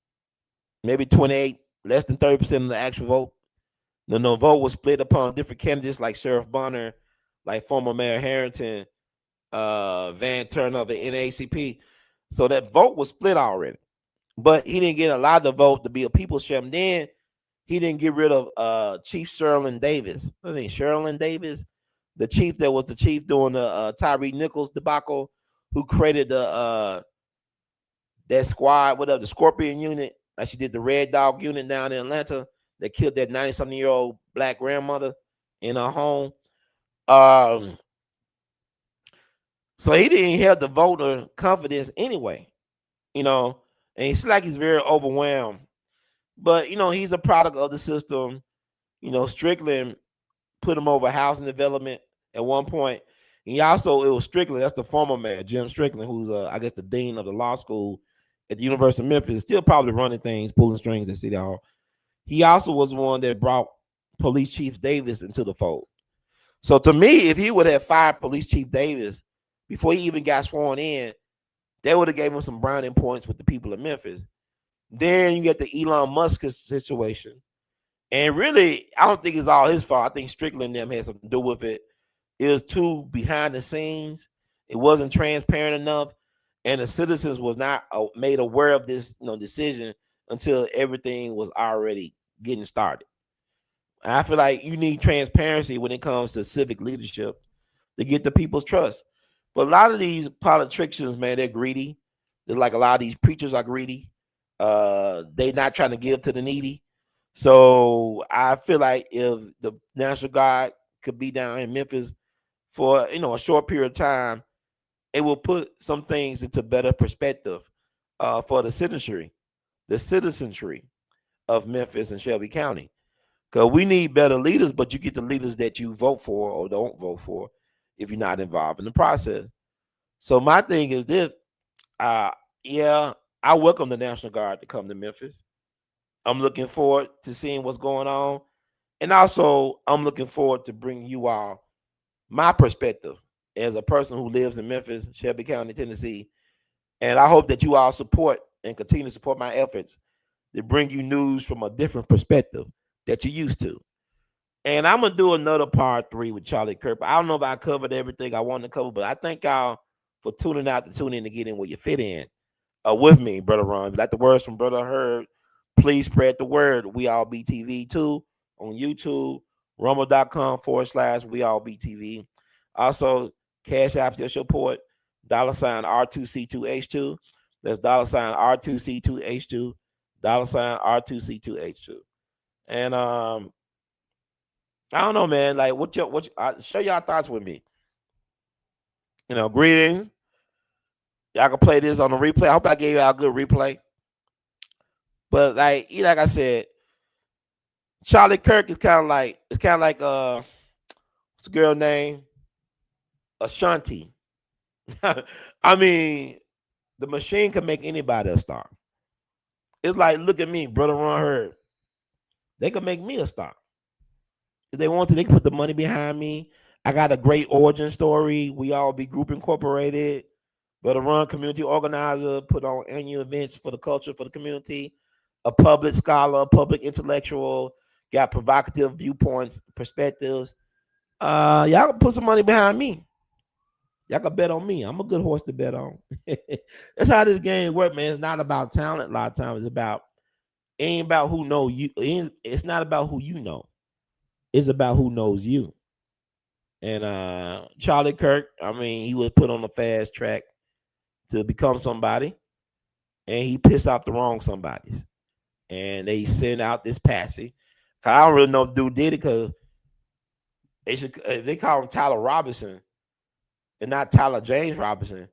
maybe 28, less than 30% of the actual vote. The vote was split upon different candidates like Sheriff Bonner, like former Mayor Harrington, Van Turner of the NAACP. So that vote was split already. But he didn't get a lot of the vote to be a people's champ. Then he didn't get rid of Chief Sherlin Davis. I think Sherlin Davis, the chief that was the chief during the Tyree Nichols debacle, who created the that squad, whatever, the Scorpion unit. Like she did the Red Dog unit down in Atlanta that killed that 90-something-year-old black grandmother in her home. So he didn't have the voter confidence anyway, and it's like he's very overwhelmed. But, he's a product of the system. Strickland put him over housing development at one point. And it was Strickland, that's the former mayor, Jim Strickland, who's, I guess, the dean of the law school at the University of Memphis, still probably running things, pulling strings at City Hall. He also was the one that brought Police Chief Davis into the fold. So to me, if he would have fired Police Chief Davis before he even got sworn in, they would have gave him some browning points with the people of Memphis. Then you get the Elon Musk situation. And really, I don't think it's all his fault. I think Strickland and them had something to do with it. It was too behind the scenes. It wasn't transparent enough. And the citizens was not made aware of this decision until everything was already getting started. And I feel like you need transparency when it comes to civic leadership to get the people's trust. But a lot of these politicians, man, they're greedy. They're like a lot of these preachers are greedy. They're not trying to give to the needy. So I feel like if the National Guard could be down in Memphis for a short period of time, it will put some things into better perspective for the citizenry of Memphis and Shelby County. Because we need better leaders, but you get the leaders that you vote for or don't vote for if you're not involved in the process. So my thing is this. Yeah, I welcome the National Guard to come to Memphis. I'm looking forward to seeing what's going on. And also, I'm looking forward to bringing you all my perspective as a person who lives in Memphis, Shelby County, Tennessee. And I hope that you all support and continue to support my efforts to bring you news from a different perspective that you're used to. And I'm going to do another part 3 with Charlie Kirk. I don't know if I covered everything I wanted to cover, but I thank y'all for tuning out to tune in to get in where you fit in with me, Brother Ron. If you like the words from Brother Herb, please spread the word. We All Be TV too on YouTube, rumble.com/We All Be TV. Also, Cash App your support, $R2C2H2. That's $R2C2H2, $R2C2H2. And I don't know, man. Like, share y'all thoughts with me. Greetings. Y'all can play this on the replay. I hope I gave y'all a good replay. But like I said, Charlie Kirk is kind of like what's the girl name? Ashanti. I mean, the machine can make anybody a star. It's like, look at me, Brother Ron Herb. They can make me a star. If they want to, they can put the money behind me. I got a great origin story. We All Be Group Incorporated. Brother Ron, community organizer, put on annual events for the culture, for the community. A public scholar, public intellectual, got provocative viewpoints, perspectives. Y'all can put some money behind me. Y'all can bet on me. I'm a good horse to bet on. That's how this game works, man. It's not about talent a lot of times. It ain't about who know you. It's not about who you know. It's about who knows you. And Charlie Kirk, I mean, he was put on the fast track to become somebody, and he pissed off the wrong somebodies. and they sent out this patsy. I don't really know if the dude did it because they call him Tyler Robinson and not Tyler James Robinson.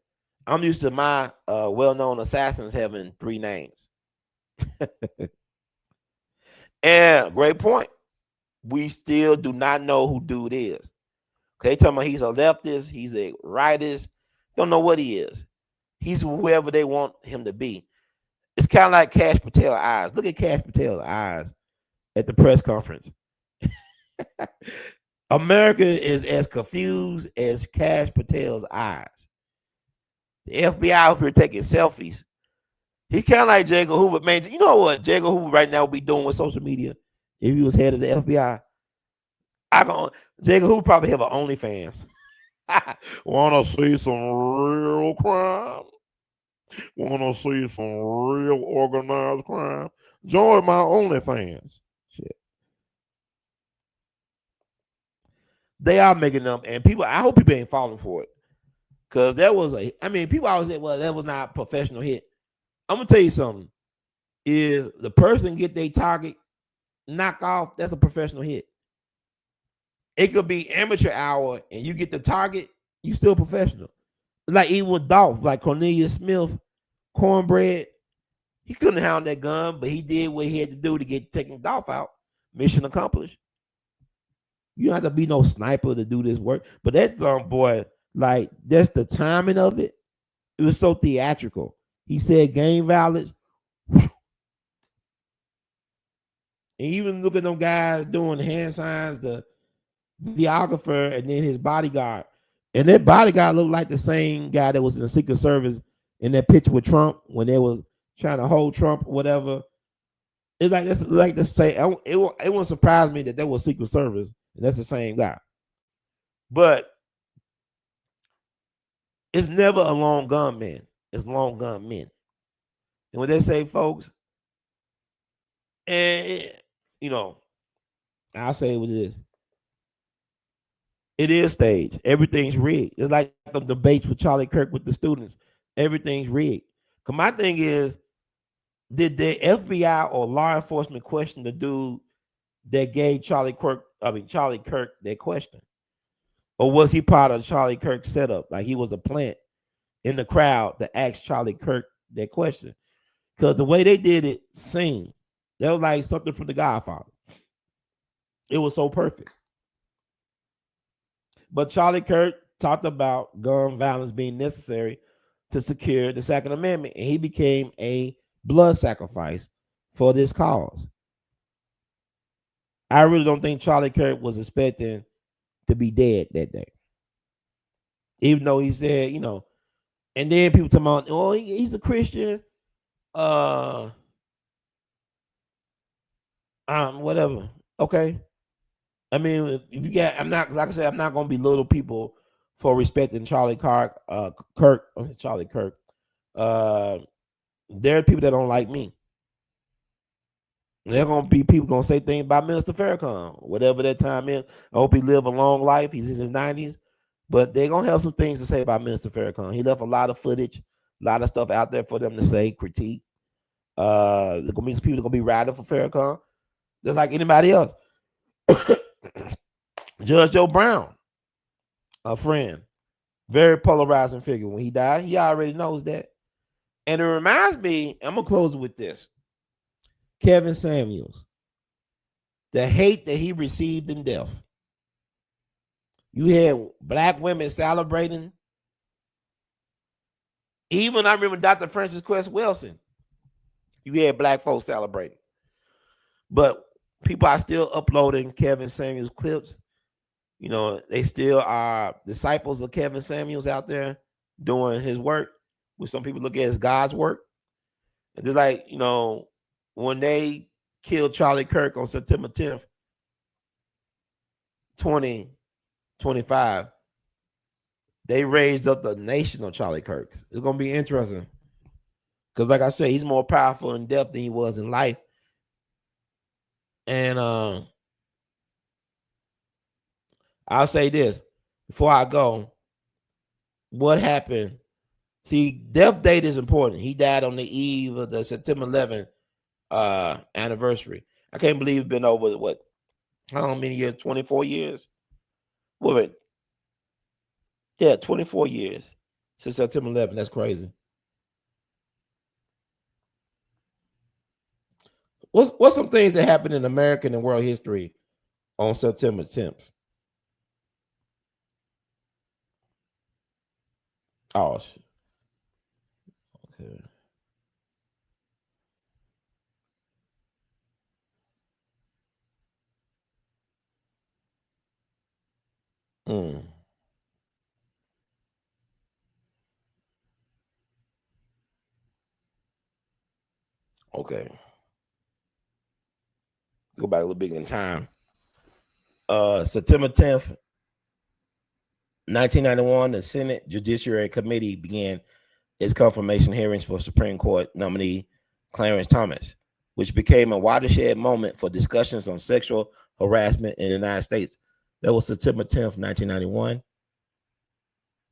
I'm used to my well-known assassins having 3 names. And great point. We still do not know who dude is. They tell me he's a leftist, he's a rightist. Don't know what he is. He's whoever they want him to be. It's kind of like Cash Patel's eyes. Look at Cash Patel's eyes at the press conference. America is as confused as Cash Patel's eyes. The FBI up here taking selfies. He's kind of like J. Edgar Hoover. Man, you know what J. Edgar Hoover right now would be doing with social media if he was head of the FBI? J. Edgar Hoover probably have an OnlyFans. Want to see some real crime? Want to see some real organized crime? Join my OnlyFans. Shit. They are making them, and people, I hope people ain't falling for it. Because people always say, well, that was not a professional hit. I'm going to tell you something. If the person get their target knocked off, that's a professional hit. It could be amateur hour and you get the target, you still professional. Like even with Dolph, like Cornelius Smith, Cornbread, he couldn't hound that gun, but he did what he had to do to get taking Dolph out. Mission accomplished. You don't have to be no sniper to do this work. But that boy, like, that's the timing of it. It was so theatrical. He said gang violence. And even look at them guys doing hand signs, the videographer, and then his bodyguard. And that bodyguard looked like the same guy that was in the Secret Service in that picture with Trump when they was trying to hold Trump or whatever. It's like the same. It won't surprise me that was Secret Service and that's the same guy. But it's never a long gunman. It's long gunmen. And when they say, folks, and I'll say what it is. It is staged. Everything's rigged. It's like the debates with Charlie Kirk with the students. Everything's rigged. Because my thing is, did the FBI or law enforcement question the dude that gave Charlie Kirk that question? Or was he part of Charlie Kirk's setup? Like he was a plant in the crowd that asked Charlie Kirk that question? Because the way they did it seemed, that was like something from The Godfather. It was so perfect. But Charlie Kirk talked about gun violence being necessary to secure the Second Amendment, and he became a blood sacrifice for this cause. I really don't think Charlie Kirk was expecting to be dead that day. Even though he said, and then people talking about, oh, he's a Christian. Whatever. Okay. I mean, if you got, I'm not going to belittle people for respecting Charlie Kirk. Charlie Kirk. There are people that don't like me. There are going to be people going to say things about Minister Farrakhan, whatever that time is. I hope he live a long life. He's in his 90s. But they're going to have some things to say about Minister Farrakhan. He left a lot of footage, a lot of stuff out there for them to say, critique. There's going to be some people that going to be riding for Farrakhan, just like anybody else. Judge Joe Brown, a friend, very polarizing figure. When he died, he already knows that. And it reminds me, I'm going to close with this. Kevin Samuels, the hate that he received in death. You had black women celebrating. Even I remember Dr. Francis Quest Wilson. You had black folks celebrating. But people are still uploading Kevin Samuels clips. They still are disciples of Kevin Samuels out there doing his work, which some people look at as God's work. And just like, when they killed Charlie Kirk on September 10th, 2025, they raised up the nation of Charlie Kirks. It's going to be interesting. Because like I said, he's more powerful in death than he was in life. And I'll say this before I go. What happened? See, death date is important. He died on the eve of the September 11th anniversary. I can't believe it's been over what? How many years? 24 years? What? Yeah, 24 years since September 11th. That's crazy. What's some things that happened in American and world history on September 10th? Oh, shit. Okay. Mm. Okay. Go back a little bit in time. September 10th, 1991, the Senate Judiciary Committee began its confirmation hearings for Supreme Court nominee Clarence Thomas, which became a watershed moment for discussions on sexual harassment in the United States. That was September 10th, 1991.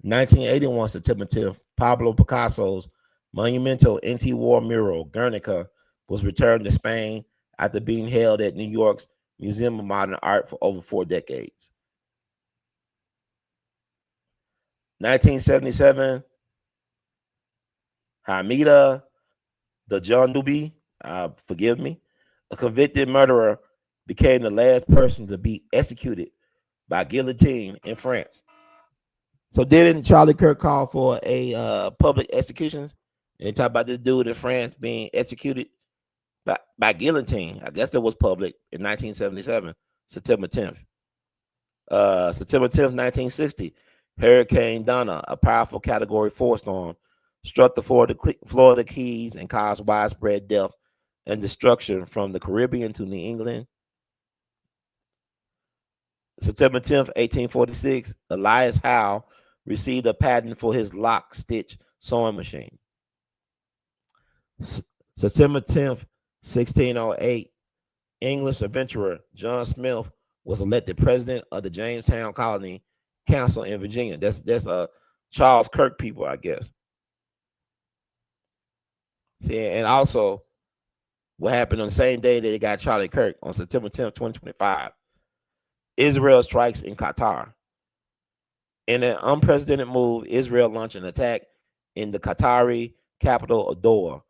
1981, September 10th, Pablo Picasso's monumental anti-war mural, Guernica, was returned to Spain after being held at New York's Museum of Modern Art for over 4 decades. 1977, Hamida the John Duby, forgive me, a convicted murderer, became the last person to be executed by guillotine in France. So didn't Charlie Kirk call for a public execution? And they talk about this dude in France being executed by guillotine. I guess that was public in 1977, September 10th. September 10th, 1960, Hurricane Donna, a powerful Category 4 storm, struck the Florida Keys and caused widespread death and destruction from the Caribbean to New England. September 10th, 1846, Elias Howe received a patent for his lock stitch sewing machine. September 10th, 1608, English adventurer John Smith was elected president of the Jamestown Colony Council in Virginia. That's Charles Kirk people, I guess. See, and also what happened on the same day that they got Charlie Kirk, on September 10th, 2025, Israel strikes in Qatar. In an unprecedented move, Israel launched an attack in the Qatari capital of Doha,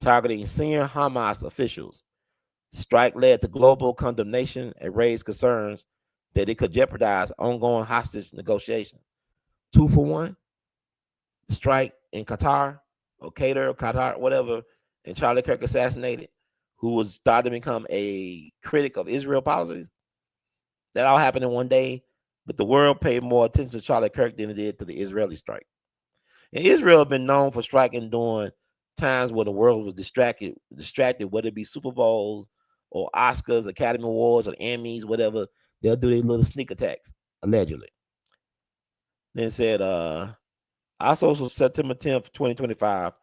targeting senior Hamas officials. The strike led to global condemnation and raised concerns that it could jeopardize ongoing hostage negotiations. 2 for 1, strike in Qatar, or Qatar, whatever, and Charlie Kirk assassinated, who was starting to become a critic of Israel policies. That all happened in one day, but the world paid more attention to Charlie Kirk than it did to the Israeli strike. And Israel had been known for striking during times where the world was distracted, whether it be Super Bowls or Oscars, Academy Awards, or Emmys, whatever. They'll do their little sneak attacks, allegedly. Then said, also September 10th, 2025,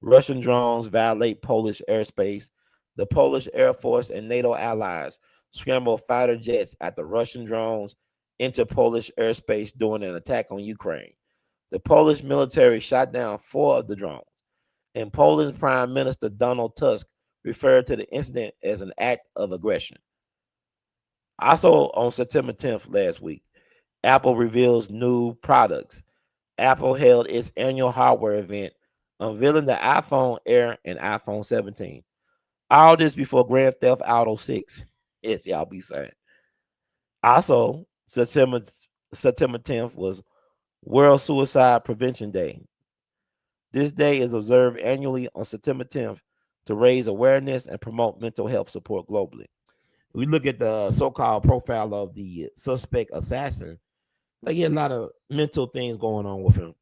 Russian drones violate Polish airspace. The Polish Air Force and NATO allies scrambled fighter jets after Russian drones entered Polish airspace during an attack on Ukraine. The Polish military shot down 4 of the drones, and Poland's Prime Minister Donald Tusk referred to the incident as an act of aggression. Also on September 10th last week, Apple reveals new products. Apple held its annual hardware event, unveiling the iPhone Air and iPhone 17. All this before Grand Theft Auto 6. Yes, y'all be saying. Also, September 10th was World Suicide Prevention Day. This day is observed annually on September 10th to raise awareness and promote mental health support globally. We look at the so-called profile of the suspect assassin. They get a lot of mental things going on with him,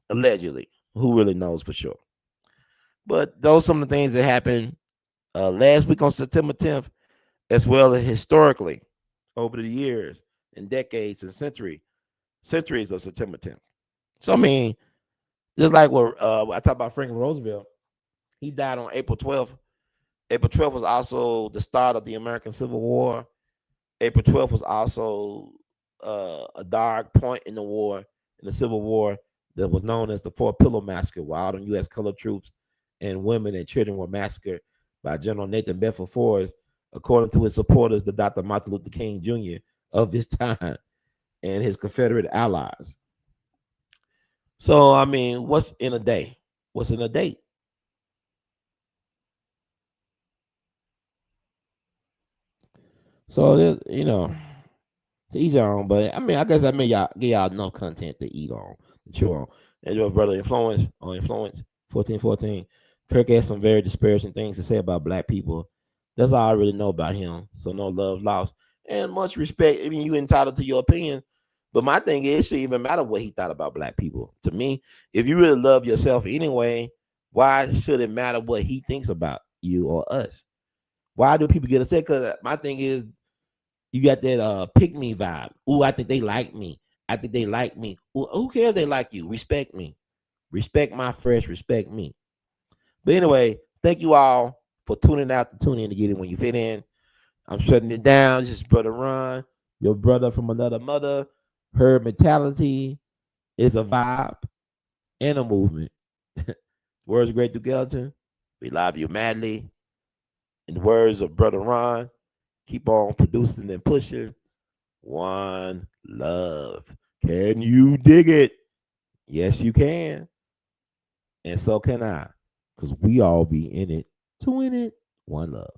allegedly. Who really knows for sure? But those are some of the things that happened last week on September 10th, as well as historically over the years and decades and centuries of September 10th. So, I mean, just like what I talked about Franklin Roosevelt, he died on April 12th. April 12th was also the start of the American Civil War. April 12th was also a dark point in the war, in the Civil War, that was known as the Fort Pillow Massacre, where all the U.S. colored troops and women and children were massacred by General Nathan Bedford Forrest, according to his supporters, the Dr. Martin Luther King Jr. of his time and his Confederate allies. So, I mean, what's in a day? What's in a date? So, you know, to each your own, but I mean, I guess I mean y'all give y'all enough content to eat on, to chew on. And your brother Influence 1414. Kirk has some very disparaging things to say about black people. That's all I really know about him. So no love lost. And much respect. I mean, you entitled to your opinion. But my thing is, it shouldn't even matter what he thought about black people. To me, if you really love yourself anyway, why should it matter what he thinks about you or us? Why do people get upset? Because my thing is, you got that pick me vibe. Ooh, I think they like me. I think they like me. Ooh, who cares if they like you? Respect me. Respect my fresh. Respect me. But anyway, thank you all for tuning out to tune in to get in when you fit in. I'm shutting it down. This is Brother Ron, your brother from another mother. Herd mentality is a vibe and a movement. Words of Great Duke Ellington, we love you madly. In the words of Brother Ron, keep on producing and pushing. One love. Can you dig it? Yes, you can. And so can I. Because we all be in it to win it. One love.